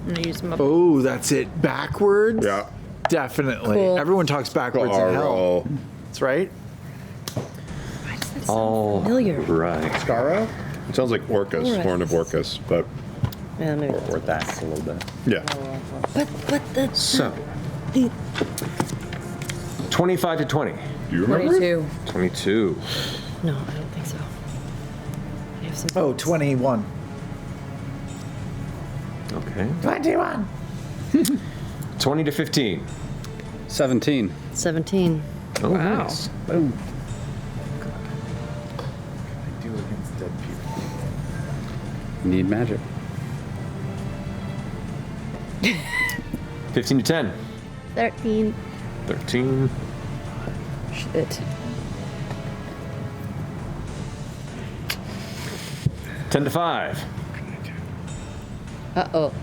I'm gonna use my. Oh, that's it. Backwards? Yeah. Definitely. Cool. Everyone talks backwards in hell. Scarro. That's right. All familiar. right. Scarro? It sounds like Orcus, Horn of Orcus, but Yeah, maybe. Or that a little bit. yeah. But the So, 25 to 20. Do you remember? 22. 22. No, I don't think so. I have some. Oh, 21. Okay. 21. 20 to 15. 17. 17. Oh, nice. Boom. I do against dead people. Need magic. 15 to 10. 13. 13. Shit. 10 to 5. Uh-oh.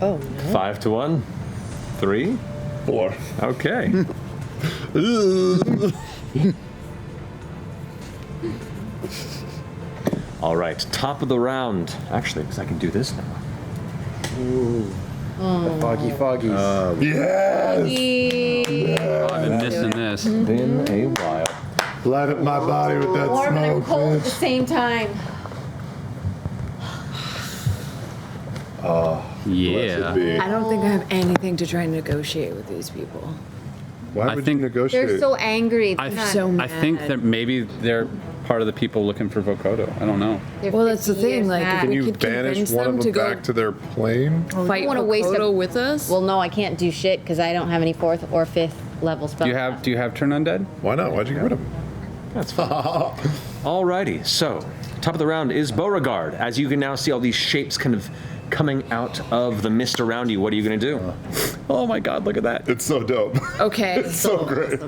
Oh, no. 5 to 1. 3. 4. Okay. All right, top of the round. Actually, because I can do this now. Ooh. The foggy foggies. Yes! Oh, I've been missing this. Been a while. Light up my body with that Warm and smoke, cold at the bitch. same time. Oh, Yeah. blessed be. I don't think I have anything to try and negotiate with these people. Why I would think- you negotiate? They're so angry. I, They're so I think mad. that maybe they're part of the people looking for Vokodo. I don't know. Well, that's the thing. Like, if Can we you could banish convince one them of to them go back to their plane? fight wanna waste Vokodo a- with us. Well, no, I can't do shit because I don't have any 4th or 5th level spells. Do you have turn undead? Why not? Why'd you get rid of them? That's fine. Alrighty, so top of the round is Beauregard. As you can now see all these shapes kind of coming out of the mist around you. What are you going to do? Oh my god, look at that. It's so dope. Okay. It's so great.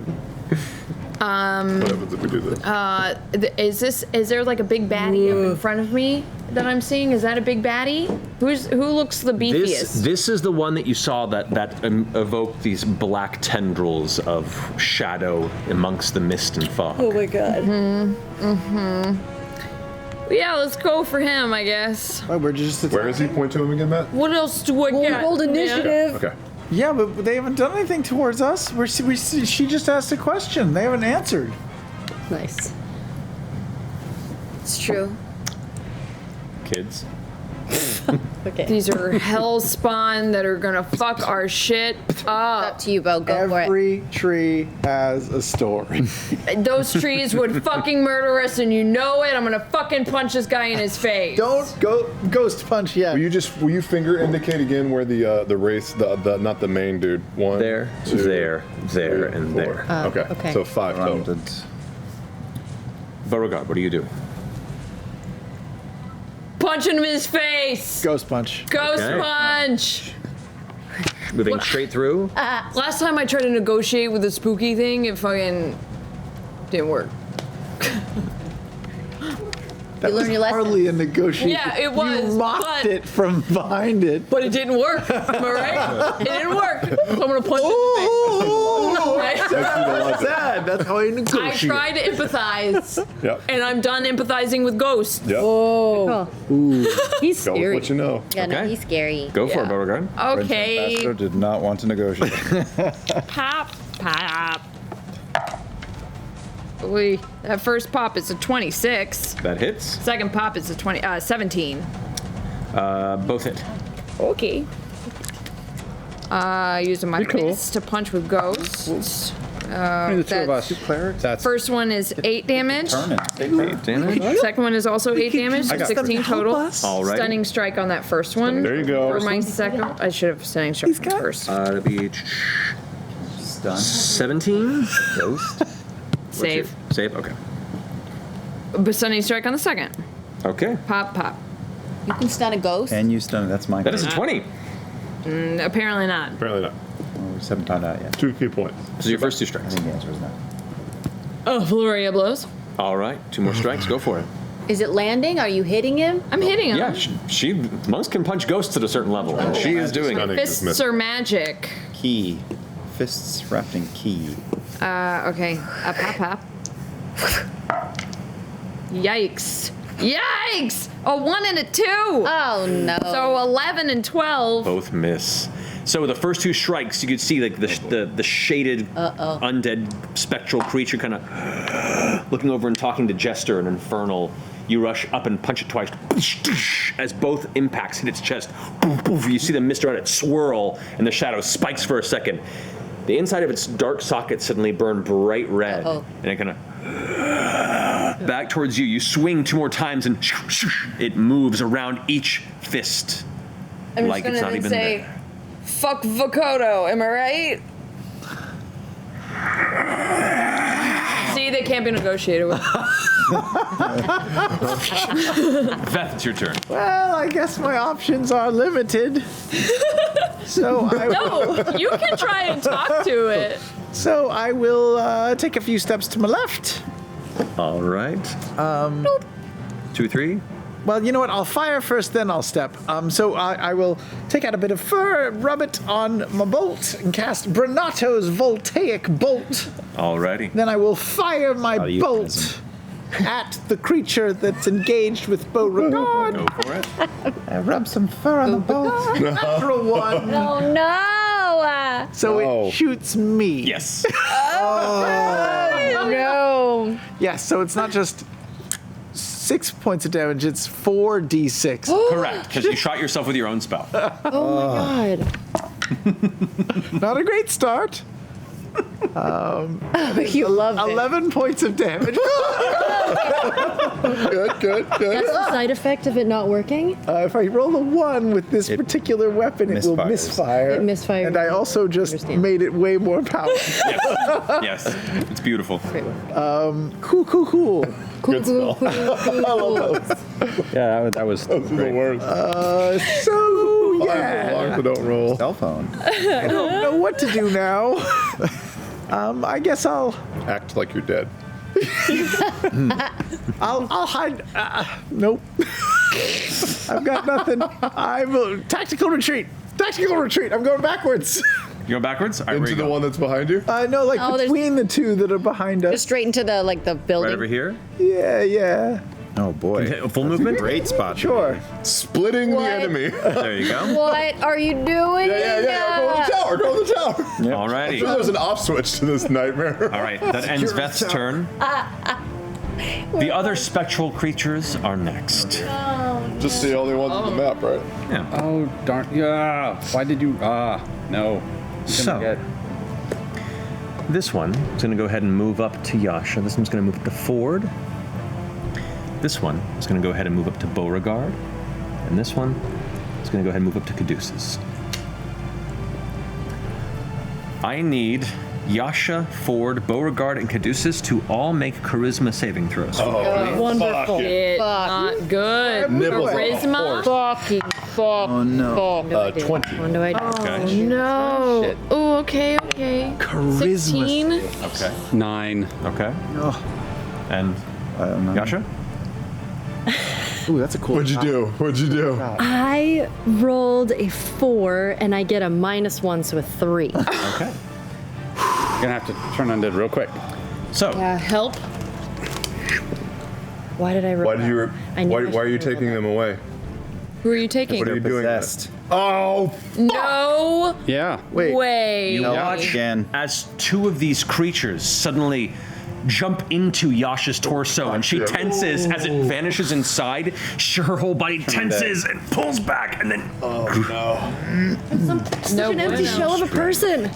What happens if we do this? Is there like a big baddie up in front of me that I'm seeing? Is that a big baddie? Who looks the beefiest? This is the one that you saw that evoked these black tendrils of shadow amongst the mist and fog. Oh my god. Yeah, let's go for him, I guess. Where is he? Point to him again, Matt. What else do I get? Rolled initiative. Okay. Yeah, but they haven't done anything towards us. She just asked a question. They haven't answered. Nice. It's true. Kids. Okay. These are hellspawn that are gonna fuck our shit up. Up to you, Bo. Go for it. Every tree has a story. Those trees would fucking murder us, and you know it. I'm gonna fucking punch this guy in his face. Don't go ghost punch yet. Will you finger indicate again where the race, the not the main dude, 1, There, 2, there, and 4. there. Okay. So 5 total. Beauregard, what do you do? Punch him in his face. Ghost punch. Ghost Okay. punch. Moving straight through. Last time I tried to negotiate with the spooky thing, it fucking didn't work. That You learn your lesson. hardly a negotiation. Yeah, it was, You mocked but- it from behind it. But it didn't work. Am I right? It didn't work. So I'm gonna punch him in the face. Sad. That's how I I negotiate. tried to empathize, Yep. and I'm done empathizing with ghosts. Yep. Oh. Ooh. He's Go with scary. what you know. Yeah, no, Okay. he's scary. Go for it, Beauregard. Okay. Ambassador did not want to negotiate. Pop, pop. Wait, that first pop is a 26. That hits. Second pop is a 17. Both hit. Okay. Using my miss to punch with ghosts. The two of us. That's First one is 8 damage. turn it. 8 damage. Second one is also 8 damage, so 16 total. Alright. Stunning strike on that first one. There you go. For my second, I should have stunning strike first. It'll be Stun. 17. Ghost. Save. Save. Okay. But stunning strike on the second. Okay. Pop, pop. You can stun a ghost. And you stun it. That's my That is a 20. Apparently not. Apparently not. We just haven't found out yet. 2 key points. So your first 2 I strikes. think the answer is no. Oh, Flurry of blows. All right. 2 more strikes. Go for it. Is it landing? Are you hitting him? I'm hitting him. Yeah, monks can punch ghosts at a certain level, and she is doing it. Fists are magic. Key. Fists wrapped in key. Okay. Pop, pop. Yikes. Yikes! A 1 and a 2! Oh no. So 11 and 12. Both miss. So the first 2 strikes, you could see like the shaded undead spectral creature kind of looking over and talking to Jester and Infernal. You rush up and punch it twice. As both impacts hit its chest, you see the mist around it swirl, and the shadow spikes for a second. The inside of its dark socket suddenly burned bright red, and it kind of back towards you. You swing 2 more times, and it moves around each fist I'm like just it's gonna not then even say, there. fuck Vokodo, am I right? See, they can't be negotiated with. Veth, it's your turn. Well, I guess my options are limited. So I No, you can try and talk to it. So I will take a few steps to my left. All right. 2, 3. Well, you know what? I'll fire first, then I'll step. So I will take out a bit of fur, rub it on my bolt, and cast Brenato's Voltaic Bolt. Alrighty. Then I will fire my you bolt at the creature that's engaged with Beauregard. Go for it. I rub some fur on the bolt. Natural 1. Oh no. So it shoots me. Yes. Oh no. Yes, so it's not just 6 points of damage, it's 4d6. Correct, because you shot yourself with your own spell. Oh my god. Not a great start. You love it. 11 points of damage. Good. That's the side effect of it not working? If I roll a 1 with this particular weapon, it will misfires. misfire. It misfires. And I also just made it way more powerful. Yes, it's beautiful. Cool. Cool. Yeah, that was the worst. So yeah. Long, so don't roll. Cell phone. I don't know what to do now. I guess I'll Act like you're dead. I'll hide. Nope. I've got nothing. I'm tactical retreat. Tactical retreat. I'm going backwards. You go backwards? All right, where Into you the go? one that's behind you? No, like Oh, there's- between the two that are behind us. Just straight into the building. Right over here? Yeah. Oh boy. Full movement? Great spot. Sure. Splitting the What? enemy. There you go. What are you doing? Yeah. Go to the tower. Go to the tower. Alrighty. So there's an off switch to this nightmare. All right, that ends Veth's turn. The other spectral creatures are next. Just the only ones on the map, right? Yeah. Oh, darn. Yeah. Why did you. No. So, this one is going to go ahead and move up to Yasha. This one's going to move up to Ford. This one is going to go ahead and move up to Beauregard. And this one is going to go ahead and move up to Caduceus. I need Yasha, Ford, Beauregard, and Caduceus to all make charisma saving throws. Wonderful. It's not good. Nibbles on Charisma. Fucking fuck. Oh no. 20. What do I do? Okay. No. Oh, okay. Charisma. 16. Okay. 9. Okay. And I don't know. Yasha? Ooh, that's a cool. What'd you do? I rolled a 4 and I get a -1, so a 3. Okay. Gonna have to turn undead real quick. So, Help. Why did I roll? Why did you? I knew I Why are should you roll taking that. them away? Who are you taking? What are you doing? Possessed. Oh, No Yeah. way. you watch Again. as two of these creatures suddenly jump into Yasha's torso, and she tenses as it vanishes inside. Her whole body tenses and pulls back, and then Such an empty shell of a person.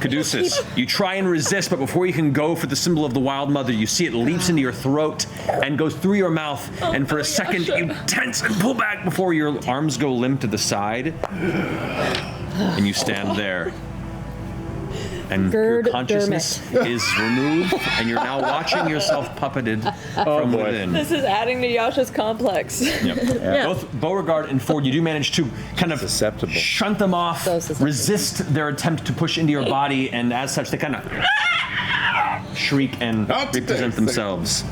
Caduceus, you try and resist, but before you can go for the symbol of the Wild Mother, you see it leaps into your throat and goes through your mouth, and for a second you tense and pull back before your arms go limp to the side, and you stand there. And your consciousness is removed, and you're now watching yourself puppeted from within. This is adding to Yasha's complex. Yep. Both Beauregard and Ford, you do manage to kind of shunt them off, resist their attempt to push into your body, and as such, they kind of shriek and represent themselves.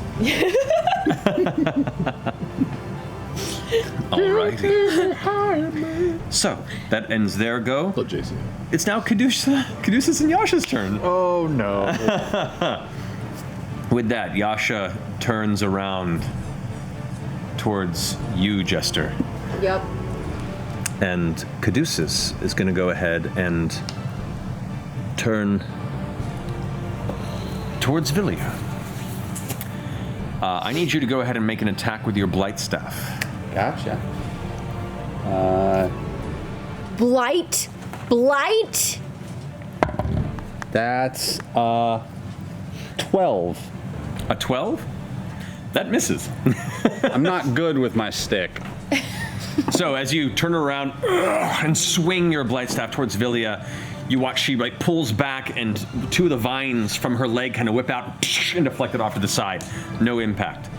Alrighty. So, that ends their go. It's now Caduceus and Yasha's turn. Oh no. With that, Yasha turns around towards you, Jester. Yep. And Caduceus is going to go ahead and turn towards Villia. I need you to go ahead and make an attack with your Blight Staff. Gotcha. Blight? That's 12. A 12? That misses. I'm not good with my stick. So as you turn around and swing your Blight Staff towards Villia, you watch she pulls back, and two of the vines from her leg kind of whip out and deflect it off to the side. No impact.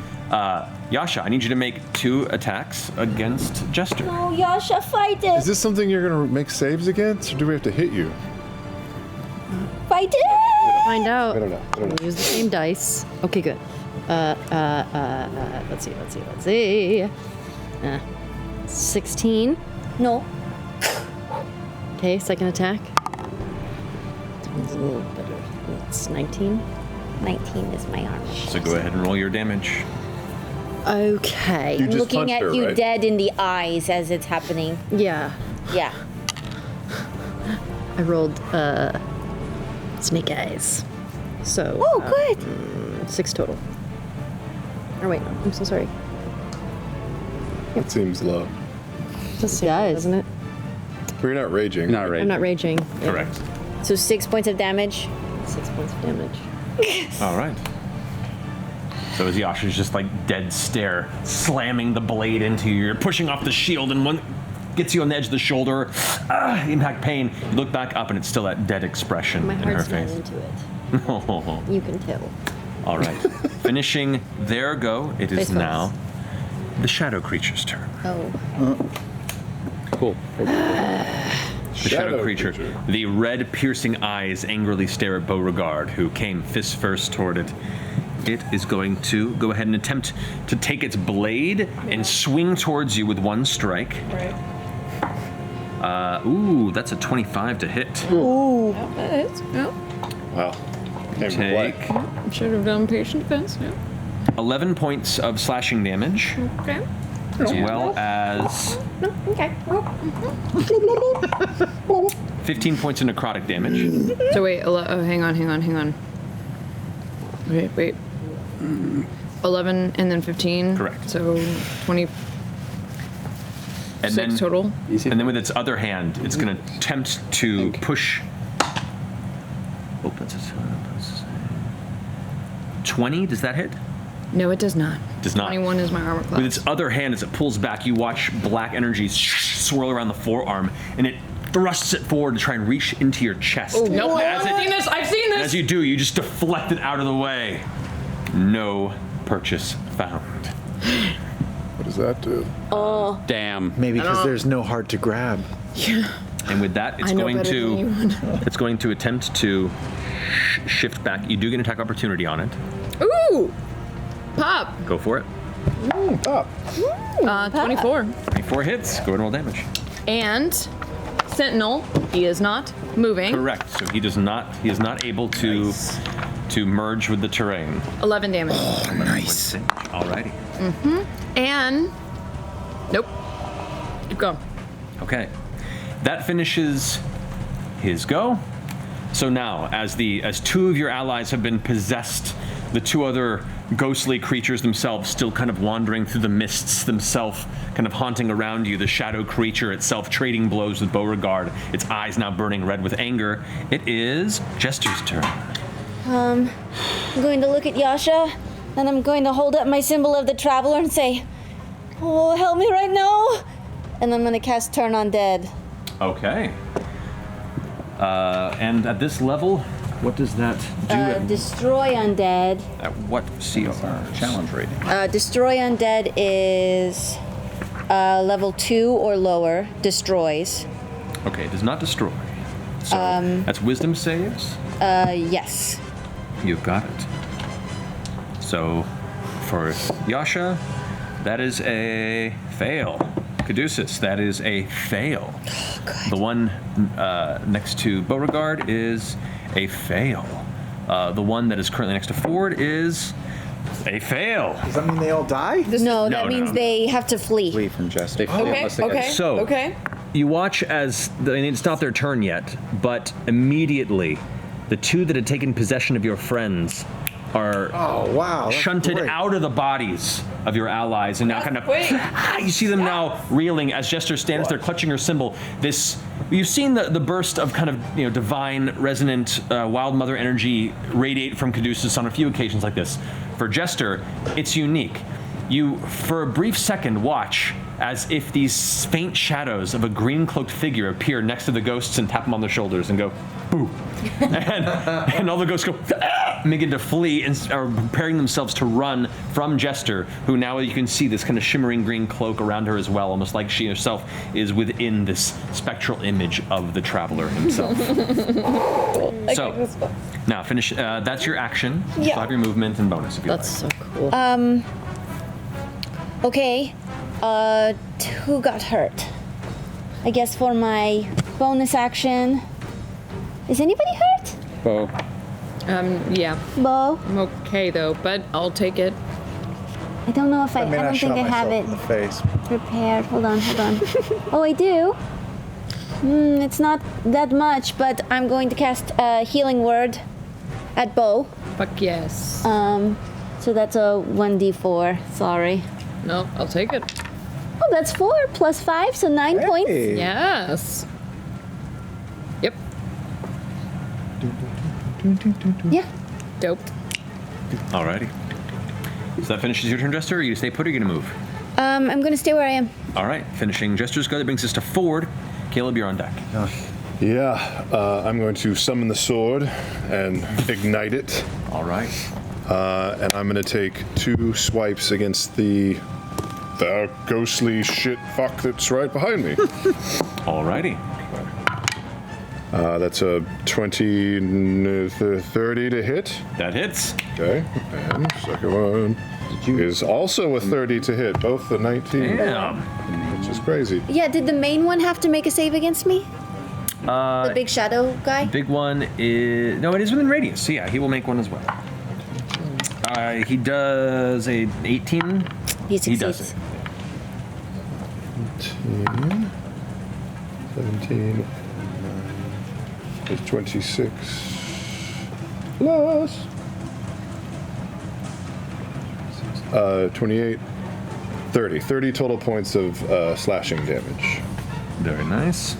Yasha, I need you to make 2 attacks against Jester. Oh, Yasha, fight it. Is this something you're gonna make saves against, or do we have to hit you? Fight it. Find out. I don't know. Use the same dice. Okay, good. Let's see. 16. No. Okay, second attack. It's a little better. It's 19. 19 is my armor. So go ahead and roll your damage. Okay. You just Looking punched at her, you right? dead in the eyes as it's happening. Yeah. Yeah. I rolled snake eyes. So. Oh, good. 6 total. Or wait, no, I'm so sorry. That seems low. Just guys, doesn't it? We're not raging. Not raging. I'm not raging. Yeah. Correct. So 6 points of damage. 6 points of damage. All right. So as Yasha's just dead stare, slamming the blade into you, you're pushing off the shield, and one gets you on the edge of the shoulder. Impact pain. You look back up, and it's still that dead expression My in her heart's not face. into it. Oh. You can tell. All right. Finishing their go, it is Face now the shadow creature's turn. Oh. Cool. The shadow creature. The red piercing eyes angrily stare at Beauregard, who came fist first toward it. It is going to go ahead and attempt to take its blade and swing towards you with one strike. Right. Ooh, that's a 25 to hit. Ooh. That is. Yeah. Wow. Take Should have done patient defense. Yeah. 11 points of slashing damage, Okay. as well as Okay. 15 points of necrotic damage. So wait, hang on. Wait. 11 and then 15. Correct. So 20. And Six then, total. And then with its other hand, it's going to attempt to push. Oh, that's a 20. Does that hit? No, it does not. Does not. 21 is my armor class. With its other hand, as it pulls back, you watch black energy swirl around the forearm, and it thrusts it forward to try and reach into your chest. Oh, nope. As I've seen this. As you do, you just deflect it out of the way. No purchase found. What does that do? Oh. Damn. Maybe because there's no heart to grab. Yeah. And with that, it's I know going better to than you. it's going to attempt to shift back. You do get an attack opportunity on it. Ooh! Pop! Go for it. Pop. 24. 24 hits. Go ahead and roll damage. And Sentinel, he is not moving. Correct. So he does not. He is not able to merge with the terrain. 11 damage. Oh, nice. Alrighty. And nope. Keep going. Okay. That finishes his go. So now, as two of your allies have been possessed, the two other ghostly creatures themselves still kind of wandering through the mists themselves, kind of haunting around you, the shadow creature itself trading blows with Beauregard, its eyes now burning red with anger. It is Jester's turn. I'm going to look at Yasha, and I'm going to hold up my symbol of the traveler and say, "Oh, help me right now!" And I'm going to cast Turn Undead. Okay. And at this level, what does that do? Destroy Undead. At what CR? Challenge rating. Destroy Undead is level 2 or lower. Destroys. Okay, it does not destroy. So that's wisdom saves? Yes. You've got it. So for Yasha, that is a fail. Caduceus, that is a fail. Oh, the one next to Beauregard is a fail. The one that is currently next to Ford is a fail. Does that mean they all die? No, that means no. they have to flee. Flee from Jester. So you watch as it's not their turn yet, but immediately the two that had taken possession of your friends are shunted out of the bodies of your allies, and now kind of you see them now reeling as Jester stands there clutching her symbol. You've seen the burst of kind of divine resonant wild mother energy radiate from Caduceus on a few occasions like this. For Jester, it's unique. You, for a brief second, watch as if these faint shadows of a green-cloaked figure appear next to the ghosts and tap them on their shoulders and go, boo. and all the ghosts go, and begin to flee and are preparing themselves to run from Jester, who now you can see this kind of shimmering green cloak around her as well, almost like she herself is within this spectral image of the traveler himself. So, now finish, that's your action. You still have your movement and bonus if you like. so cool. Okay. Who got hurt? I guess for my bonus action. Is anybody hurt? Bo. Yeah. Bo? I'm okay though, but I'll take it. I don't know if I mean, don't think shot I have myself it in the face. prepared. Hold on. Oh, I do? It's not that much, but I'm going to cast a healing word at Bo. Fuck yes. So that's a 1d4. Sorry. No, I'll take it. Oh, that's 4 plus 5, so 9 points. Yes. Yep. Yeah. Dope. Alrighty. So that finishes your turn, Jester, or you stay put, or are you gonna move? I'm going to stay where I am. Alright, finishing Jester's go, that brings us to Ford. Caleb, you're on deck. Yeah, I'm going to summon the sword and ignite it. Alright. And I'm going to take 2 swipes against the the ghostly shit fuck that's right behind me. Alrighty. That's a 30 to hit. That hits. Okay, and second one is also a 30 to hit. Both the 19. Damn. Which is crazy. Yeah, did the main one have to make a save against me? The big shadow guy? Big one is... No, it is within radius. So yeah, he will make one as well. He does a 18. He succeeds. He does it. 18, 17, is 26 plus 28, 30 total points of slashing damage. Very nice.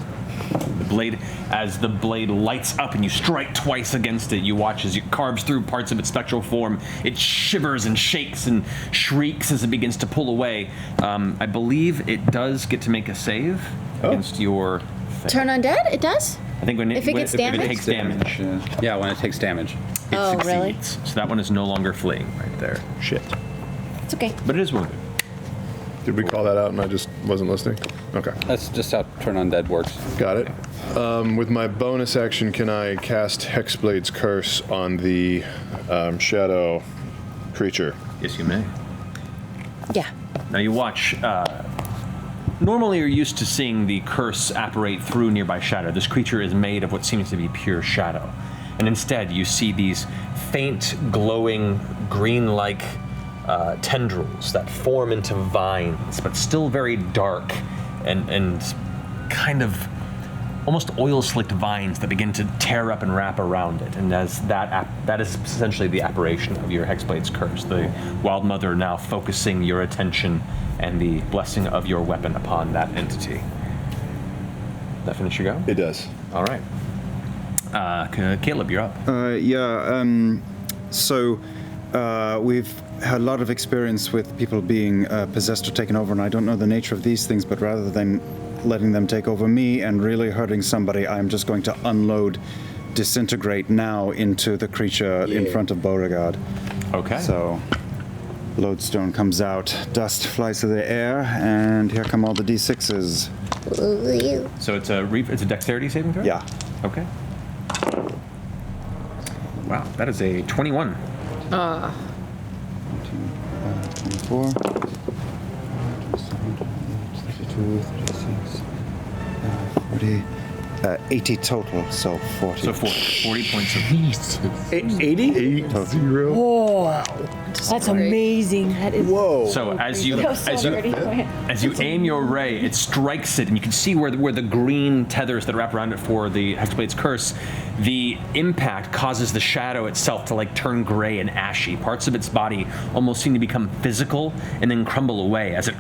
The blade, as the blade lights up and you strike twice against it, you watch as it carves through parts of its spectral form. It shivers and shakes and shrieks as it begins to pull away. I believe it does get to make a save against your thing. Turn undead? It does? I think If it gets damage? If it takes damage. Yeah, when it takes damage. It Oh, really? succeeds. So that one is no longer fleeing right there. Shit. It's okay. But it is wounded. Did we call that out and I just wasn't listening? Okay. That's just how Turn Undead works. Got it. With my bonus action, can I cast Hexblade's Curse on the shadow creature? Yes, you may. Yeah. Now you watch. Normally, you're used to seeing the curse apparate through nearby shadow. This creature is made of what seems to be pure shadow, and instead you see these faint, glowing, green-like tendrils that form into vines, but still very dark and kind of almost oil-slicked vines that begin to tear up and wrap around it. And as that is essentially the apparition of your Hexblade's Curse, the Wild Mother now focusing your attention and the blessing of your weapon upon that entity. That finish your go? It does. All right. Caleb, you're up. So we've had a lot of experience with people being possessed or taken over, and I don't know the nature of these things, but rather than letting them take over me and really hurting somebody, I'm just going to unload Disintegrate now into the creature in front of Beauregard. Okay. So Lodestone comes out, dust flies through the air, and here come all the D6s. So it's a dexterity saving throw? Yeah. Okay. Wow, that is a 21. 24, 32, 36, 40, 80 total, so 40. So 40 points of heat. 80? 0. Oh, that's amazing. That is So as you aim your ray, it strikes it, and you can see where the green tethers that wrap around it for the Hexblade's Curse, the impact causes the shadow itself to like turn gray and ashy. Parts of its body almost seem to become physical and then crumble away as it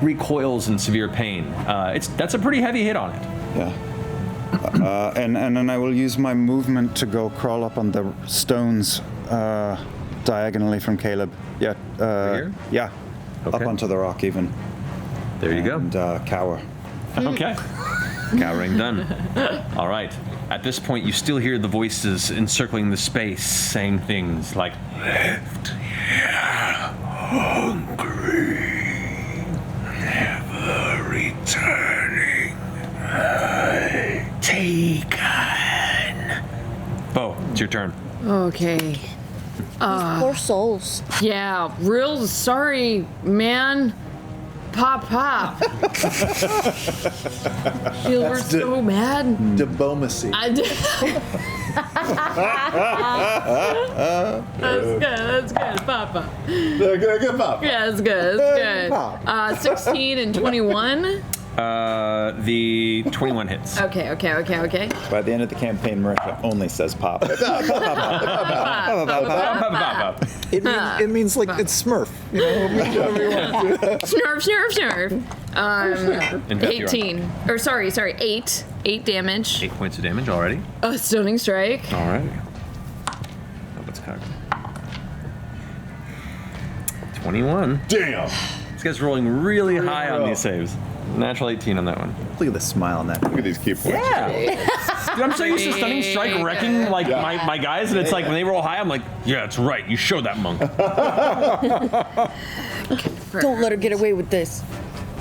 recoils in severe pain. That's a pretty heavy hit on it. Yeah. And then I will use my movement to go crawl up on the stones diagonally from Caleb. Yeah. Here? Yeah. Up onto the rock even. There you go. And cower. Okay. Cowering done. All right. At this point, you still hear the voices encircling the space saying things like, "Left here, hungry, never returning, taken." Bo, it's your turn. Okay. Poor souls. Yeah, real sorry, man. Pop. You were so mad. Diplomacy. That's good, Papa. Good pop. Yeah, that's good. 16 and 21. The 21 hits. Okay. By the end of the campaign, Marisha only says pop. It means like it's Smurf. You know, whatever you want. Snurf. 18. Or sorry, 8. 8 damage. 8 points of damage already. A stunning strike. Alrighty. What's cocked? 21. Damn. This guy's rolling really high on these saves. Natural 18 on that one. Look at the smile on that. Look at these key points. Yeah. Dude, I'm so used to stunning strike wrecking like my guys, and it's like when they roll high, I'm like, yeah, that's right. You showed that monk. Don't let her get away with this.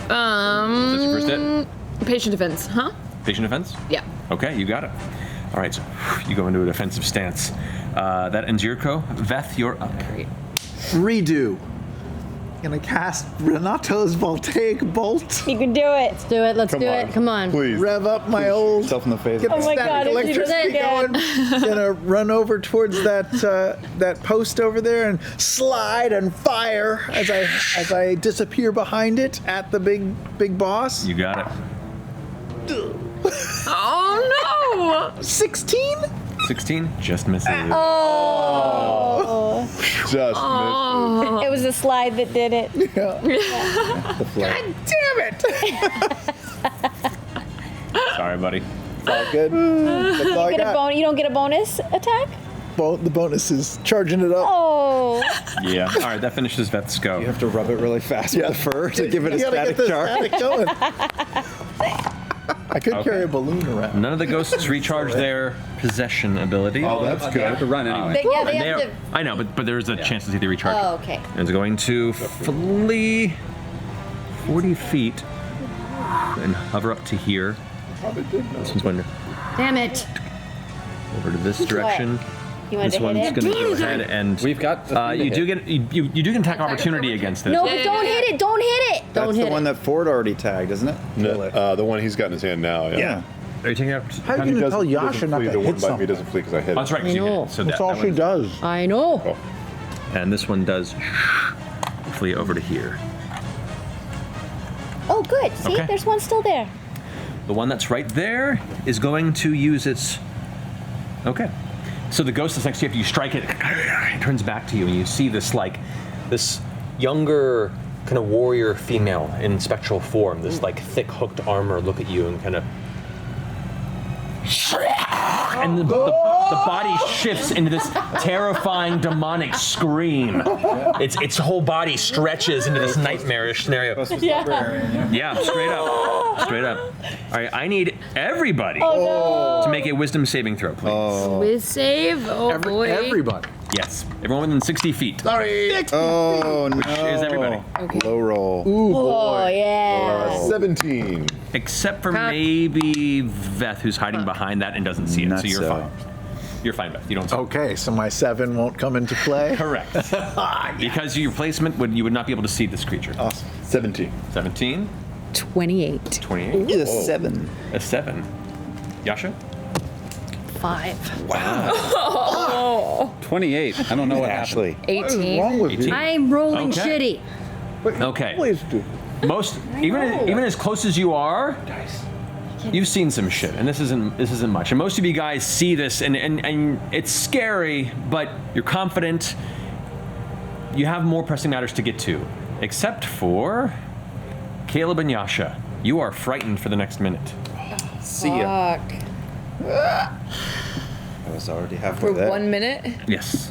That's your first hit? Patient defense, huh? Patient defense? Yeah. Okay, you got it. All right, so you go into a defensive stance. That ends your go. Veth, you're up. Great. Redo. Gonna cast Renato's Voltaic Bolt. You can do it. Let's do it. Let's do it. Come on. Please. Rev up my old. Self in the face. Get the Oh my static God, if you do that electricity going. Gonna run over towards that post over there and slide and fire as I disappear behind it at the big boss. You got it. Oh no! 16? 16 just misses. Oh. Just Oh. It was the slide that did it. The flag. God damn it! Sorry, buddy. It's all good. That's all I You got. you don't get a bonus attack? The bonus is charging it up. Oh. Yeah. All right, that finishes Veth's go. You have to rub it really fast with the fur to give it a You gotta static get the charge. static going. I could carry a balloon around. None of the ghosts recharge their possession ability. Oh, that's good. I have to run anyway. They, yeah, they And have they're- to. I know, but there's a chance to see the recharge. Oh, okay. And it's going to flee 40 feet and hover up to here. This one's going to Damn it. over to this direction. You wanted This to hit one's it? going to go ahead and We've got. you do get you do get an attack opportunity against this. No, Yeah, but don't hit it. Don't hit it. Don't That's hit the one it. that Ford already tagged, isn't it? No, the one he's got in his hand now. Yeah. Are you taking out? How are you gonna tell Yasha not to the one hit by me something? doesn't flee because I hit Oh, that's it. right. 'cause you hit it. So That's that all she one- does. I know. Oh. And this one does flee over to here. Oh, good. See, Okay. there's one still there. The one that's right there is going to use its. Okay. So the ghost that's next to you, after you strike it, it turns back to you, and you see this this younger kind of warrior female in spectral form, this thick hooked armor, look at you and kind of. And the body shifts into this terrifying demonic scream. Its whole body stretches into this nightmarish scenario. Yeah, straight up. Straight up. All right, I need everybody to make a wisdom saving throw, please. With save? Oh boy. Everybody. Yes, everyone within 60 feet. Sorry. Oh, no. Which is everybody. Low roll. Ooh, boy. Oh, yeah. 17. Except for maybe Veth, who's hiding behind that and doesn't see it, Not so you're so. fine. You're fine, Veth. You don't see it. Okay, so my 7 won't come into play. Correct. Because your placement, you would not be able to see this creature. Awesome. 17. 17, 28. 28, A 7. a 7. Yasha? 5. Oh. 28. I don't know what Ashley. happened. What is 18. wrong with 18. you? I'm rolling Okay. shitty. Okay. Please do. Most, even as close as you are, you've seen some shit, and this isn't much. And most of you guys see this, and it's scary, but you're confident. You have more pressing matters to get to, except for Caleb and Yasha. You are frightened for the next minute. See ya. Fuck. I was already halfway For there. 1 minute? Yes.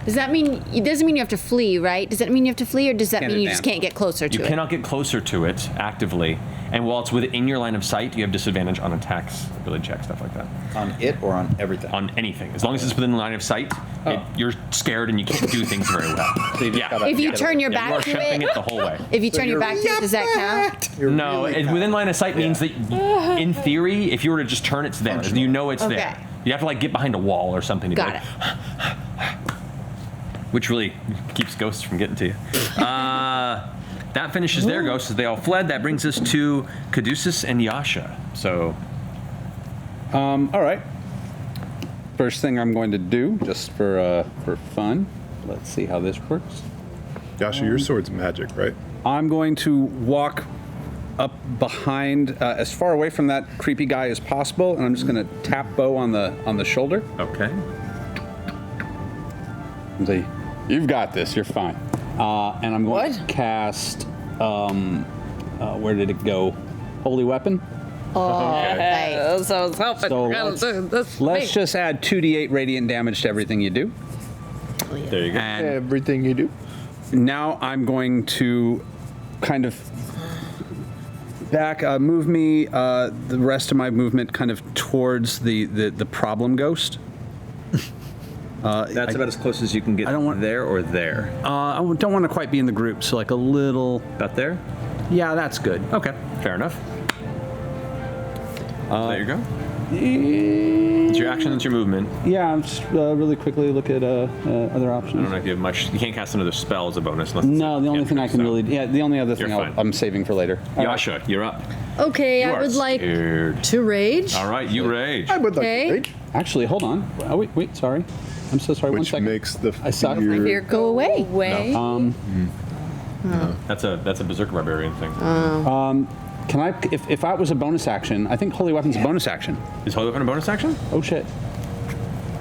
Does that mean it doesn't mean you have to flee, right? Does that mean you have to flee, or does that Can't mean you just advance. can't get closer to You it? cannot get closer to it actively, and while it's within your line of sight, you have disadvantage on attacks, ability check, stuff like that. On it or on everything? On anything, as long as it's within the line of sight, you're scared and you can't do things very well. Yeah. If you turn your back you are to shemping it, it the whole way. if you turn your back to it, does that count? No, within line of sight means that, in theory, if you were to just turn, it's there. You know it's Okay. there. You have to get behind a wall or something to Got be it. which really keeps ghosts from getting to you. That finishes their ghosts as they all fled. That brings us to Caduceus and Yasha. So, All right. First thing I'm going to do, just for fun, let's see how this works. Yasha, your sword's magic, right? I'm going to walk up behind, as far away from that creepy guy as possible, and I'm just going to tap Bo on the shoulder. okay. And say, "You've got this. You're fine." And I'm going to cast. Where did it go? Holy weapon. Okay. So I was hoping So we're gonna do this. let's just add 2d8 radiant damage to everything you do. There you go. And Everything you do. now I'm going to kind of move me the rest of my movement kind of towards the problem ghost. That's about as close as you can get. I don't want there or there. I don't want to quite be in the group, so like a little. About there? Yeah, that's good. Okay, fair enough. There you go. It's your action, it's your movement. Yeah, I'm just really quickly look at other options. I don't know if you have much. You can't cast another spell as a bonus. Unless No, the only thing I can really. Yeah, the only other thing You're fine. I'm saving for later. Yasha, you're up. Okay, You I are would like scared. to rage. All right, you rage. I would like Okay. to rage. Actually, hold on. Oh, wait, sorry. I'm so sorry. Which 1 second. makes the I suck. fear. Go away. That's a berserker barbarian thing. Can I, if that was a bonus action, I think Holy Weapon's a bonus action. Is Holy Weapon a bonus action? Oh shit.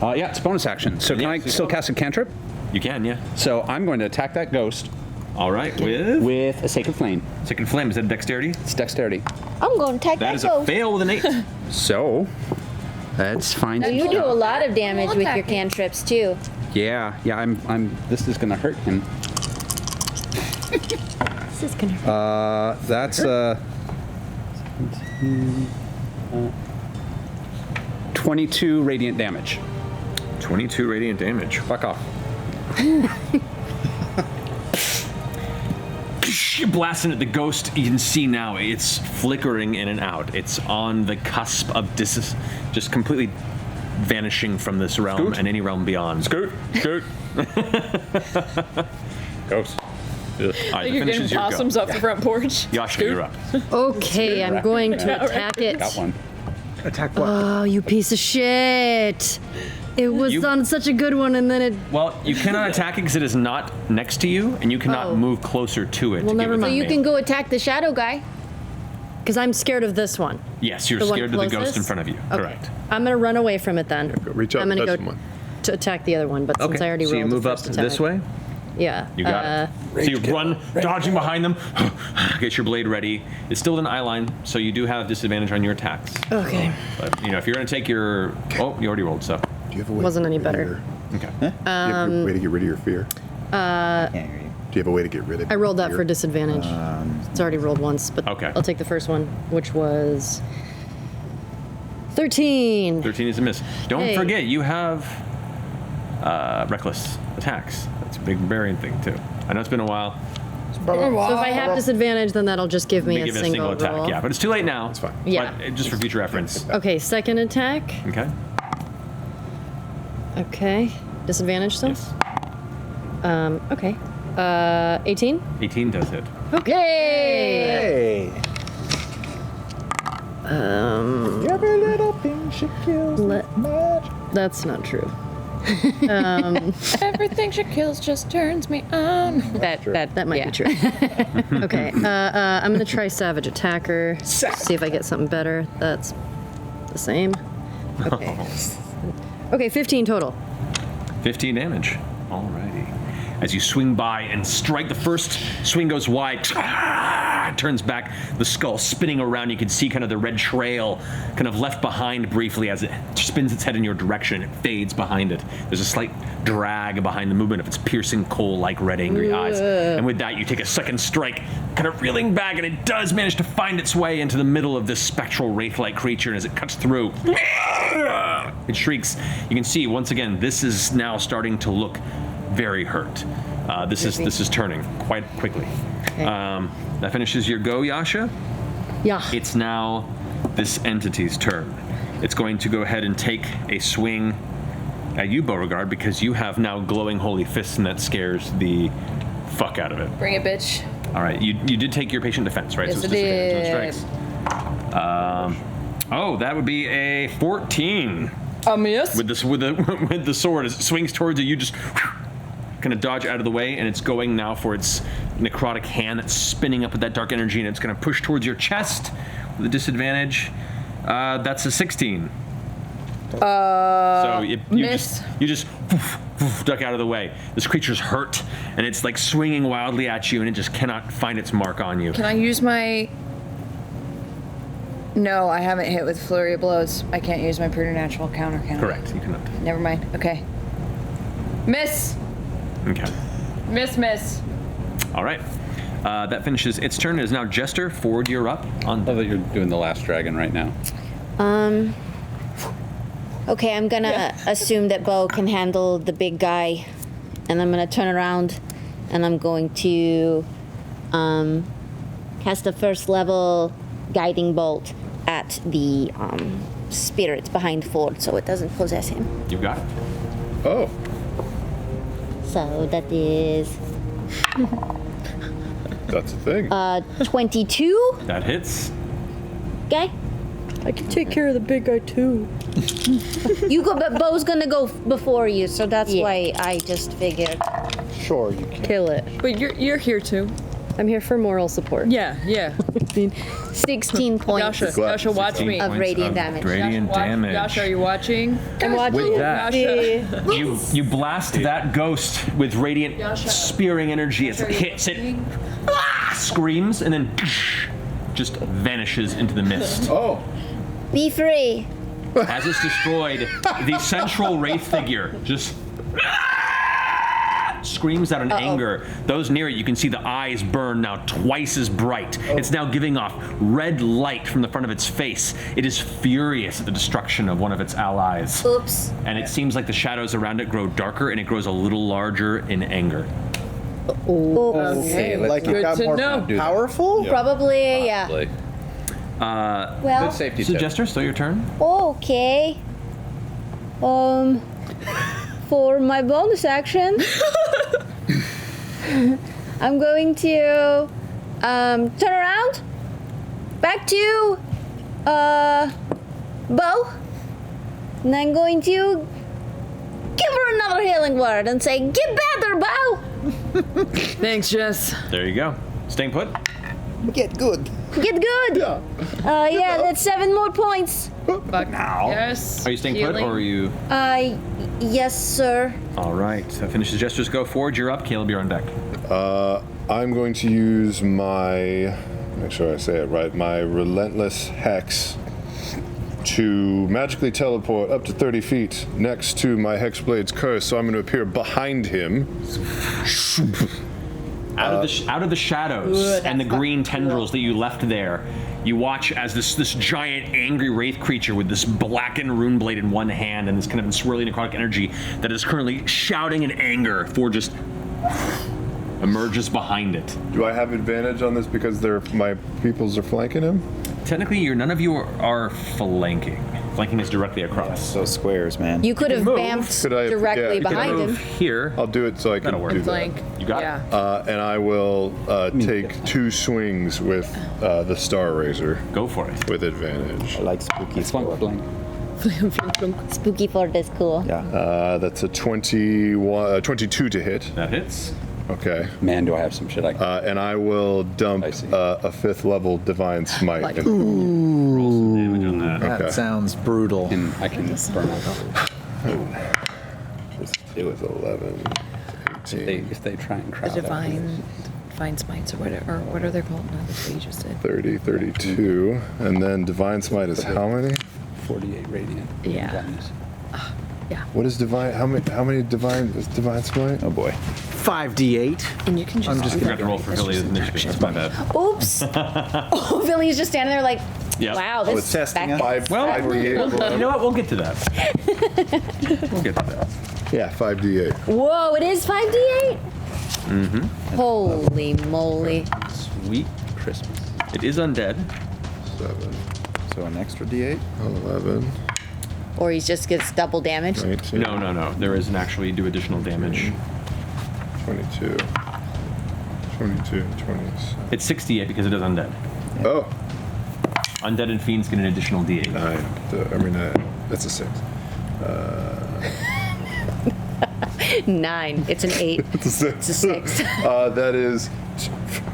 Yeah, it's a bonus action. So can I still cast a cantrip? You can, yeah. So I'm going to attack that ghost. All right, with a Sacred Flame. Sacred Flame, is that dexterity? It's dexterity. I'm going to attack That that is a ghost. fail with an 8. So, that's fine. Now, you do a lot of damage with your cantrips too. Yeah, this is gonna hurt him. This is gonna hurt. That's 22 radiant damage. 22 radiant damage. Fuck off. You're blasting at the ghost. You can see now it's flickering in and out. It's on the cusp of just completely vanishing from this realm and any realm beyond. Scoot. Ghost. You're getting possums off the front porch. Yasha, you're up. Okay, I'm going to attack it. Got one. Attack what? Oh, you piece of shit. It was on such a good one, and then it. Well, you cannot attack it because it is not next to you, and you cannot move closer to it. Well, to never get mind. within You can go attack the shadow guy. Because I'm scared of this one. Yes, you're The one scared of the ghost closest? in front of you. Okay. Correct. I'm gonna run away from it then. Reach out I'm and gonna touch go someone. to attack the other one, but since I already so rolled you move the up first attack, this way. Yeah. You got it. So you run, dodging behind them. Get your blade ready. It's still in eye line, so you do have disadvantage on your attacks. Okay. But if you're gonna take your, you already rolled. So Do you have a way Wasn't to any get rid of better. okay. Do you have a way to get rid of your fear? Do you have a way to get rid of I rolled that fear? for disadvantage. It's already rolled once, but Okay. I'll take the first one, which was 13. 13 is a miss. Don't Hey. forget, you have reckless attacks. That's a big barbarian thing too. I know it's been a while. So if I have disadvantage, then that'll just give me They a give it single, attack. roll. Yeah, but it's too late now. It's fine. Yeah. But just for future reference. Okay, second attack. Okay. Okay. Disadvantage still? Yes. Okay. 18? 18 does hit. Okay. Hey. Every little thing she kills with magic. That's not true. Everything she kills just turns me on. That might be true. Okay. I'm gonna try Savage Attacker. See if I get something better. That's the same. Okay. Okay, 15 total. 15 damage. Alrighty. As you swing by and strike, the first swing goes wide. Turns back, the skull spinning around. You can see kind of the red trail kind of left behind briefly as it spins its head in your direction. It fades behind it. There's a slight drag behind the movement of its piercing coal-like red angry eyes. And with that, you take a second strike, kind of reeling back, and it does manage to find its way into the middle of this spectral wraith-like creature. And as it cuts through, it shrieks. You can see, once again, this is now starting to look very hurt. This is turning quite quickly. That finishes your go, Yasha. Yeah. It's now this entity's turn. It's going to go ahead and take a swing at you, Beauregard, because you have now glowing holy fists, and that scares the fuck out of it. Bring it, bitch. All right, you did take your patient defense, right? Yes, so I it's disadvantage did. on strikes. Oh, that would be a 14. A miss? With the sword, as it swings towards you, you just kind of dodge out of the way, and it's going now for its necrotic hand that's spinning up with that dark energy, and it's going to push towards your chest with a disadvantage. That's a 16. So you just duck out of the way. This creature's hurt, and it's like swinging wildly at you, and it just cannot find its mark on you. Can I use my... No, I haven't hit with Flurry of Blows. I can't use my preternatural counter, can I? Correct, you cannot. Never mind. Okay. Miss. Okay. Miss. All right. That finishes its turn. It is now Jester. Ford, you're up. I love that you're doing the last dragon right now. Okay, I'm gonna assume that Bo can handle the big guy, and I'm gonna turn around, and I'm going to cast a first level guiding bolt at the spirit behind Ford, so it doesn't possess him. You got it. Oh. So that is That's a thing. 22. That hits. Okay. I can take care of the big guy too. You go, but Bo's gonna go before you, so that's why I just figured. Sure, you can. Kill it. But you're here too. I'm here for moral support. Yeah, yeah. 16 points Yasha, watch me. of radiant damage. Radiant damage. Yasha, are you watching? I'm watching. With that, Yasha. you blast that ghost with radiant spearing energy as it hits it, screams, and then just vanishes into the mist. Oh. Be free. As it's destroyed, the central wraith figure just screams out in anger. Those near it, you can see the eyes burn now twice as bright. It's now giving off red light from the front of its face. It is furious at the destruction of one of its allies. Oops. And it seems like the shadows around it grow darker and it grows a little larger in anger. Okay, like it got more powerful? Probably, yeah. Well, Good safety so tip. Jester, still your turn. Okay. For my bonus action, I'm going to turn around, back to Bo, and I'm going to give her another healing word and say, "Get better, Bo." Thanks, Jess. There you go. Staying put. Get good. Get good. Yeah, that's 7 more points. Fuck now. Yes. Are you staying put or are you? Yes, sir. All right. That finishes Jester's go forward. You're up. Caleb, you're on deck. I'm going to use my, make sure I say it right, my Relentless Hex to magically teleport up to 30 feet next to my Hexblade's curse, so I'm going to appear behind him. Out of the shadows and the green tendrils that you left there, you watch as this giant angry wraith creature with this blackened rune blade in one hand and this kind of swirling necrotic energy that is currently shouting in anger for just emerges behind it. Do I have advantage on this because my peoples are flanking him? Technically, none of you are flanking. Flanking is directly across. So squares, man. You could have vamped directly behind him. Here. I'll do it so I can do Flank. that. You got it. And I will take 2 swings with the Star Razor. Go for it. With advantage. I like spooky flank. Spooky Fort is cool. Yeah. That's a 22 to hit. That hits. Okay. Man, do I have some shit I can. And I will dump a 5th level Divine Smite. Roll some damage on that. That sounds brutal. I can burn out. It was 11. 18. If they try and The crowd divine smites or whatever, or what are they called? No, that's what you just said. 30, 32. And then Divine Smite is how many? 48 radiant. Yeah. Blindness. What is Divine? How many Divine is Divine Smite? Oh boy. 5d8. And you can just. I'm just Forgot to roll for Billy's initiative. That's my bad. Oops. Oh, Billy's just standing there like, Yeah. wow, this it's testing us. 5d8. You know what? We'll get to that. We'll get to that. Yeah, 5d8. Whoa, it is 5d8? Mm-hmm. Holy moly. Sweet Christmas. It is undead. 7. So an extra d8? 11. Or he just gets double damage? 19. No. There isn't actually do additional damage. 22. 22, 20. It's 68 because it is undead. Oh. Undead and fiends get an additional d8. 9. That's a 6. 9. It's an 8. It's a 6. It's a 6. That is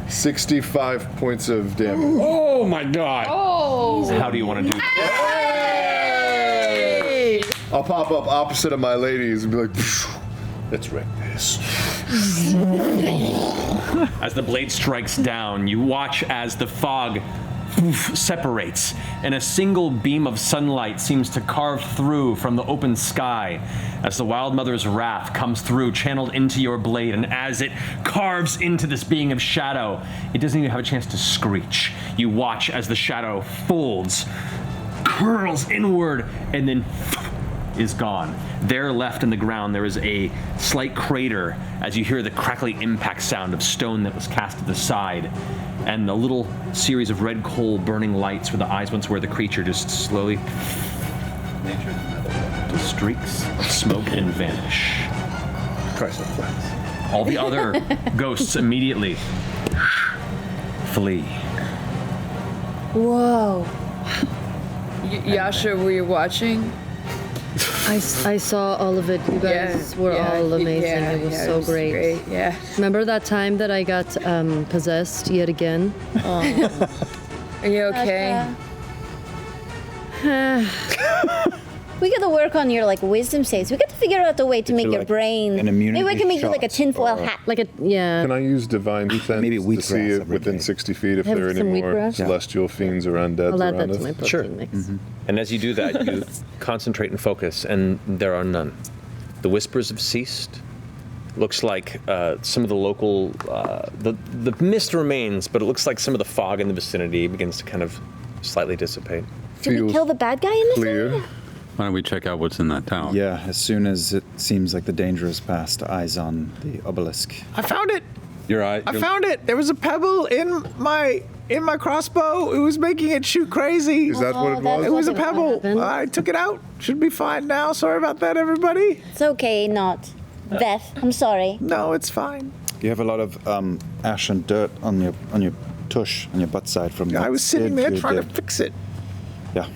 65 points of damage. Oh my god. Oh. How do you want to do this? Hey! I'll pop up opposite of my ladies and be like, let's wreck this. As the blade strikes down, you watch as the fog separates and a single beam of sunlight seems to carve through from the open sky as the Wild Mother's wrath comes through, channeled into your blade, and as it carves into this being of shadow, it doesn't even have a chance to screech. You watch as the shadow folds, curls inward, and then is gone. There left in the ground, there is a slight crater as you hear the crackling impact sound of stone that was cast to the side, and a little series of red coal burning lights where the eyes once were the creature just slowly streaks of smoke and vanish. All the other ghosts immediately flee. Whoa. Yasha, were you watching? I saw all of it. You guys were all amazing. It was so great. Yeah. Remember that time that I got possessed yet again? Are you okay? We gotta work on your wisdom saves. We gotta figure out a way to make your brain. an immunity Maybe we can make you shot like a tinfoil hat. Can I use divine sense maybe to see it within 60 feet if Have there are any some more wheatgrass? celestial fiends or undeads I'll add around that to us? my protein mix. And as you do that, you concentrate and focus, and there are none. The whispers have ceased. Looks like some of the local, the mist remains, but it looks like some of the fog in the vicinity begins to kind of slightly dissipate. Did we kill the bad guy in this area? Why don't we check out what's in that tower? Yeah, as soon as it seems like the danger is past, eyes on the obelisk. I found it. Your eye. I found it. There was a pebble in my crossbow. It was making it shoot crazy. Is that what it was? It was a pebble. I took it out. Should be fine now. Sorry about that, everybody. It's okay, not. Beth, I'm sorry. No, it's fine. You have a lot of ash and dirt on your tush, on your butt side from. I was sitting there trying to fix it. Yeah.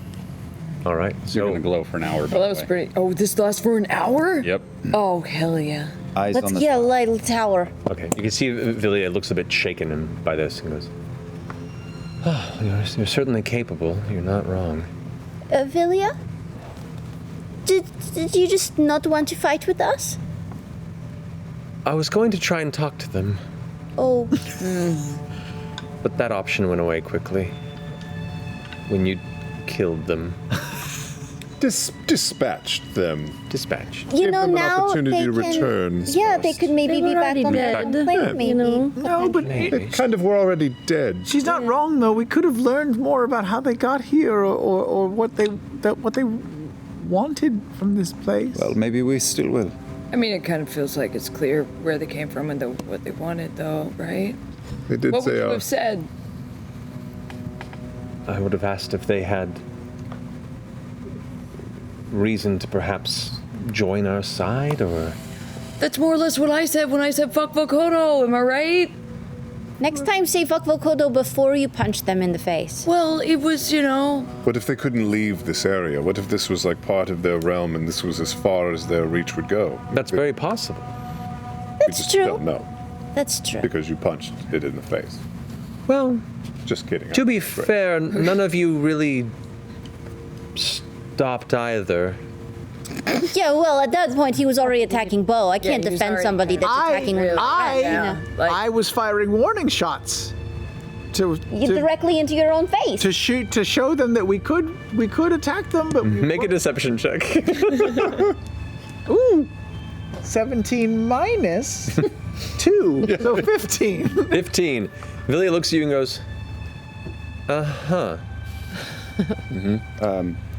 All right. So you're gonna glow for an hour. Well, that was pretty. Oh, this lasts for an hour? Yep. Oh, hell yeah. Eyes Let's get a little tower. Okay, you can see Villia looks a bit shaken by this and goes, "Oh, you're certainly capable. You're not wrong." Villia? Did you just not want to fight with us? I was going to try and talk to them, Oh. but that option went away quickly when you killed them. Dispatched them. Dispatched. You Give know, them an now opportunity they to can, return. Yeah, they could maybe be back on their own plane, maybe. No, but They kind of were already dead. she's not wrong though. We could have learned more about how they got here, or what they wanted from this place. Well, maybe we still will. I mean, it kind of feels like it's clear where they came from and what they wanted, though, right? They did What would say, you have said? I would have asked if they had reason to perhaps join our side, or That's more or less what I said when I said fuck Vokodo, am I right? Next time, say fuck Vokodo before you punch them in the face. Well, it was, what if they couldn't leave this area? What if this was like part of their realm and this was as far as their reach would go? That's very possible. We just don't know. That's true. Because you punched it in the face. Well, just kidding. to be fair, none of you really stopped either. Yeah, well, at that point, he was already attacking Bo. I can't he was defend already somebody that's attacking with I was firing warning shots to directly into your own face. to show them that we could attack them, but Make a deception check. Ooh, 17 minus 2, so 15. 15. Villia looks at you and goes,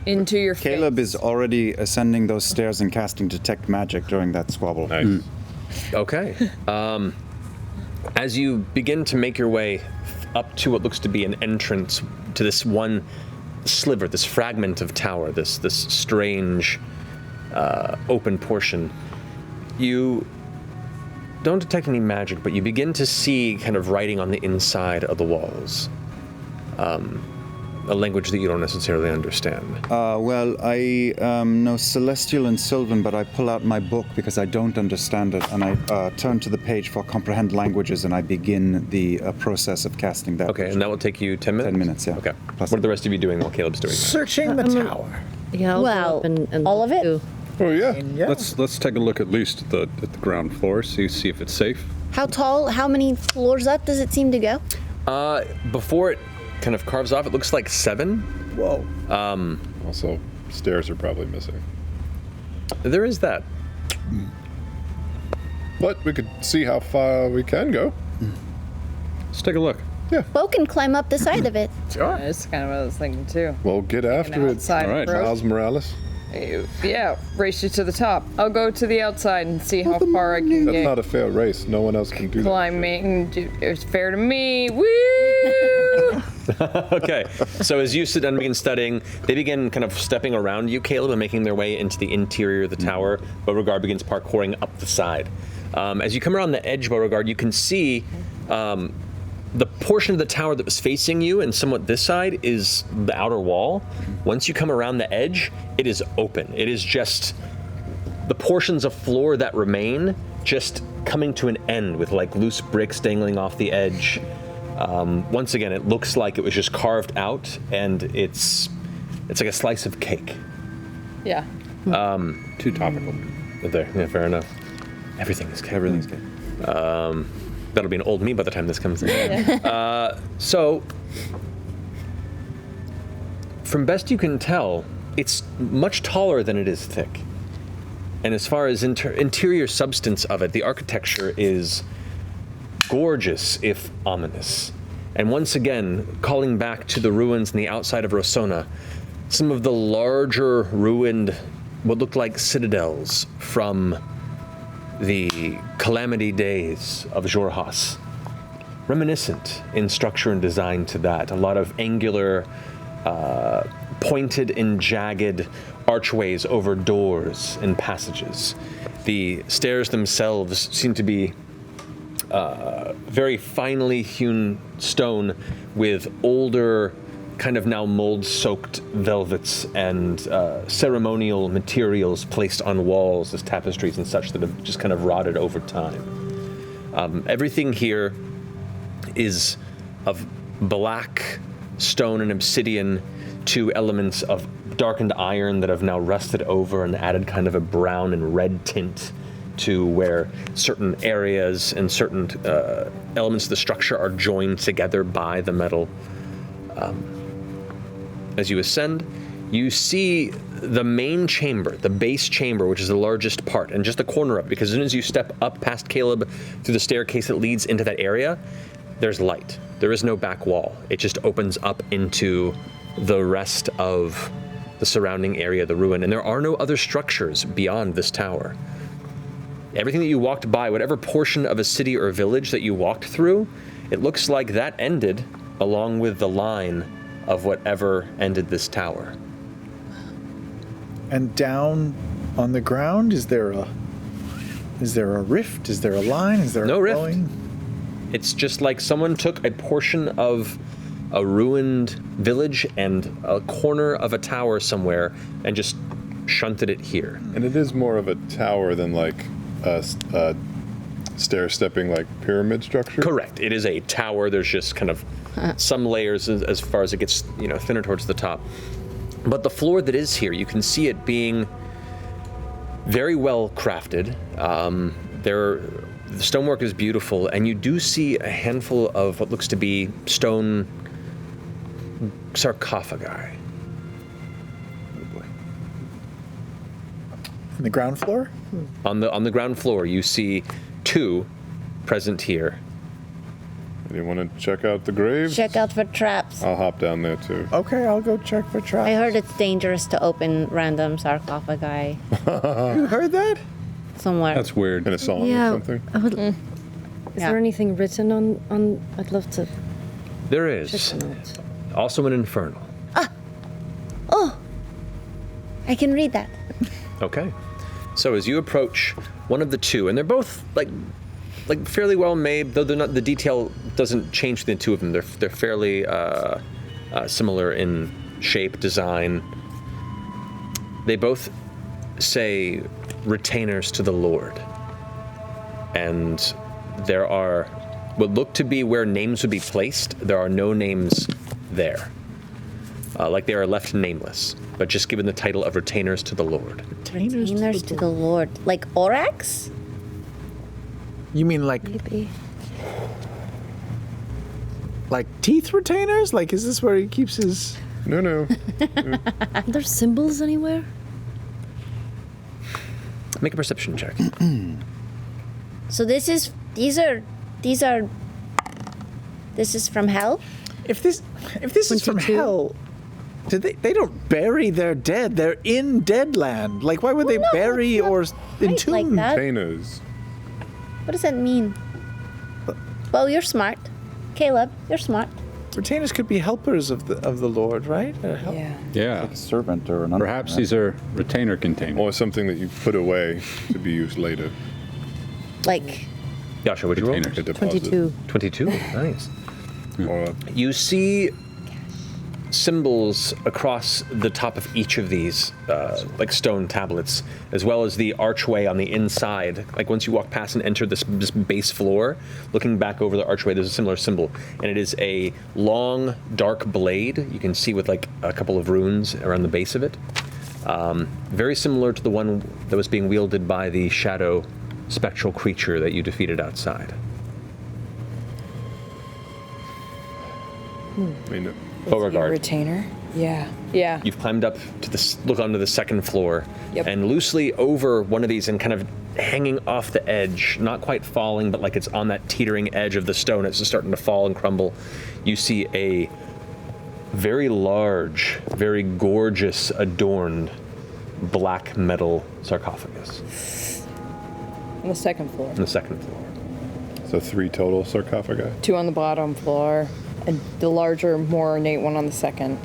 Into your face. Caleb is already ascending those stairs and casting Detect Magic during that squabble. Nice. Okay. As you begin to make your way up to what looks to be an entrance to this one sliver, this fragment of tower, this strange open portion, you don't detect any magic, but you begin to see kind of writing on the inside of the walls. A language that you don't necessarily understand. Well, I know Celestial and Sylvan, but I pull out my book because I don't understand it, and I turn to the page for Comprehend Languages, and I begin the process of casting that. Okay, and that will take you 10 minutes? 10 minutes, yeah. Okay. What are the rest of you doing while Caleb's doing that? Searching the tower. Yeah, I'll go Well, up and all of it? too. Oh, yeah. Let's take a look at least at the ground floor, see if it's safe. How tall, how many floors up does it seem to go? Before it kind of carves off, it looks like 7. Whoa. Also, stairs are probably missing. There is that. But we could see how far we can go. Let's take a look. Bo can climb up the side of it. Sure. That's kind of what I was thinking, too. Well, get after it. outside All right. approach. Miles Morales. Yeah, race you to the top. I'll go to the outside and see how far I can That's get. not a fair race. No one else can do that. Climbing, it's fair to me. Woo! Okay, so as you sit down and begin studying, they begin kind of stepping around you, Caleb, and making their way into the interior of the tower. Beauregard begins parkouring up the side. As you come around the edge, Beauregard, you can see the portion of the tower that was facing you and somewhat this side is the outer wall. Once you come around the edge, it is open. It is just the portions of floor that remain just coming to an end with like loose bricks dangling off the edge. Once again, it looks like it was just carved out, and it's like a slice of cake. Yeah. Too topical. There, yeah, fair enough. Everything's cake. Everything's cake. That'll be an old me by the time this comes in. Yeah. So, from best you can tell, it's much taller than it is thick. And as far as interior substance of it, the architecture is gorgeous, if ominous. And once again, calling back to the ruins on the outside of Rossona, some of the larger ruined, what looked like citadels from the calamity days of Xhorhas. Reminiscent in structure and design to that. A lot of angular, pointed and jagged archways over doors and passages. The stairs themselves seem to be very finely hewn stone with older, kind of now mold-soaked velvets and ceremonial materials placed on walls as tapestries and such that have just kind of rotted over time. Everything here is of black stone and obsidian to elements of darkened iron that have now rusted over and added kind of a brown and red tint to where certain areas and certain elements of the structure are joined together by the metal. As you ascend, you see the main chamber, the base chamber, which is the largest part, and just the corner of it, because as soon as you step up past Caleb through the staircase that leads into that area, there's light. There is no back wall. It just opens up into the rest of the surrounding area, the ruin, and there are no other structures beyond this tower. Everything that you walked by, whatever portion of a city or village that you walked through, it looks like that ended along with the line of whatever ended this tower. And down on the ground, is there a rift? Is there a line? Is there no a rift? Flowing? It's just like someone took a portion of a ruined village and a corner of a tower somewhere and just shunted it here. And it is more of a tower than like a stair-stepping like pyramid structure? Correct. It is a tower. There's just kind of some layers as far as it gets, thinner towards the top. But the floor that is here, you can see it being very well crafted. The stonework is beautiful, and you do see a handful of what looks to be stone sarcophagi. On the ground floor? On the ground floor, you see two present here. Do you want to check out the graves? Check out for traps. I'll hop down there too. Okay, I'll go check for traps. I heard it's dangerous to open random sarcophagi. You heard that? Somewhere. That's weird. In a song Yeah. or something? Is there anything written on? I'd love to There check is. them out. Also an infernal. Oh, I can read that. Okay. So as you approach one of the two, and they're both like fairly well made, though they're not. The detail doesn't change between the two of them. They're fairly similar in shape, design. They both say retainers to the Lord, and there are what look to be where names would be placed. There are no names there. Like they are left nameless, but just given the title of retainers to the Lord. Retainers to the Lord. Like Orax? You mean like Maybe. like teeth retainers? Like, is this where he keeps his? No. Are there symbols anywhere? Make a perception check. So these are this is from hell? If this is from 22. hell, Did they don't bury their dead. They're in Deadland. Like, why would they bury or entomb like that. Retainers? What does that mean? Well, you're smart. Caleb, you're smart. Retainers could be helpers of the Lord, right? Yeah. Like a servant or an Perhaps these are retainer containers. Or something that you put away to be used later. Like, Yasha, what'd you roll? A deposit. 22. 22, nice. Or You see symbols across the top of each of these, like stone tablets, as well as the archway on the inside. Like once you walk past and enter this base floor, looking back over the archway, there's a similar symbol, and it is a long, dark blade. You can see with like a couple of runes around the base of it. Very similar to the one that was being wielded by the shadow spectral creature that you defeated outside. I mean, Beauregard. Retainer? Yeah. Yeah. You've climbed up to look onto the second floor, Yep. and loosely over one of these and kind of hanging off the edge, not quite falling, but like it's on that teetering edge of the stone, it's just starting to fall and crumble. You see a very large, very gorgeous, adorned black metal sarcophagus On the second floor. on the second floor. So 3 total sarcophagi? 2 on the bottom floor, and the larger, more ornate one on the second.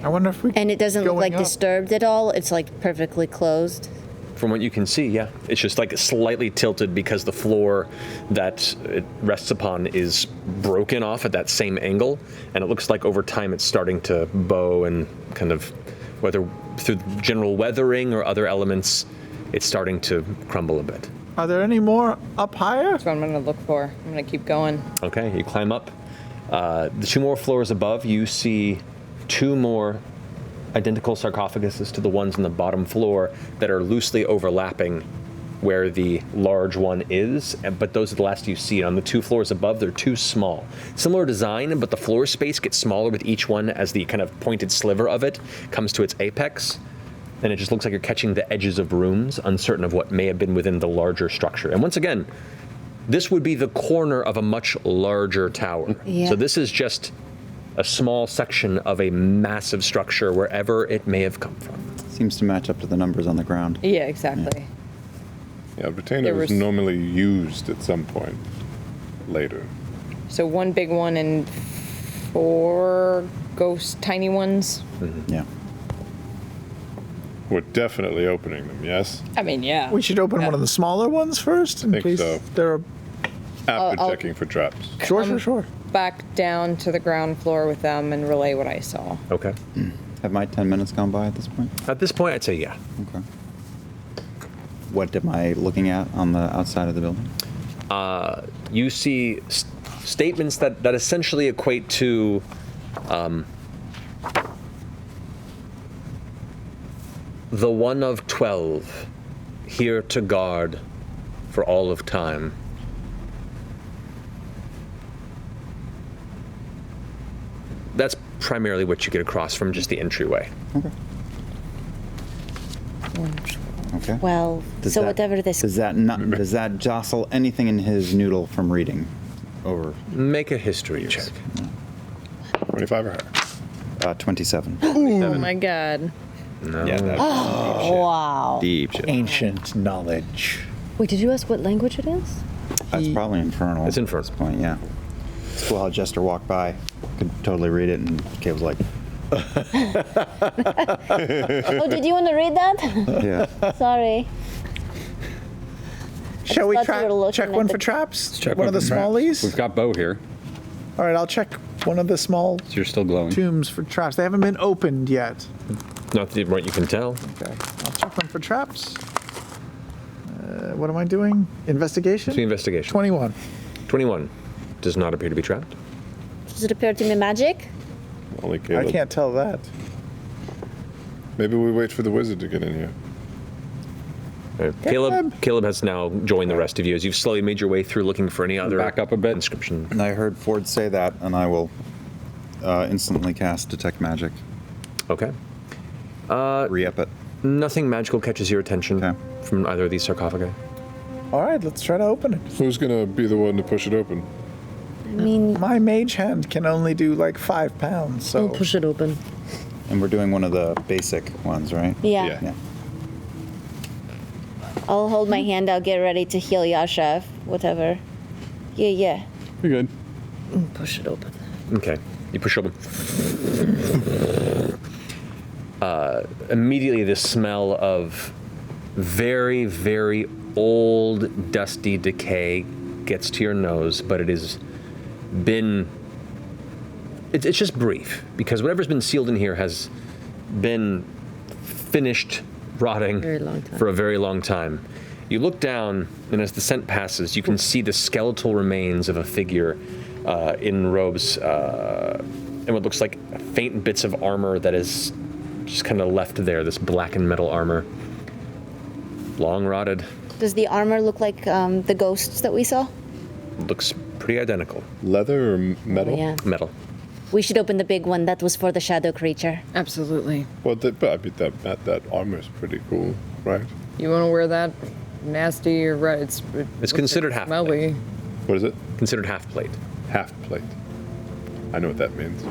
I wonder if we. And it doesn't look Going like up. disturbed at all. It's like perfectly closed. From what you can see, yeah. It's just like slightly tilted because the floor that it rests upon is broken off at that same angle, and it looks like over time it's starting to bow and kind of, whether through general weathering or other elements, it's starting to crumble a bit. Are there any more up higher? That's what I'm going to look for. I'm going to keep going. Okay, you climb up. The 2 more floors above, you see 2 more identical sarcophaguses to the ones on the bottom floor that are loosely overlapping where the large one is, but those are the last you see. On the 2 floors above, they're too small. Similar design, but the floor space gets smaller with each one as the kind of pointed sliver of it comes to its apex, and it just looks like you're catching the edges of rooms, uncertain of what may have been within the larger structure. And once again, this would be the corner of a much larger tower. Yeah. So this is just a small section of a massive structure wherever it may have come from. Seems to match up to the numbers on the ground. Yeah, exactly. Yeah, retainer There is was- normally used at some point later. So 1 big one and 4 ghost tiny ones. Yeah. We're definitely opening them, yes? I mean, yeah. We should open one of the smaller ones first in Think case so. there are. After I'll- checking for traps. Sure. Back down to the ground floor with them and relay what I saw. Okay. Have my 10 minutes gone by at this point? At this point, I'd say yeah. Okay. What am I looking at on the outside of the building? You see statements that essentially equate to the one of 12 here to guard for all of time. That's primarily what you get across from just the entryway. Okay. Well, so whatever this. Does that jostle anything in his noodle from reading over? Make a history check. 25 or higher? 27. Oh my god. No. Yeah, that's Wow. deep shit. Ancient knowledge. Wait, did you ask what language it is? That's probably infernal. It's infernal. At this point, yeah. It's cool how Jester walked by, could totally read it, and Kay was like, Oh, did you want to read that? yeah. Sorry. Shall we thought you were looking check at one the- for traps? Check one of the for traps. smallies? We've got Bo here. All right, I'll check one of the small So you're still glowing. tombs for traps. They haven't been opened yet. Not that what you can tell. Okay, I'll check one for traps. What am I doing? Investigation? It's investigation. 21. 21 does not appear to be trapped. Does it appear to be magic? Only Caleb. I can't tell that. Maybe we wait for the wizard to get in here. Caleb has now joined the rest of you as you've slowly made your way through looking for any other Back up a bit. inscription. And I heard Ford say that, and I will instantly cast Detect Magic. Okay. Re-up it. Nothing magical catches your attention Okay. from either of these sarcophagi. All right, let's try to open it. Who's going to be the one to push it open? I mean, My mage hand can only do like 5 pounds, so I'll push it open. And we're doing one of the basic ones, right? Yeah. Yeah. I'll hold my hand out, get ready to heal Yasha, whatever. Yeah. You're good. Push it open. Okay, you push open. Immediately, the smell of very, very old, dusty decay gets to your nose, but it has been. It's just brief, because whatever's been sealed in here has been finished rotting for a very long time. You look down, and as the scent passes, you can see the skeletal remains of a figure in robes and what looks like faint bits of armor that is just kind of left there, this blackened metal armor. Long rotted. Does the armor look like the ghosts that we saw? Looks pretty identical. Leather or metal? Yeah. Metal. We should open the big one. That was for the shadow creature. Absolutely. Well, but I mean, that armor's pretty cool, right? You want to wear that nasty or right? It's considered half smelly. What is it? Considered half plate. Half plate. I know what that means.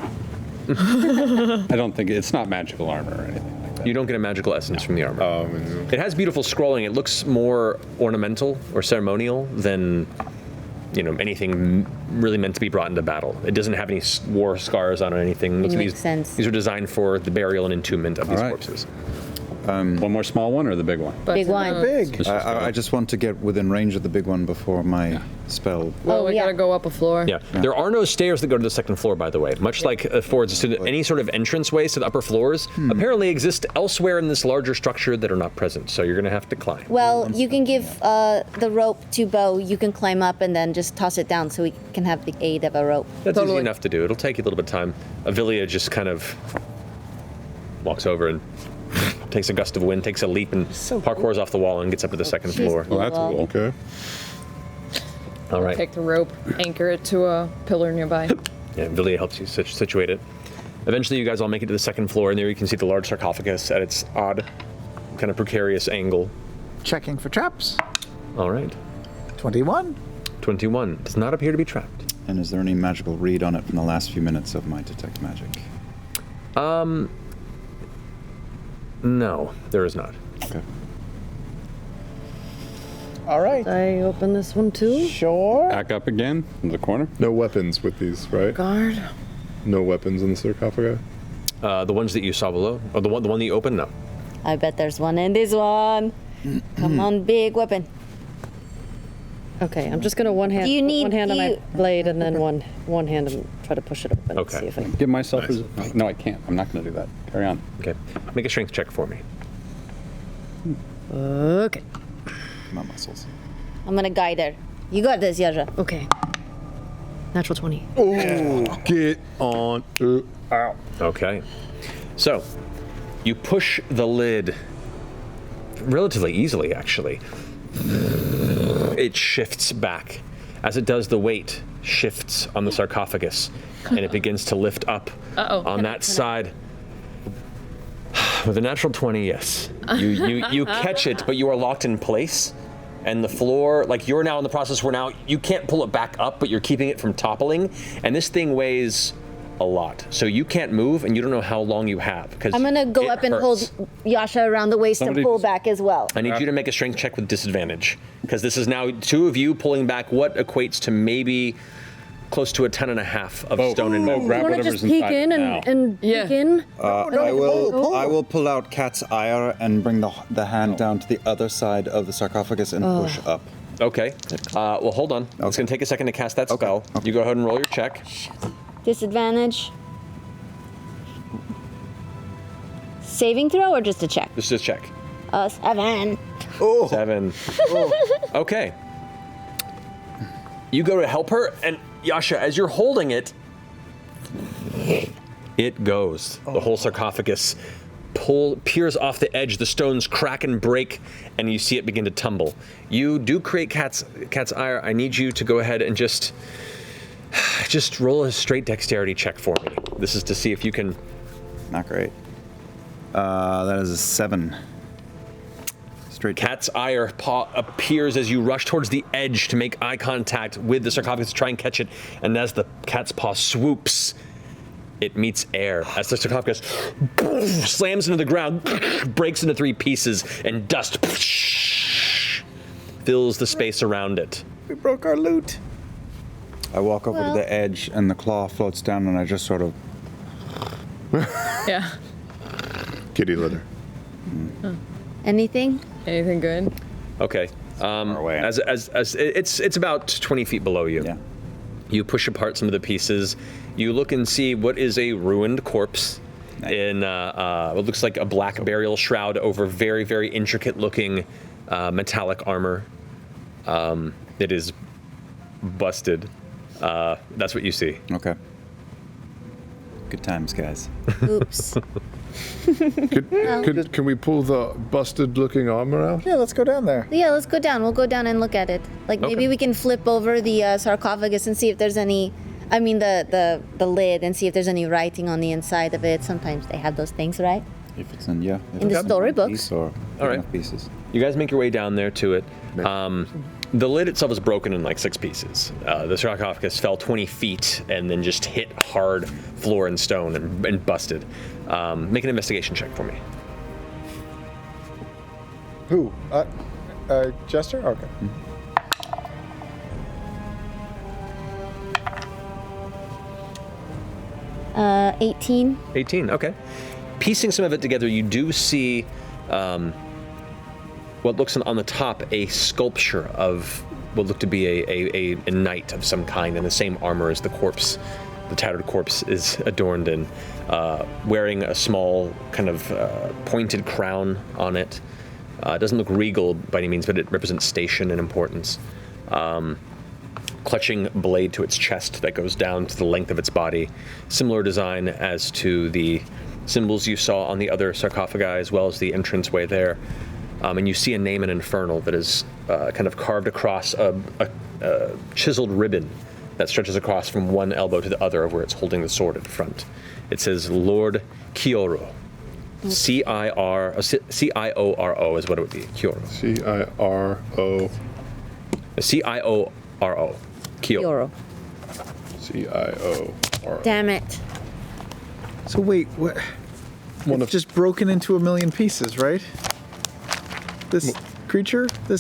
I don't think it's not magical armor or anything like that. You don't get a magical essence from the armor. It has beautiful scrolling. It looks more ornamental or ceremonial than anything really meant to be brought into battle. It doesn't have any war scars on it or anything. Makes sense. These are designed for the burial and entombment of these corpses. One more small one or the big one? Big one. Big. I just want to get within range of the big one before my spell. Oh, we gotta go up a floor. Yeah. There are no stairs that go to the second floor, by the way. Much like Ford's, any sort of entrance ways to the upper floors apparently exist elsewhere in this larger structure that are not present. So you're going to have to climb. Well, you can give the rope to Bo. You can climb up and then just toss it down so we can have the aid of a rope. That's easy enough to do. It'll take you a little bit of time. Avilia just kind of walks over and takes a gust of wind, takes a leap, and parkours off the wall and gets up to the second floor. Well, that's cool. Okay. All right. Take the rope, anchor it to a pillar nearby. Yeah, Villia helps you situate it. Eventually, you guys all make it to the second floor, and there you can see the large sarcophagus at its odd, kind of precarious angle. Checking for traps. All right. 21. 21. Does not appear to be trapped. And is there any magical read on it from the last few minutes of my detect magic? No, there is not. Okay. All right. I open this one too? Sure. Back up again in the corner. No weapons with these, right? Guard. No weapons in the sarcophagi? The ones that you saw below? Or the one that you opened? No. I bet there's one in this one. Come on, big weapon. Okay, I'm just gonna one hand on my blade and then one hand and try to push it open. Okay. See if I can. Give myself. No, I can't. I'm not going to do that. Carry on. Okay. Make a strength check for me. Okay. My muscles. I'm gonna guide her. You got this, Yasha. Okay. Natural 20. Oh, get on. Ow. Okay. So, you push the lid relatively easily, actually. It shifts back. As it does, the weight shifts on the sarcophagus, and it begins to lift up on that side. With a natural 20, yes. You catch it, but you are locked in place. And the floor, like you're now in the process where now you can't pull it back up, but you're keeping it from toppling. And this thing weighs a lot. So you can't move, and you don't know how long you have. I'm gonna go up and hold Yasha around the waist and pull back as well. I need you to make a strength check with disadvantage, because this is now two of you pulling back what equates to maybe close to a 10.5 of stone and metal. You wanna just peek in and peek in? I will pull out Cat's ire and bring the hand down to the other side of the sarcophagus and push up. Okay. Well, hold on. It's going to take a second to cast that spell. You go ahead and roll your check. Disadvantage. Saving throw or just a check? This is a check. 7. 7. Okay. You go to help her, and Yasha, as you're holding it, it goes. The whole sarcophagus peers off the edge, the stones crack and break, and you see it begin to tumble. You do create Cat's ire. I need you to go ahead and just roll a straight dexterity check for me. This is to see if you can... Not great. That is a 7. Straight. Cat's ire appears as you rush towards the edge to make eye contact with the sarcophagus to try and catch it, and as the cat's paw swoops, it meets air as the sarcophagus slams into the ground, breaks into 3 pieces, and dust fills the space around it. We broke our loot. I walk over to the edge, and the claw floats down, and I just sort of... Yeah. Kitty litter. Anything? Anything good? Okay. As it's about 20 feet below you. Yeah. You push apart some of the pieces. You look and see what is a ruined corpse in what looks like a black burial shroud over very, very intricate-looking metallic armor. It is busted. That's what you see. Okay. Good times, guys. Oops. Can we pull the busted-looking armor out? Yeah, let's go down there. Yeah, let's go down. We'll go down and look at it. Like maybe we can flip over the sarcophagus and see if there's any. I mean the lid and see if there's any writing on the inside of it. Sometimes they have those things, right? If it's in, yeah. In the storybooks. Piece or All right. Pieces. You guys make your way down there to it. The lid itself is broken in like 6 pieces. The sarcophagus fell 20 feet and then just hit hard floor and stone and busted. Make an investigation check for me. Who? Jester? Okay. 18. 18, okay. Piecing some of it together, you do see what looks on the top a sculpture of what looked to be a knight of some kind in the same armor as the corpse. The tattered corpse is adorned in, wearing a small kind of pointed crown on it. It doesn't look regal by any means, but it represents station and importance. Clutching blade to its chest that goes down to the length of its body. Similar design as to the symbols you saw on the other sarcophagi, as well as the entranceway there. And you see a name in Infernal that is kind of carved across a chiseled ribbon that stretches across from one elbow to the other of where it's holding the sword at the front. It says Lord Kioro. C-I-O-R-O is what it would be. Kioro. C-I-R-O. C-I-O-R-O. Kioro. C-I-O-R-O. Damn it. So wait, what? It's just broken into a million pieces, right? This creature? The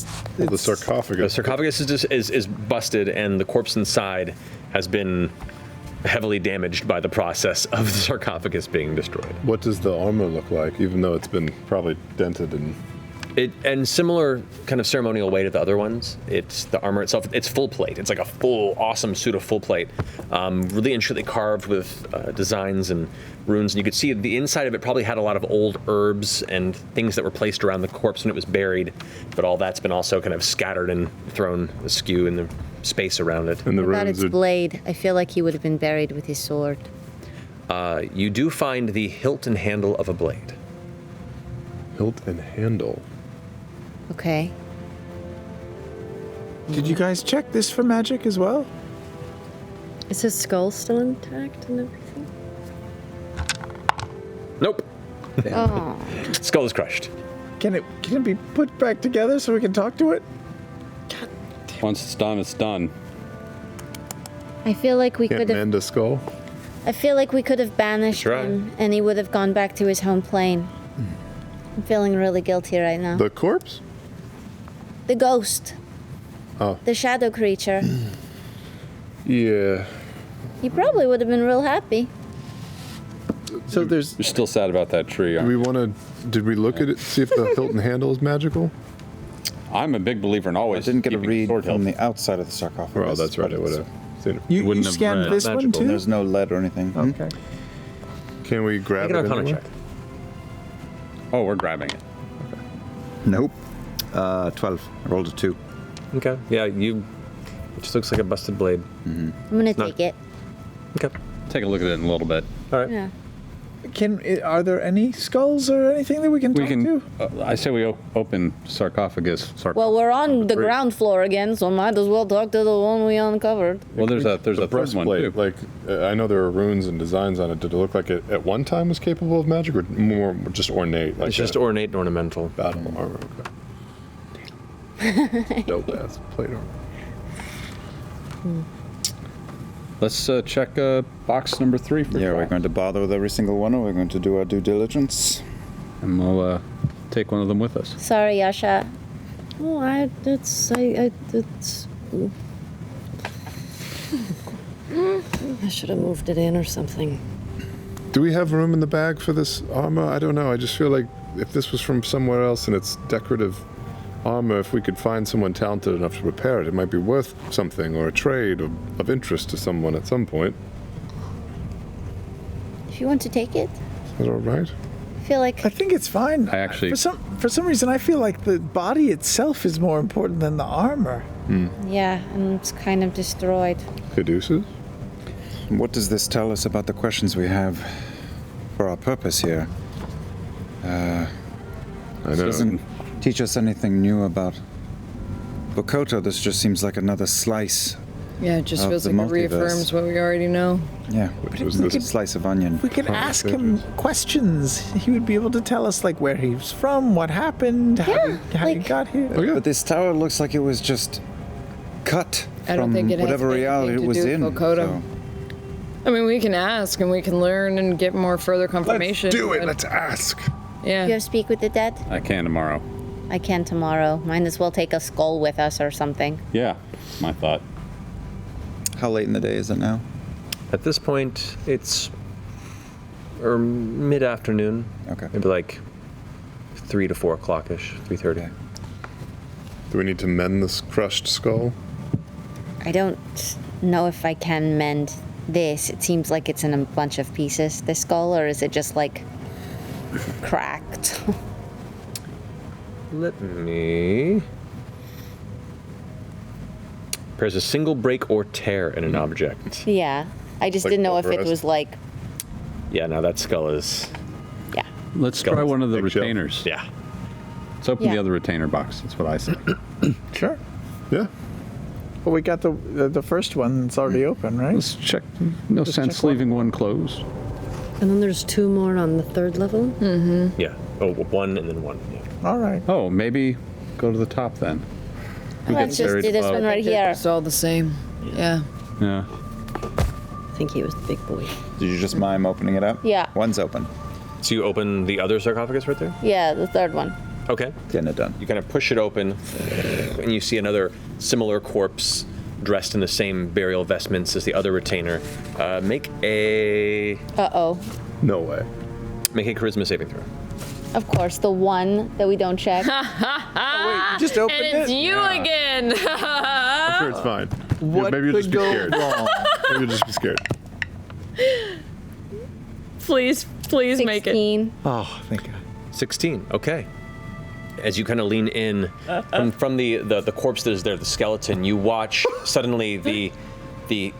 sarcophagus. The sarcophagus is busted, and the corpse inside has been heavily damaged by the process of the sarcophagus being destroyed. What does the armor look like, even though it's been probably dented and... And similar kind of ceremonial way to the other ones. It's the armor itself. It's full plate. It's like a full, awesome suit of full plate, really intricately carved with designs and runes. And you could see the inside of it probably had a lot of old herbs and things that were placed around the corpse when it was buried. But all that's been also kind of scattered and thrown askew in the space around it. And the What about its blade? I feel like he would have been buried with his sword. You do find the hilt and handle of a blade. Hilt and handle. Okay. Did you guys check this for magic as well? Is his skull still intact and everything? Nope. Oh. Skull is crushed. Can it be put back together so we can talk to it? Once it's done, it's done. I feel like we Can't could have. mend a skull? I feel like we could have banished him, and he would have gone back to his home plane. I'm feeling really guilty right now. The corpse? The ghost. Oh. The shadow creature. Yeah. He probably would have been real happy. So there's... You're still sad about that tree, Do we want to... Did we look at it, see if the hilt and handle is magical? I'm a big believer in always. I didn't get a keeping read sword from hilt. the outside of the sarcophagus. Oh, that's right. I would have seen it. You Wouldn't have scanned read. this one Magical. too? There's no lead or anything. Okay. Can we grab Make it an Arcana anyway? check. Oh, we're grabbing it. Nope. 12. I rolled a 2. Okay. Yeah, it just looks like a busted blade. I'm gonna take it. Okay. Take a look at it in a little bit. All right. Yeah. Are there any skulls or anything that we can talk to? I say we open sarcophagus. Well, we're on the ground floor again, so might as well talk to the one we uncovered. Well, there's a third one breastplate. too. Like, I know there are runes and designs on it. Did it look like it at one time was capable of magic, or more just ornate? Like It's just ornate and ornamental. battle armor. Okay. Dope ass plate armor. Let's check box number 3 for Yeah, traps. we're going to bother with every single one, or we're going to do our due diligence. And we'll take one of them with us. Sorry, Yasha. Oh, I should have moved it in or something. Do we have room in the bag for this armor? I don't know. I just feel like if this was from somewhere else and it's decorative armor, if we could find someone talented enough to repair it, it might be worth something, or a trade of interest to someone at some point. If you want to take it, Is that all right? I feel like I think it's fine. I actually... For some reason, I feel like the body itself is more important than the armor. yeah, and it's kind of destroyed. Caduceus? What does this tell us about the questions we have for our purpose here? I This know. doesn't teach us anything new about Vokoto. This just seems like another slice. Yeah, it just Of feels the like it multiverse. reaffirms what we already know. Yeah, Which was it's a this slice of onion. We could ask him questions. He would be able to tell us like where he's from, what happened, how he got here. Oh, yeah. But this tower looks like it was just cut I don't from think it has whatever anything reality it to was do with in. Vokodo. so- I mean, we can ask and we can learn and get more further confirmation. Let's do it. but- Let's ask. Yeah. You speak with the dead? I can tomorrow. I can tomorrow. Might as well take a skull with us or something. Yeah, my thought. How late in the day is it now? At this point, it's mid-afternoon. Okay. Maybe like 3 to 4 o'clock-ish, 3:30. Do we need to mend this crushed skull? I don't know if I can mend this. It seems like it's in a bunch of pieces, this skull, or is it just like cracked? Let me... There's a single break or tear in an object. Yeah. I just Like didn't know if it pulverized. was like, Yeah, now that skull is... Let's try one of the Eggshell. retainers. Yeah. Let's open Yeah. the other retainer box. That's what I say. Sure. Yeah. Well, we got the first one that's already open, right? Let's check. No sense leaving one closed. And then there's 2 more on the 3rd level. Yeah. Oh, 1 and then 1. Yeah. All right. Oh, maybe go to the top then. let's just do this one right here. It's all the same. Yeah. Yeah. I think he was the big boy. Did you just mime opening it up? Yeah. One's open. So you open the other sarcophagus right there? Yeah, the third one. Okay. Getting it done. You kind of push it open, and you see another similar corpse dressed in the same burial vestments as the other retainer. Make a Uh-oh. No way. make a charisma saving throw. Of course, the one that we don't check. You just opened And it's it. you again. I'm sure it's fine. What Maybe you'll just could be go scared. wrong? Maybe you'll just be scared. Please make it. 16. Oh, thank God. 16. Okay. As you kind of lean in from the corpse that is there, the skeleton, you watch suddenly the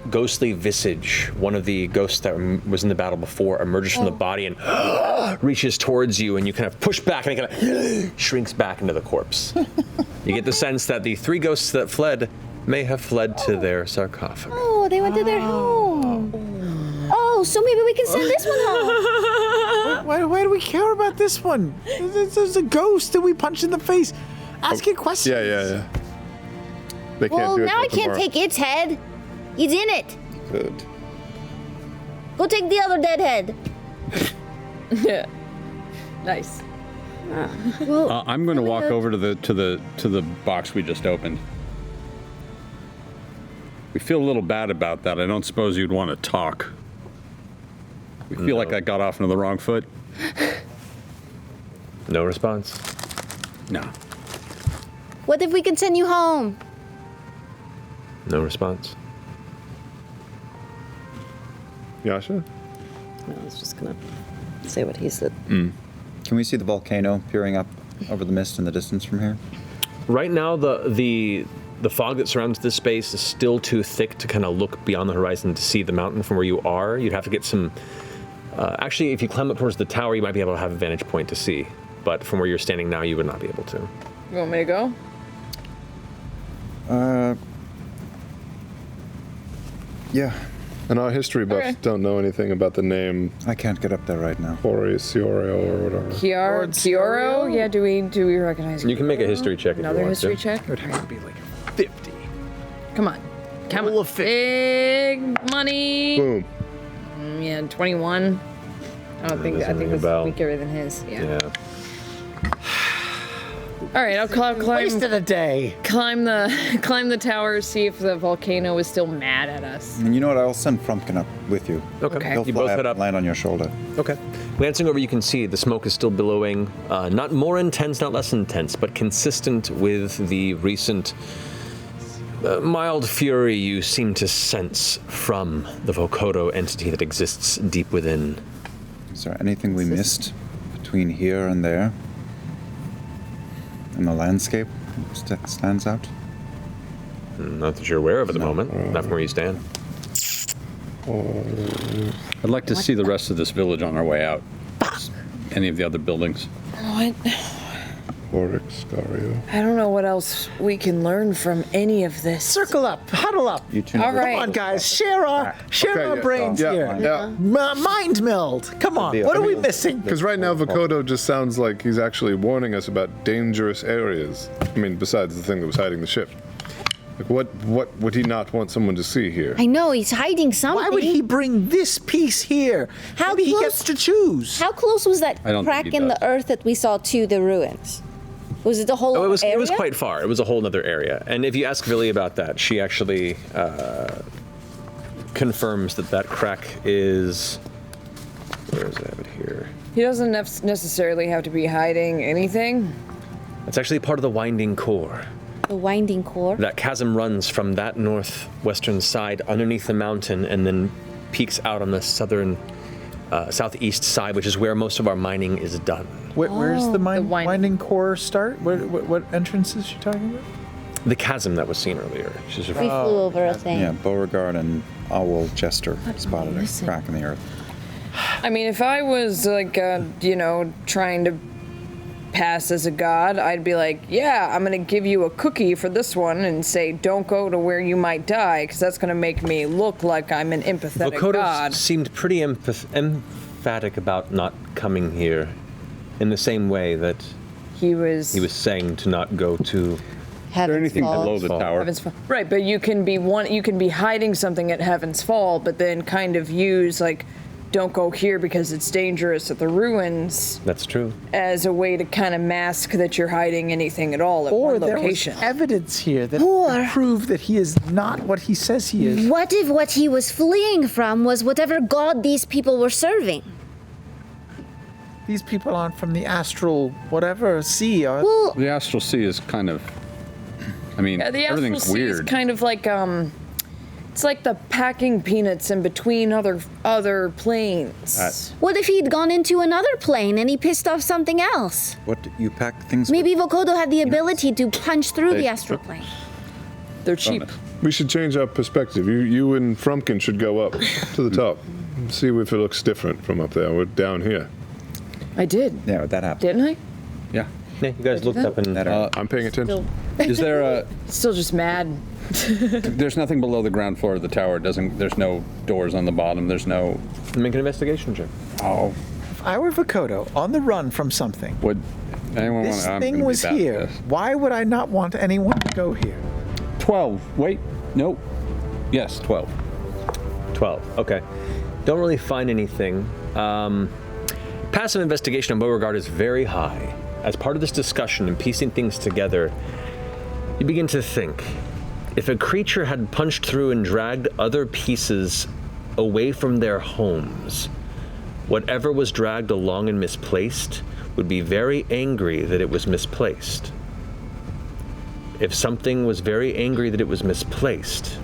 ghostly visage, one of the ghosts that was in the battle before, emerges from the body and reaches towards you, and you kind of push back, and it kind of shrinks back into the corpse. You get the sense that the 3 ghosts that fled may have fled to their sarcophagus. Oh, they went to their home. Oh, so maybe we can send this one home. Why do we care about this one? There's a ghost that we punched in the face. Ask it questions. Yeah. They can't Well, do it now I till can't tomorrow. take its head. It's in it. Good. Go take the other dead head. Yeah. Nice. I'm going to walk over to the box we just opened. We feel a little bad about that. I don't suppose you'd want to talk. We feel like I got off on the wrong foot. No response. No. What if we can send you home? No response. Yasha? No, I was just gonna say what he said. Can we see the volcano peering up over the mist in the distance from here? Right now, the fog that surrounds this space is still too thick to kind of look beyond the horizon to see the mountain from where you are. You'd have to get some... actually, if you climb up towards the tower, you might be able to have a vantage point to see. But from where you're standing now, you would not be able to. You want me to go? Yeah. And our history buffs don't know anything about the name. I can't get up there right now. Ciorio or whatever. Kioro? Yeah, do we recognize You can make a history check if Another you want history to. check? It would have to be like 50. Come on. Come on. Big money. Boom. Yeah, 21. I think that's weaker than his. Yeah. All right, I'll climb. Wasted a day. Climb the tower. See if the volcano is still mad at us. And you know what? I'll send Frumpkin up with you. Okay. He'll You fly both head up, up. land on your shoulder. Okay. Glancing over, you can see the smoke is still billowing. Not more intense, not less intense, but consistent with the recent mild fury you seem to sense from the Vokodo entity that exists deep within. Is there anything we missed between here and there? In the landscape stands out? Not that you're aware of at the moment, not from where you stand. I'd like to see the rest of this village on our way out. Any of the other buildings. What? Scario. I don't know what else we can learn from any of this. Circle up, huddle up. You two All Come right. on, guys, share our brains yeah, here. yeah. Mind meld. Come on, what are we missing? Because right now Vokodo just sounds like he's actually warning us about dangerous areas. I mean, besides the thing that was hiding the ship. Like, what would he not want someone to see here? I know, he's hiding something. Why would he bring this piece here? How Maybe he close- gets to choose. How close was that I don't think crack he in does. the earth that we saw to the ruins? Was it the whole It was area? quite far. It was a whole other area. And if you ask Villy about that, she actually confirms that crack is. Where is it? I have it here. He doesn't necessarily have to be hiding anything. It's actually part of the winding core. The winding core. That chasm runs from that northwestern side underneath the mountain and then peaks out on the southern, southeast side, which is where most of our mining is done. Where's the winding core start? What entrance is she talking about? The chasm that was seen earlier. She's We flew over a thing. Yeah, Beauregard and Owl Jester spotted a crack in the earth. I mean, if I was like, trying to pass as a god, I'd be like, yeah, I'm gonna give you a cookie for this one and say, don't go to where you might die, because that's gonna make me look like I'm an empathetic Vokodo god. seemed pretty emphatic about not coming here, in the same way that he was saying to not go to. Heaven's Fall. below the tower. Heaven's Fall. Right, but you can be hiding something at Heaven's Fall, but then kind of use like, don't go here because it's dangerous at the ruins. That's true. As a way to kind of mask that you're hiding anything at all at Or one there location. was evidence here that prove that he is not what he says he is. What if what he was fleeing from was whatever god these people were serving? These people aren't from the astral whatever sea. Are Well, The astral sea is kind of. I mean, Yeah, the astral everything's sea is weird. kind of like it's like the packing peanuts in between other planes. what if he'd gone into another plane and he pissed off something else? What, you pack things Maybe Vokodo had the ability to punch through the Hey. astral plane. They're cheap. We should change our perspective. You and Frumpkin should go up to the top. See if it looks different from up there. We're down here. I did. Yeah, that happened. Didn't I? Yeah. Yeah, you guys looked up and. I'm paying attention. Is there a? Still just mad. There's nothing below the ground floor of the tower. There's no doors on the bottom. There's no. Make an investigation check. Oh. If I were Vokodo on the run from something, Would anyone want this to? thing was here. Why would I not want anyone to go here? 12. Wait. Nope. Yes, 12. 12. Okay. Don't really find anything. Passive investigation on Beauregard is very high. As part of this discussion and piecing things together, you begin to think, if a creature had punched through and dragged other pieces away from their homes, whatever was dragged along and misplaced would be very angry that it was misplaced. If something was very angry that it was misplaced,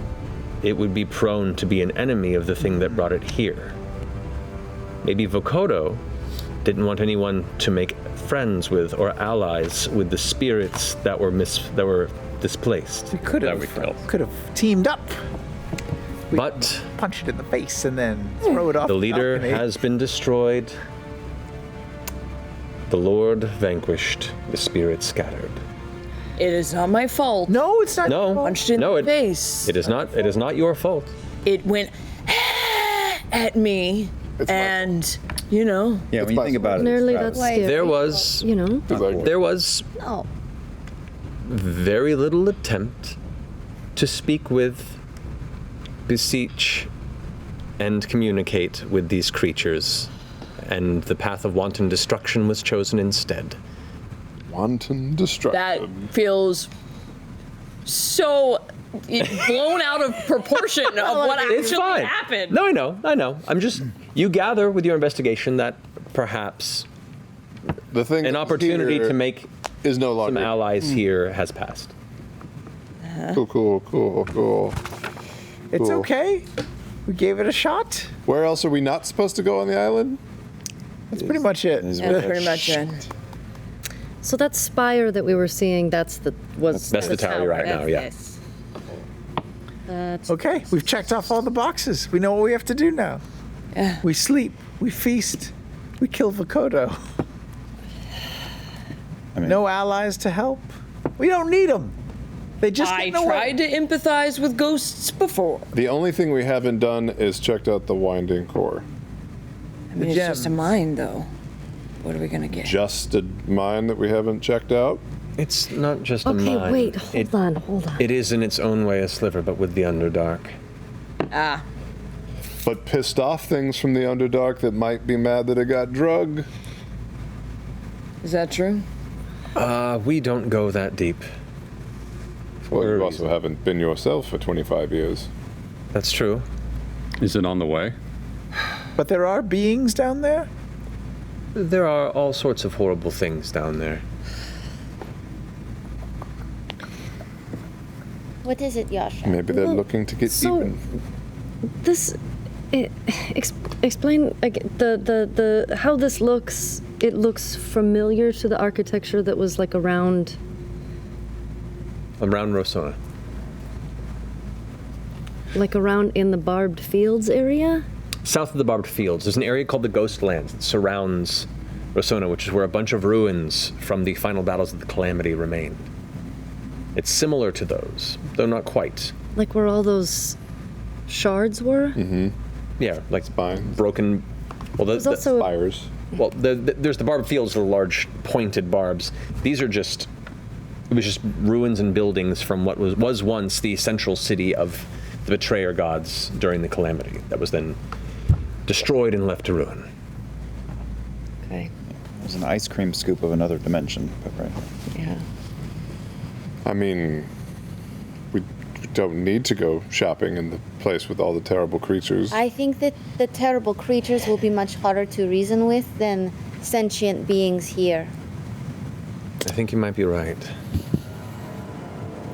it would be prone to be an enemy of the thing that brought it here. Maybe Vokodo didn't want anyone to make friends with or allies with the spirits that were displaced. We could have teamed up. But Punch it in the face and then throw it off. the leader balcony. has been destroyed. The Lord vanquished. The spirit scattered. It is not my fault. No, it's not. No, Punched in no, the face. It is not. It is not your fault. It went at me, and you know. Yeah, when you think about it, Nearly it's that's Travis. scary. There was. You know. There was No. very little attempt to speak with beseech and communicate with these creatures, and the path of wanton destruction was chosen instead. Wanton destruction. That feels so blown out of proportion of what It's actually fine. happened. No, I know. I'm just, you gather with your investigation that perhaps the thing an opportunity here to make is no longer some allies here has passed. Cool. It's Cool. okay. We gave it a shot. Where else are we not supposed to go on the island? That's pretty much it. That's pretty much it. So that spire that we were seeing, that's the tower right now, yeah. That's Okay, we've checked off all the boxes. We know what we have to do now. Yeah. We sleep, we feast, we kill Vokodo. No allies to help. We don't need them. They just I get in the way. tried to empathize with ghosts before. The only thing we haven't done is checked out the winding core. I mean, it's just a mine, though. What are we gonna get? Just a mine that we haven't checked out? It's not just a Okay, mine. wait, hold on. It is in its own way a sliver, but with the Underdark. Ah. But pissed off things from the Underdark that might be mad that it got drugged. Is that true? We don't go that deep. Well, you also haven't been yourself for 25 years. That's true. Is it on the way? But there are beings down there? There are all sorts of horrible things down there. What is it, Yasha? Maybe they're looking to get even. This, explain again, the how this looks. It looks familiar to the architecture that was like around Rosona. Like around in the Barbed Fields area? South of the Barbed Fields, there's an area called the Ghost Lands that surrounds Rosona, which is where a bunch of ruins from the final battles of the Calamity remain. It's similar to those, though not quite. Like where all those shards were? Mm-hmm. Yeah, like spines, broken. Well, There's also spires. Well, there's the Barbed Fields, the large pointed barbs. These are just. It was just ruins and buildings from what was once the central city of the Betrayer gods during the Calamity. That was then destroyed and left to ruin. Okay. It was an ice cream scoop of another dimension, but right. Yeah. I mean, we don't need to go shopping in the place with all the terrible creatures. I think that the terrible creatures will be much harder to reason with than sentient beings here. I think you might be right.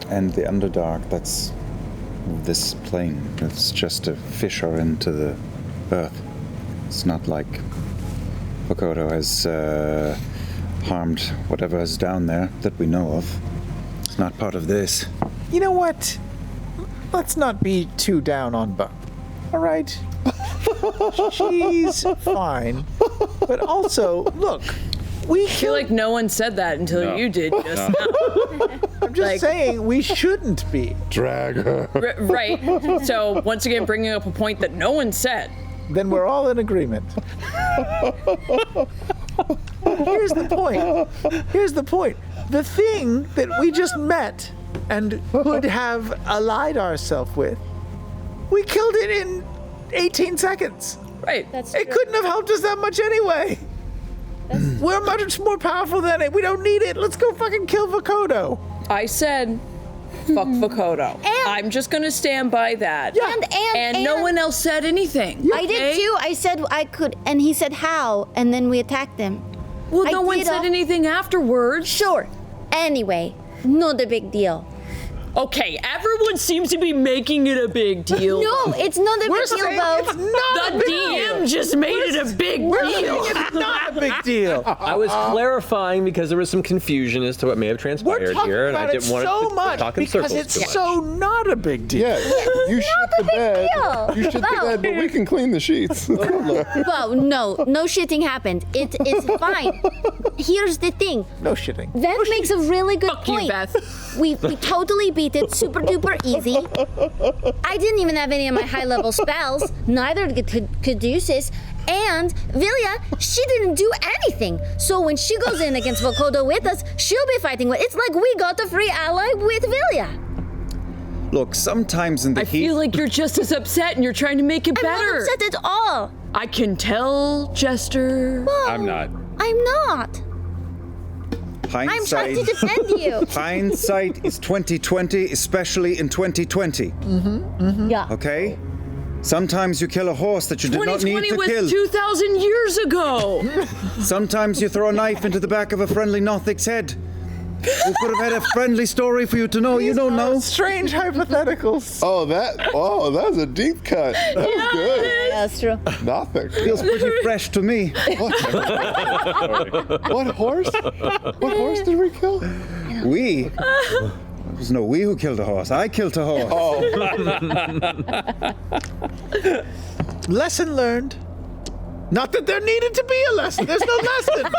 And the Underdark, that's this plane. It's just a fissure into the earth. It's not like Vokodo has harmed whatever is down there that we know of. It's not part of this. You know what? Let's not be too down on Buck. All right? She's fine. But also, look, we I feel like no one said that until you did just now. I'm just saying we shouldn't be. Drag her. Right. So, once again, bringing up a point that no one said. Then we're all in agreement. Here's the point. The thing that we just met and could have allied ourselves with, we killed it in 18 seconds. Right. It couldn't have helped us that much anyway. We're much more powerful than it. We don't need it. Let's go fucking kill Vokodo. I said, fuck Vokodo. I'm just gonna stand by that. Yeah. And no one else said anything. I did too. I said I could, and he said how, and then we attacked him. Well, no one said anything afterwards. Sure. Anyway, not a big deal. Okay, everyone seems to be making it a big deal. No, it's not a We're big deal, saying Bo. it's not The a big DM deal. just made it a big We're deal. saying it's not a big deal. I was clarifying because there was some confusion as to what may have transpired We're talking here, and I about it didn't want so to much talk in because circles it's too much. so not a big deal. Yeah, you shit the bed. deal. You shit the No. bed, but we can clean the sheets. Bo, no shitting happened. It is fine. Here's the thing. No shitting. Beth makes a really good Fuck you, point. Beth. We totally beat it, super duper easy. I didn't even have any of my high level spells, neither did Caduceus, and Vilya, she didn't do anything. So when she goes in against Vokodo with us, she'll be fighting with. It's like we got a free ally with Vilya. Look, sometimes in the I heat. feel like you're just as upset and you're trying to make it I'm better. not upset at all. I can tell, Jester. I'm not. I'm not. I'm Hindsight. trying to defend you. Hindsight is 2020, especially in 2020. Yeah. Okay? Sometimes you kill a horse that you did not need 2020 to was kill. 2,000 years ago. Sometimes you throw a knife into the back of a friendly Nothic's head. We could have had a friendly story for you to know. You don't know. Strange hypotheticals. Oh, that's a deep cut. That was good. That's true. Nothing. Feels pretty fresh to me. What horse? What horse did we kill? We? It was no we who killed a horse. I killed a horse. Oh. Lesson learned. Not that there needed to be a lesson. There's no lesson.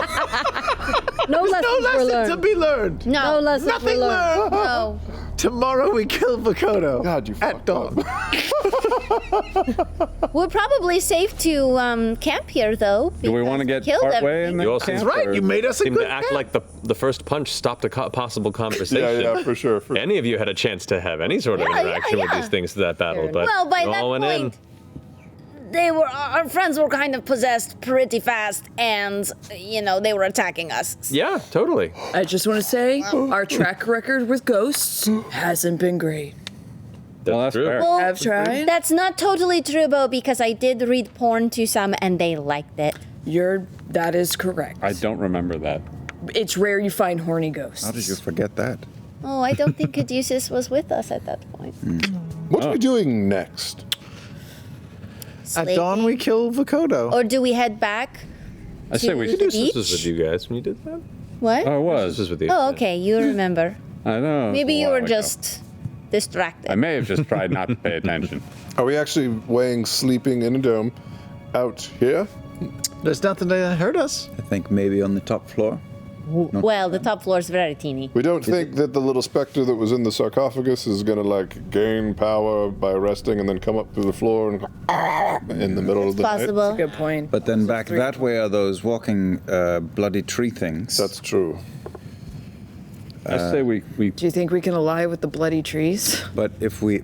No There's lessons no were lesson learned. to be learned. No lessons Nothing were learned. learned. No. Tomorrow we kill Vokodo. God, you at dawn. We're probably safe to camp here, though. Do we want to get killed partway in everything. the You also camp, Right, or- you made us a seem good to act camp. like the first punch stopped a possible conversation. Yeah, for sure. Any of you had a chance to have any sort of Yeah, interaction with yeah. these things to that battle, but Well, by you that all went point, our friends were kind of possessed pretty fast, and they were attacking us. in. Yeah, totally. I just want to say, our track record with ghosts hasn't been great. Well, that's true. fair. Well, I've tried. that's not totally true, Bo, because I did read porn to some, and they liked it. That is correct. I don't remember that. It's rare you find horny ghosts. How did you forget that? Oh, I don't think Caduceus was with us at that point. What are we doing next? At dawn we kill Vokodo. Or do we head back? I say we to should. the This beach? was with you guys when you did that. What? Oh, it This was was. with you. Oh, okay, you remember. I know. Maybe you It was a were while ago. just distracted. I may have just tried not to pay attention. Are we actually weighing sleeping in a dome out here? There's nothing to hurt us. I think maybe on the top floor. Well, the top floor is very teeny. We don't think that the little specter that was in the sarcophagus is gonna gain power by resting and then come up through the floor and in the middle of the Possible. night? Good point. But then back that way are those walking bloody tree things. That's true. I say we Do you think we can ally with the bloody trees? But if we,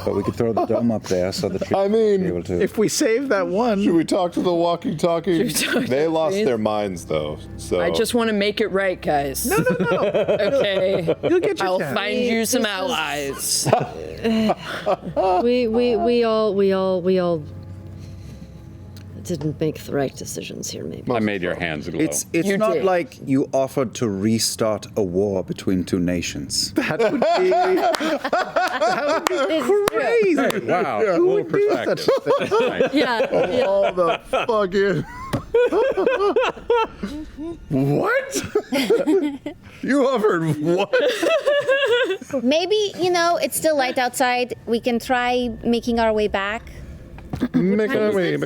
but we could throw the dome up there so the trees I would be mean, able to. If we save that one, should we talk to the walkie-talkie? Should we talk to They the lost trees? their minds though. So I just want to make it right, guys. no. Okay. You'll get your I'll chance. find you some allies. We all didn't make the right decisions here, maybe. I made your hands glow. It's You not did. like you offered to restart a war between two nations. That would be crazy. Wow, Who a little would do such perspective. a thing? Nice. Yeah. all the fucking. What? You offered what? Maybe, it's still light outside. We can try making our way back. Make our way.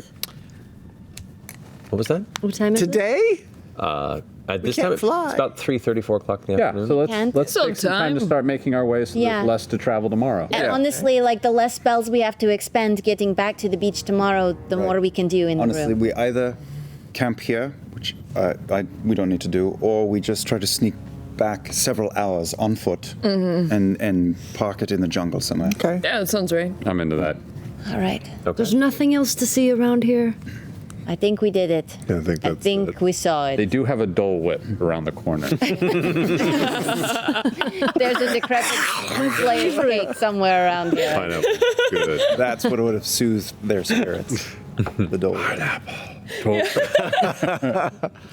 What was that? What time is it? Today? At this can't time, fly. it's about 3:30, 4 o'clock in the Yeah, afternoon. so Can't. let's Still take some time to time. start making our way so Yeah. there's less to travel tomorrow. And honestly, the less spells we have to expend getting back to the beach tomorrow, the more we can do in Honestly, the room. we either camp here, which we don't need to do, or we just try to sneak back several hours on foot and park it in the jungle somewhere. Okay. Yeah, that sounds right. I'm into that. All right. There's nothing else to see around here. I think we did it. I think I that's think it. we saw They it. do have a Dole Whip around the corner. There's a decrepit Slayer's cake somewhere around here. Pineapple. Good. That's what would have soothed their spirits. The dole.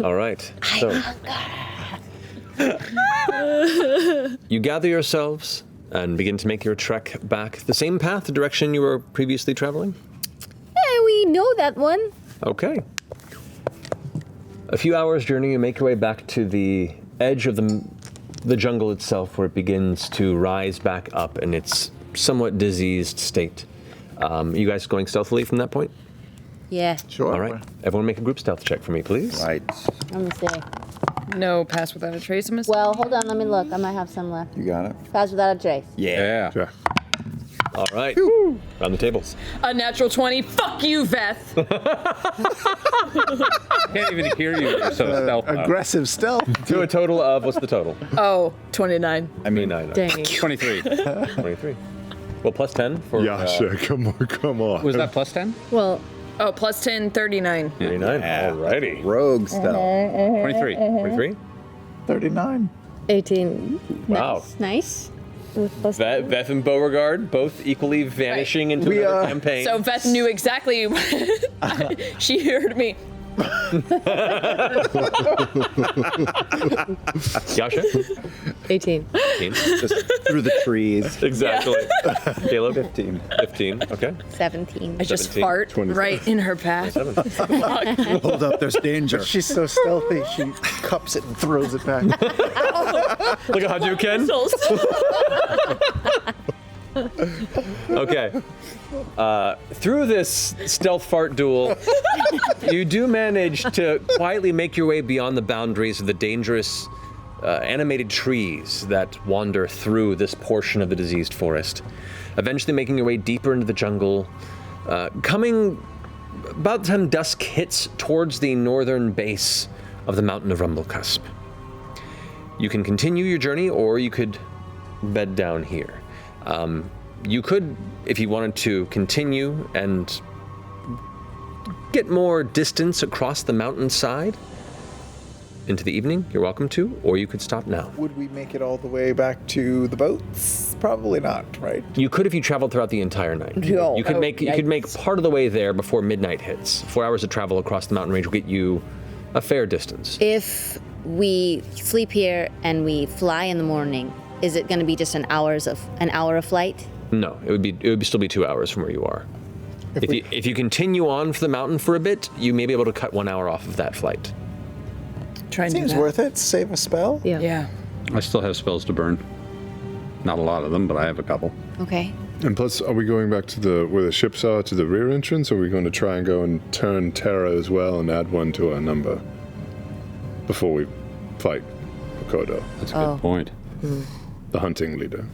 All right. So you gather yourselves and begin to make your trek back the same path, the direction you were previously traveling. We know that one. Okay. A few hours journey, you make your way back to the edge of the jungle itself, where it begins to rise back up in its somewhat diseased state. You guys going stealthily from that point? Yeah. Sure. All right. Everyone make a group stealth check for me, please. Right. Let me see. No pass without a trace, I'm Well, hold on. Let me look. I might have some left. You got it? Pass without a trace. Yeah. Yeah. All right. Round the tables. A natural 20. Fuck you, Veth. Can't even hear you. You're so stealth. Aggressive stealth. To a total of, what's the total? Oh, 29. I mean, 9. Dang. 23. 23. Well, plus 10 for. Yasha, come on. Was that plus 10? Well, oh, plus 10, 39. 39. Alrighty. Rogue stealth. 23. 23. 39. 18. Wow. Nice. Veth and Beauregard both equally vanishing into another campaign. So Veth knew exactly. She heard me. Yasha? 18. 18. Just through the trees. Exactly. Caleb? 15. 15. Okay. 17. I just 17. fart 25. right in her path. Hold up, there's danger. She's so stealthy, she cups it and throws it back. Look at how you can. Okay. Through this stealth fart duel, you do manage to quietly make your way beyond the boundaries of the dangerous animated trees that wander through this portion of the diseased forest, eventually making your way deeper into the jungle, coming about the time dusk hits towards the northern base of the mountain of Rumblecusp. You can continue your journey, or you could bed down here. You could, if you wanted to, continue and get more distance across the mountainside into the evening. You're welcome to, or you could stop now. Would we make it all the way back to the boats? Probably not, right? You could if you traveled throughout the entire night. No. You could make part of the way there before midnight hits. 4 hours of travel across the mountain range will get you a fair distance. If we sleep here and we fly in the morning, is it going to be just an hour of flight? No, it would still be 2 hours from where you are. If you continue on for the mountain for a bit, you may be able to cut 1 hour off of that flight. Try and do Seems that. worth it. Save a spell. Yeah. I still have spells to burn. Not a lot of them, but I have a couple. Okay. And plus, are we going back to where the ships are, to the rear entrance, or are we going to try and go and turn Terra as well and add one to our number before we fight Kodo? That's a good point. The hunting leader.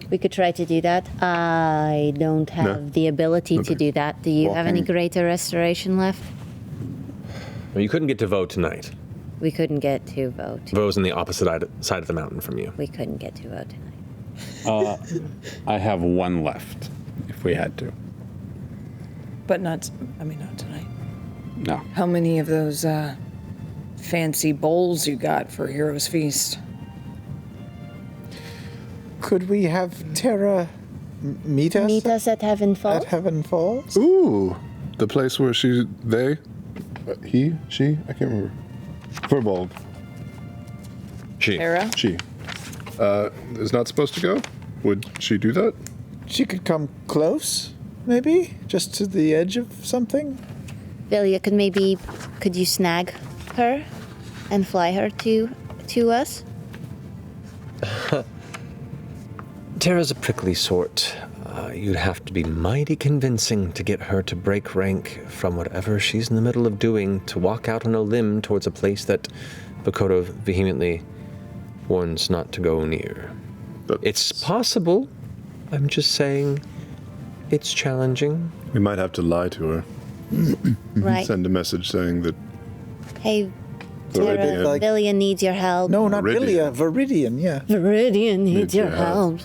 We could try to do that. I don't have the ability to do that. Do you have any greater restoration left? Well, you couldn't get to Vo tonight. We couldn't get to Vote. Vo's on the opposite side of the mountain from you. We couldn't get to Vote tonight. I have one left, if we had to. But not tonight. No. How many of those fancy bowls you got for Hero's Feast? Could we have Terra meet us? Meet us at Heaven Falls? At Heaven Falls? Ooh, the place where she, I can't remember. Furbolg. She. Terra? She. Is not supposed to go? Would she do that? She could come close, maybe? Just to the edge of something? Velia, could you snag her and fly her to us? Terra's a prickly sort. You'd have to be mighty convincing to get her to break rank from whatever she's in the middle of doing to walk out on a limb towards a place that Bakoto vehemently warns not to go near. It's possible. I'm just saying it's challenging. We might have to lie to her. Right. Send a message saying that Hey, Viridian. Terra, Velia needs your help. No, not Viridian. Viridian, yeah. Viridian needs your help.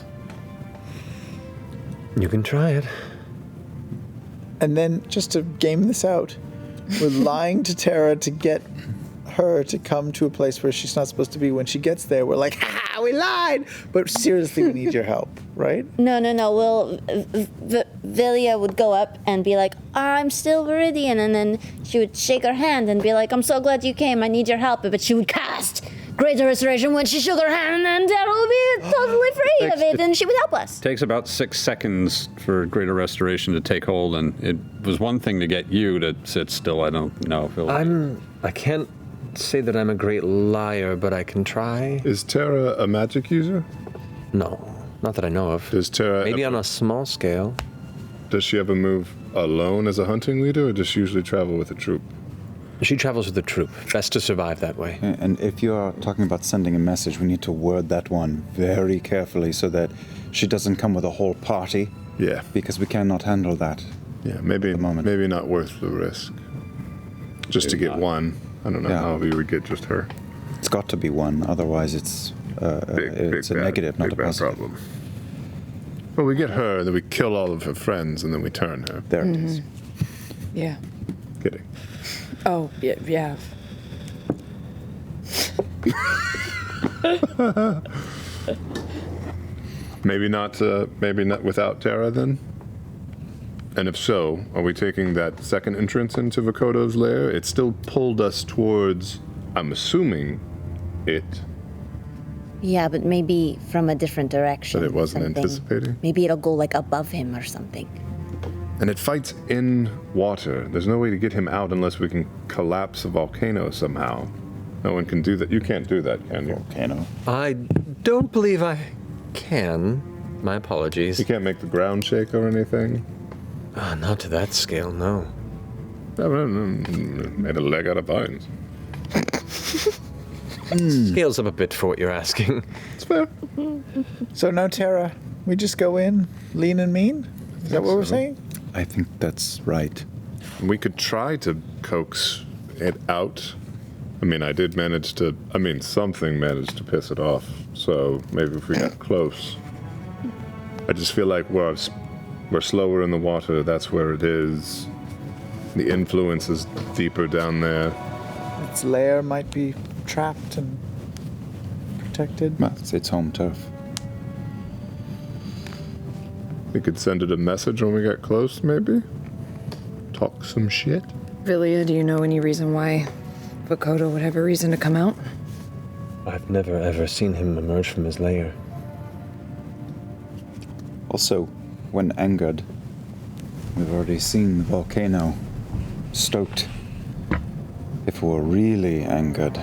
You can try it. And then, just to game this out, we're lying to Terra to get her to come to a place where she's not supposed to be. When she gets there, we're like, ha, we lied! But seriously, we need your help, right? No. Well, Velia would go up and be like, I'm still Viridian. And then she would shake her hand and be like, I'm so glad you came. I need your help. But she would cast Greater Restoration when she shook her hand, and then Terra would be totally free of it, and she would help us. Takes about 6 seconds for Greater Restoration to take hold, and it was one thing to get you to sit still. I don't know if it'll... I can't say that I'm a great liar, but I can try. Is Terra a magic user? No, not that I know of. Does Terra maybe on a small scale? Does she ever move alone as a hunting leader, or does she usually travel with a troop? She travels with the troop. Best to survive that way. And if you are talking about sending a message, we need to word that one very carefully so that she doesn't come with a whole party. Yeah. Because we cannot handle that. Yeah, maybe not worth the risk. Just to get one. I don't know how we would get just her. It's got to be one, otherwise it's a negative, not a positive. Problem. Well, we get her, then we kill all of her friends, and then we turn her. There it is. Yeah. Kidding. Oh, yeah. Maybe not without Terra then? And if so, are we taking that second entrance into Vokodo's lair? It still pulled us towards, I'm assuming, it. Yeah, but maybe from a different direction. That it wasn't something. anticipating? Maybe it'll go like above him or something. And it fights in water. There's no way to get him out unless we can collapse a volcano somehow. No one can do that. You can't do that, can you? Volcano. I don't believe I can. My apologies. You can't make the ground shake or anything? Not to that scale, no. Made a leg out of vines. Scales up a bit for what you're asking. It's fair. So no Terra. We just go in, lean and mean? Is that what we're saying? I think that's right. We could try to coax it out. I mean, something managed to piss it off. So maybe if we got close. I just feel like we're slower in the water. That's where it is. The influence is deeper down there. Its lair might be trapped and protected. Well, it's home turf. We could send it a message when we get close, maybe? Talk some shit? Villia, do you know any reason why Vokodo would have a reason to come out? I've never ever seen him emerge from his lair. Also, when angered, we've already seen the volcano stoked. If we're really angered,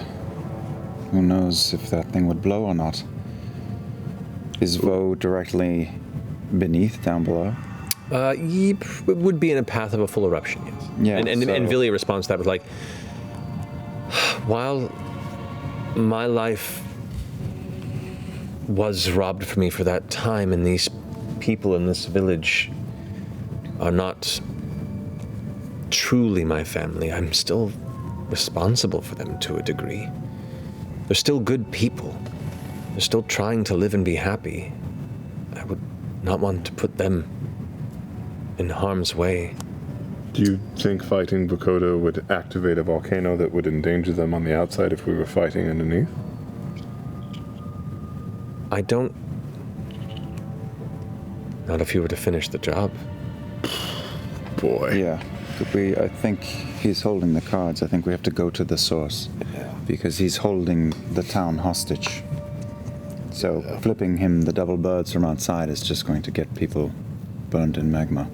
who knows if that thing would blow or not? Is Vo directly beneath, down below? It would be in a path of a full eruption, yes. Yeah, And Villia responds to that with like, while my life was robbed from me for that time, and these people in this village are not truly my family, I'm still responsible for them to a degree. They're still good people. They're still trying to live and be happy. I would not want to put them in harm's way. Do you think fighting Vokodo would activate a volcano that would endanger them on the outside if we were fighting underneath? I don't. Not if you were to finish the job. Boy. Yeah. I think he's holding the cards. I think we have to go to the source. Yeah. Because he's holding the town hostage. So flipping him the double birds from outside is just going to get people burned in magma.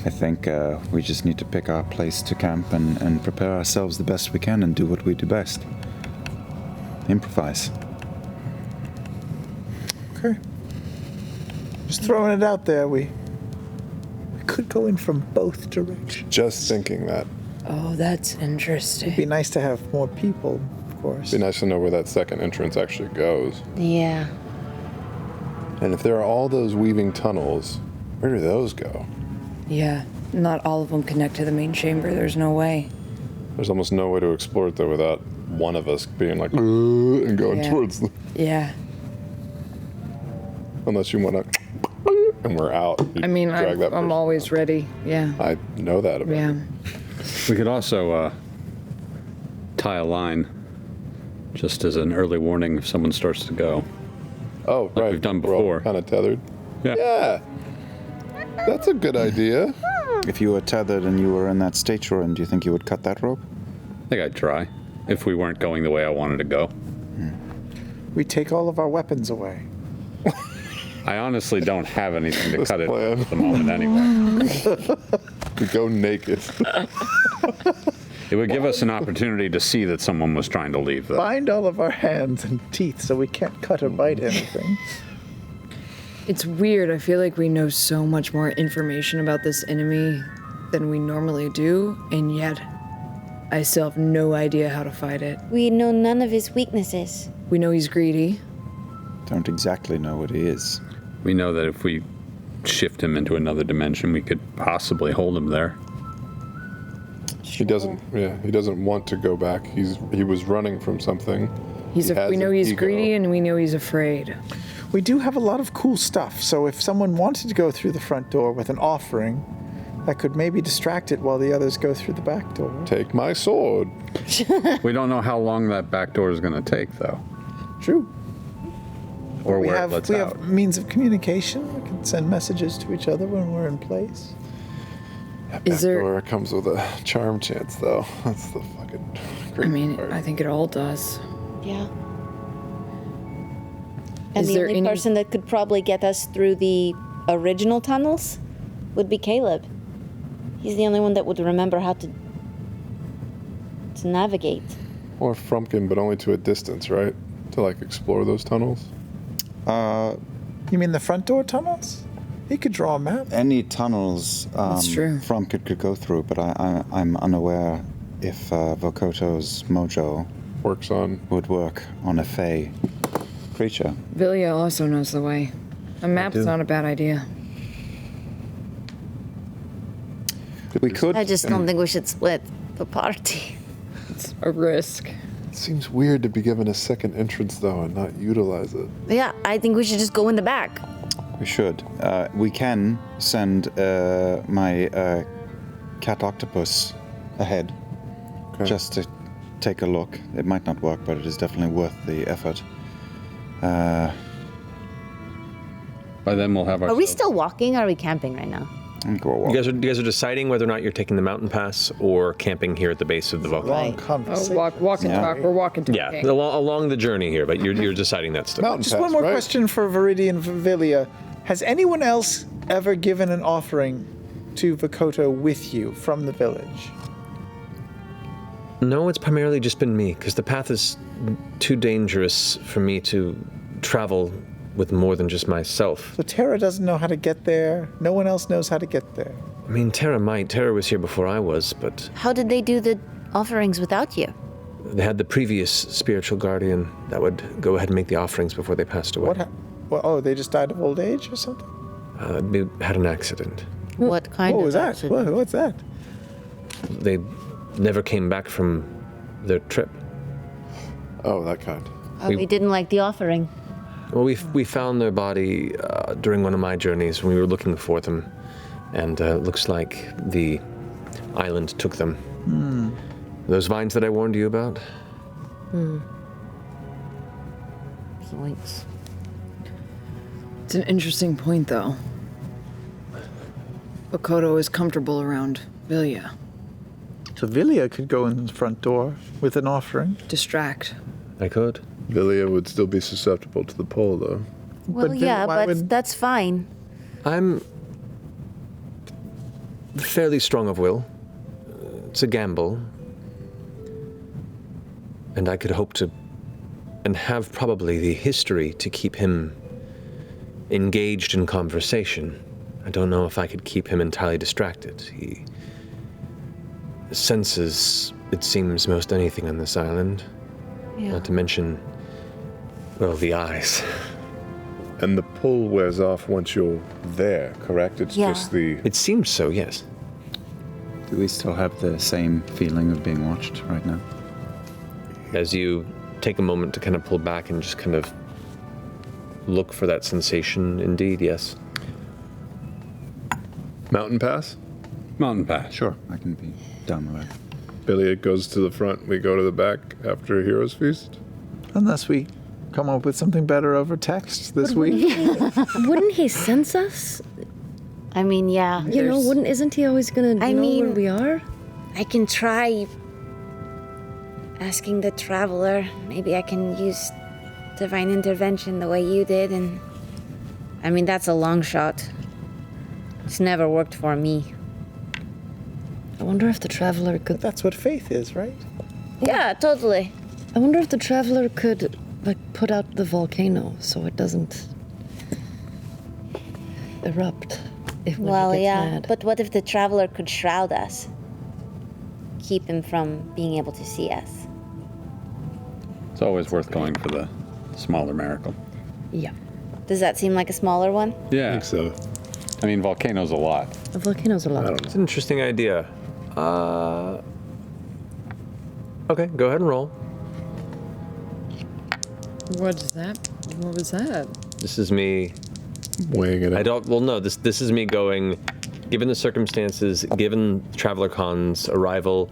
I think we just need to pick our place to camp and prepare ourselves the best we can and do what we do best. Improvise. Okay. Just throwing it out there, we could go in from both directions. Just thinking that. Oh, that's interesting. It'd be nice to have more people, of course. It'd be nice to know where that second entrance actually goes. Yeah. And if there are all those weaving tunnels, where do those go? Yeah, not all of them connect to the main chamber. There's no way. There's almost no way to explore it there without one of us being like, and going towards the... Yeah. Unless you want to, and we're out. You I mean, drag that I'm always ready. Yeah. I know that about you. We could also tie a line, just as an early warning if someone starts to go. Oh, like right. We've done before. Kind of tethered. Yeah. Yeah. That's a good idea. If you were tethered and you were in that state you're in, do you think you would cut that rope? I think I'd try, if we weren't going the way I wanted to go. We take all of our weapons away. I honestly don't have anything to cut it at the moment anyway. We go naked. It would give us an opportunity to see that someone was trying to leave, though. Bind all of our hands and teeth so we can't cut or bite anything. It's weird. I feel like we know so much more information about this enemy than we normally do, and yet I still have no idea how to fight it. We know none of his weaknesses. We know he's greedy. Don't exactly know what he is. We know that if we shift him into another dimension, we could possibly hold him there. He doesn't. Yeah, he doesn't want to go back. He was running from something. We know he's greedy, and we know he's afraid. We do have a lot of cool stuff, so if someone wanted to go through the front door with an offering, that could maybe distract it while the others go through the back door. Take my sword. We don't know how long that back door is going to take, though. True. Or we where have it lets we out. have means of communication. We can send messages to each other when we're in place. Is there? Or it comes with a charm chance, though. That's the fucking. Great part. I think it all does. Yeah. And Is the there only any- person that could probably get us through the original tunnels would be Caleb. He's the only one that would remember how to navigate. Or Frumpkin, but only to a distance, right? To like explore those tunnels. You mean the front door tunnels? He could draw a map. Any tunnels That's true. Frumpkin could go through, but I'm unaware if Vokoto's mojo would work on a Fey creature. Vilya also knows the way. A map's do. not a bad idea. We could. I just don't think we should split the party. It's a risk. It seems weird to be given a second entrance though and not utilize it. Yeah, I think we should just go in the back. We should. We can send my cat octopus ahead, just to take a look. It might not work, but it is definitely worth the effort. By then we'll have our. Are we still walking or are we camping right now? You guys are deciding whether or not you're taking the mountain pass or camping here at the base of the volcano. Walk and talk. We're walking to Yeah, along the journey here, but you're deciding that stuff. Just one more question for Viridian Vivilia. Has anyone else ever given an offering to Vokoto with you from the village? No, it's primarily just been me, because the path is too dangerous for me to travel with more than just myself. So Terra doesn't know how to get there. No one else knows how to get there. I mean, Terra might. Terra was here before I was, but How did they do the offerings without you? they had the previous spiritual guardian that would go ahead and make the offerings before they passed away. Well, they just died of old age or something? They had an accident. What kind What of was that? accident? What's that? They never came back from their trip. Oh, that kind. We didn't like the offering. Well, we found their body during one of my journeys when we were looking for them, and looks like the island took them. Those vines that I warned you about? Zoinks. It's an interesting point, though. Vokoto is comfortable around Vilya. So Vilya could go in the front door with an offering. Distract. I could. Vilya would still be susceptible to the pole, though. Well, that's fine. I'm fairly strong of will. It's a gamble. And I could hope to, and have probably the history to keep him engaged in conversation. I don't know if I could keep him entirely distracted. He senses, it seems, most anything on this island. Yeah. Not to mention, well, the eyes. And the pull wears off once you're there, correct? It's Yeah. just the. It seems so, yes. Do we still have the same feeling of being watched right now? As you take a moment to kind of pull back and just kind of look for that sensation, indeed, yes. Mountain pass? Mountain pass. Sure, I can be down with that. Billy goes to the front, we go to the back after Heroes Feast. Unless we come up with something better over text this week. Wouldn't he sense us? I mean, yeah. You know, isn't he always gonna know where we are? I can try asking the traveler. Maybe I can use divine intervention the way you did, and I mean, that's a long shot. It's never worked for me. I wonder if the traveler could. That's what faith is, right? Yeah, totally. I wonder if the traveler could, like, put out the volcano so it doesn't erupt. Well, yeah, but what if the traveler could shroud us? Keep him from being able to see us. It's always worth going for the smaller miracle. Yeah. Does that seem like a smaller one? Yeah. I think so. I mean, volcanoes a lot. A volcano's a lot. It's an interesting idea. Okay, go ahead and roll. What is that? What was that? This is me weighing it. I don't. Well, no. This is me going. Given the circumstances, given Traveler Con's arrival,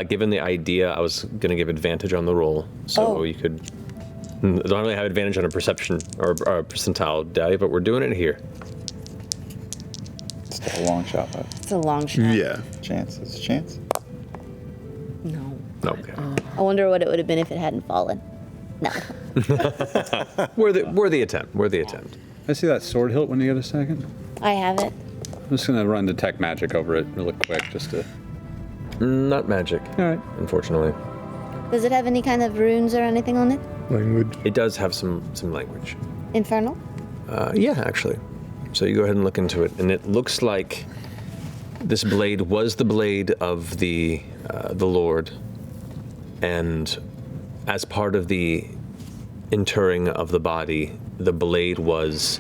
given the idea, I was going to give advantage on the roll, so you could. Don't really have advantage on a perception or a percentile die, but we're doing it here. It's still a long shot, but It's a long shot. Yeah. chance. It's a chance. No. Okay. I wonder what it would have been if it hadn't fallen. No. Worthy attempt. Worthy attempt. I see that sword hilt when you get a second. I have it. I'm just gonna run detect magic over it really quick, just to. Not magic. All right. Unfortunately. Does it have any kind of runes or anything on it? Language. It does have some language. Infernal? Yeah, actually. So you go ahead and look into it, and it looks like this blade was the blade of the Lord, and as part of the interring of the body, the blade was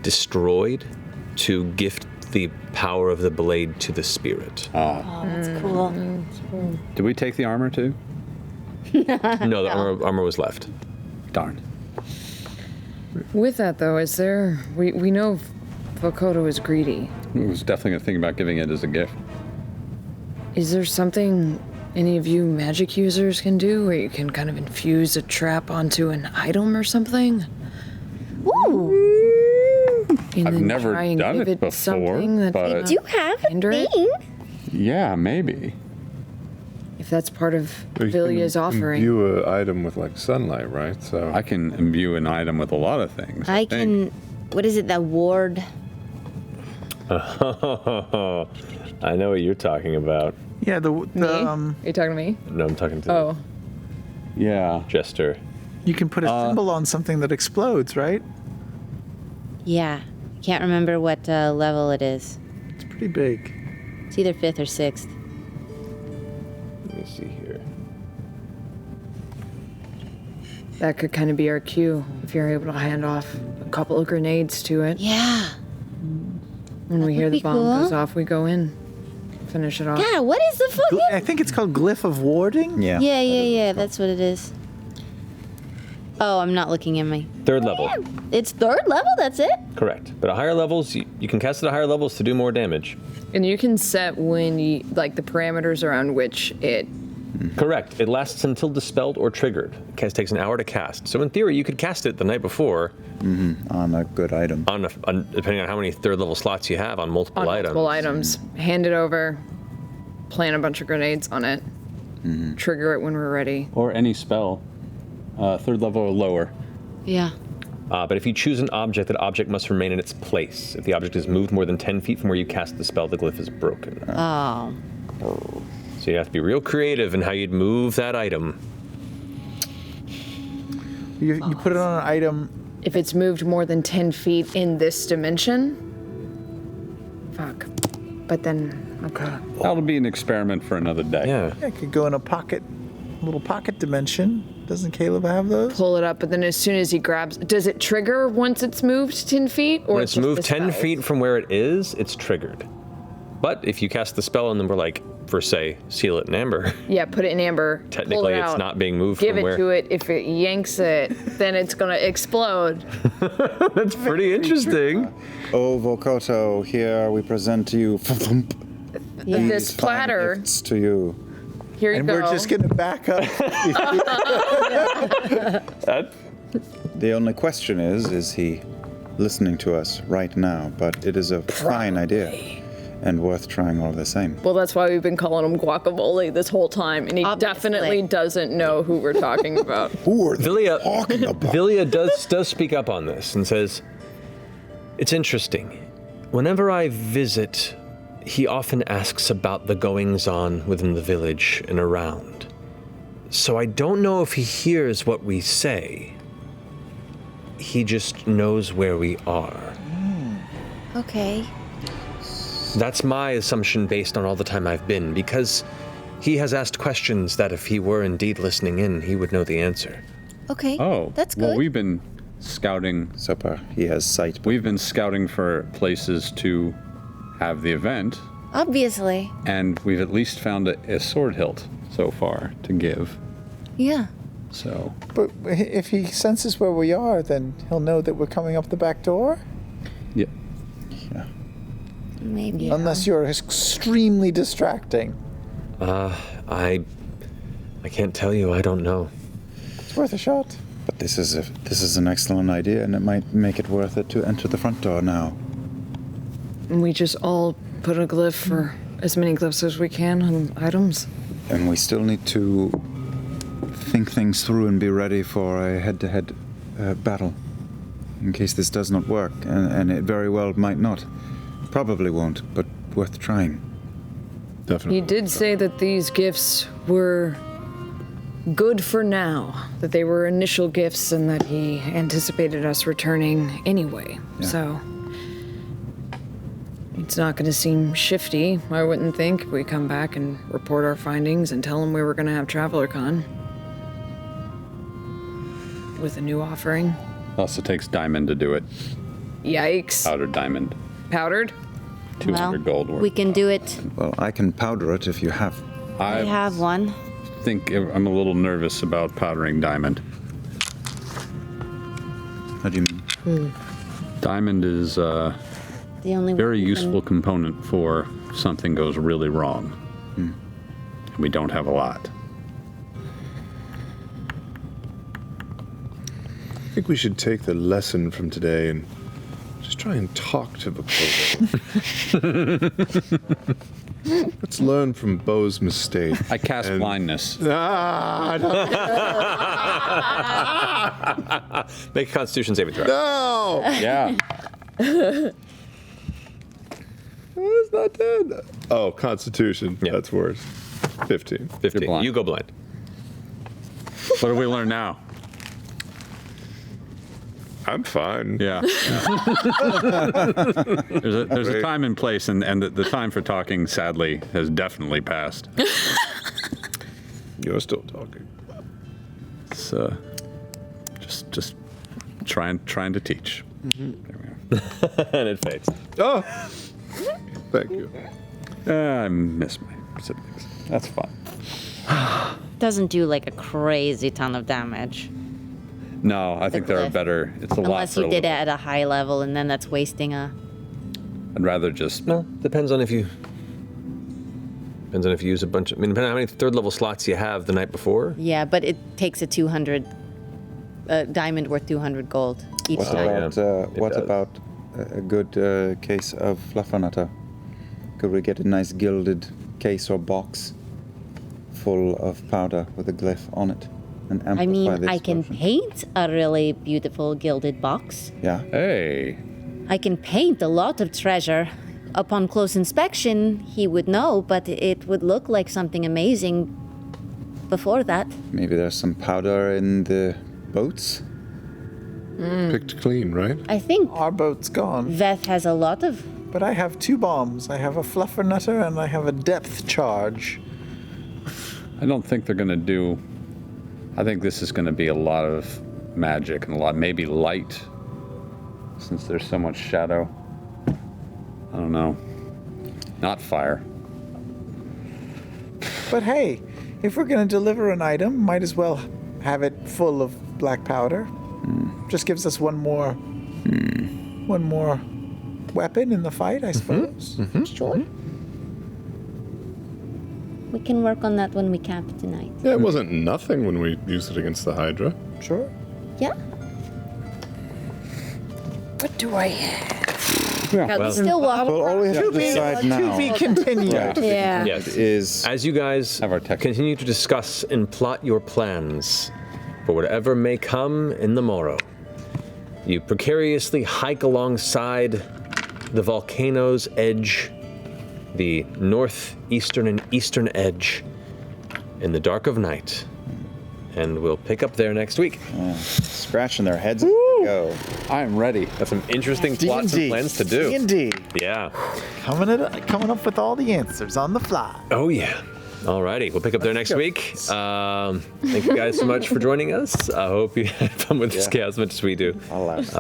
destroyed to gift the power of the blade to the spirit. Oh, that's cool. Did we take the armor too? No, the armor was left. Darn. With that, though, is there... We know Vokodo is greedy. I was definitely gonna think about giving it as a gift. Is there something any of you magic users can do where you can kind of infuse a trap onto an item or something? Ooh! And I've then never try and done give it before, something that but- You do have a hinder it? thing. Yeah, maybe. If that's part of You can Villia's offering. Imbue an item with like sunlight, right? So I can imbue an item with a lot of things. I think. can. What is it? That ward? I know what you're talking about. Yeah, the Are you talking to me? No, I'm talking to Oh. Yeah. Jester. you can put a symbol on something that explodes, right? Yeah. Can't remember what level it is. It's pretty big. It's either 5th or 6th. Let me see here. That could kind of be our cue if you're able to hand off a couple of grenades to it. Yeah. When we hear would the be bomb cool. goes off, we go in, finish it off. Yeah, what is the fucking... I think it's called Glyph of Warding. Yeah. Yeah, that's what it is. Oh, I'm not looking at my... Third level. It's 3rd level, that's it? Correct. But at higher levels, you can cast it at higher levels to do more damage. And you can set when you, like the parameters around which it... Correct. It lasts until dispelled or triggered. It takes an hour to cast. So in theory, you could cast it the night before. On a good item. On depending on how many third level slots you have on multiple items. Multiple items. Hand it over, plant a bunch of grenades on it, trigger it when we're ready. Or any spell, third level or lower. Yeah. But if you choose an object, that object must remain in its place. If the object is moved more than 10 feet from where you cast the spell, the glyph is broken. Oh. So you have to be real creative in how you'd move that item. You put it on an item. If it's moved more than 10 feet in this dimension, fuck. But then, okay. That'll be an experiment for another day. Yeah. It could go in a pocket, little pocket dimension. Doesn't Caleb have those? Pull it up, but then as soon as he grabs, does it trigger once it's moved 10 feet? Or When it's just moved the 10 size? feet from where it is, it's triggered. But if you cast the spell and then we're like, for say, seal it in amber, Yeah, put it in amber. pull technically it it's out, not being moved Give from it where. to it. If it yanks it, then it's gonna explode. That's pretty interesting. Oh, Vokoto, here we present to you This these fine platter. gifts to you. Here you And go. we're just gonna back up. The only question is he listening to us right now? But it is a fine idea and worth trying all the same. Well, that's why we've been calling him guacamole this whole time, and he definitely doesn't know who we're talking about. Who are Villia, Villia does speak up on this and says, it's interesting. Whenever I visit, he often asks about the goings-on within the village and around. So I don't know if he hears what we say. He just knows where we are. Okay. That's my assumption based on all the time I've been, because he has asked questions that if he were indeed listening in, he would know the answer. Okay. Oh, that's good. Well, we've been scouting. He has sight. We've been scouting for places to have the event, Obviously. and we've at least found a sword hilt so far to give. Yeah. So, But if he senses where we are, then he'll know that we're coming up the back door? yeah. Maybe. Unless you're extremely distracting. I can't tell you. I don't know. It's worth a shot. But this is an excellent idea, and it might make it worth it to enter the front door now. And we just all put a glyph for as many glyphs as we can on items. And we still need to think things through and be ready for a head-to-head battle. In case this does not work, and it very well might not. Probably won't, but worth trying. Definitely. He did say that these gifts were good for now, that they were initial gifts and that he anticipated us returning anyway. Yeah. So it's not going to seem shifty, I wouldn't think, if we come back and report our findings and tell him we were going to have TravelerCon with a new offering. Also takes diamond to do it. Yikes. Powdered diamond. Powdered? 200 gold worth. We can do it. Well, I can powder it if you have. I have one. think I'm a little nervous about powdering diamond. How do you mean? Diamond is a The only very one useful component for if something goes really wrong. We don't have a lot. I think we should take the lesson from today and just try and talk to Bakovo. Let's learn from Bo's mistake. I cast blindness. Make a Constitution saving throw. No! Yeah. It's not dead. Oh, Constitution. Yeah. That's worse. 15. 15. You go blind. What do we learn now? I'm fine. Yeah. There's a time and place, and the time for talking, sadly, has definitely passed. You're still talking. It's just trying to teach. Mm-hmm. And it fades. Oh, thank you. I miss my siblings. That's fun. doesn't do like a crazy ton of damage. No, I think there are better. It's a lot Unless for you a did it little. at a high level and then that's wasting a... I'd rather just. No, depends on if you use a bunch of. I mean, depending on how many third level slots you have the night before. Yeah, but it takes a 200 diamond worth 200 gold each What time. about a good case of Fluffernutter? Could we get a nice gilded case or box full of powder with a glyph on it and amplify I mean, this I can version? paint a really beautiful gilded box. Yeah. Hey. I can paint a lot of treasure. Upon close inspection, he would know, but it would look like something amazing before that. Maybe there's some powder in the boats? Picked clean, right? I think our boat's gone. Veth has a lot of... But I have 2 bombs. I have a Fluffernutter and I have a depth charge. I don't think they're going to do. I think this is going to be a lot of magic and a lot, maybe light, since there's so much shadow. I don't know. Not fire. But hey, if we're going to deliver an item, might as well have it full of black powder. Just gives us one more weapon in the fight, I suppose. Sure. We can work on that when we camp tonight. Yeah, it wasn't nothing when we used it against the Hydra. Sure. Yeah. What do I have? Yeah, we still walk. Well, all we have to decide now. To be continued. Yeah. Yes. Is as you guys continue to discuss and plot your plans for whatever may come in the morrow, you precariously hike alongside the volcano's edge, the northeastern and eastern edge, in the dark of night. And we'll pick up there next week. Scratching their heads. Go. I'm ready. Got some interesting plots and plans to do. D&D. Yeah. Coming up with all the answers on the fly. Oh, yeah. Alrighty, we'll pick up there next week. Thank you guys so much for joining us. I hope you had fun with this chaos as much as we do.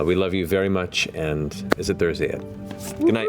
We love you very much, and is it Thursday yet? Good night.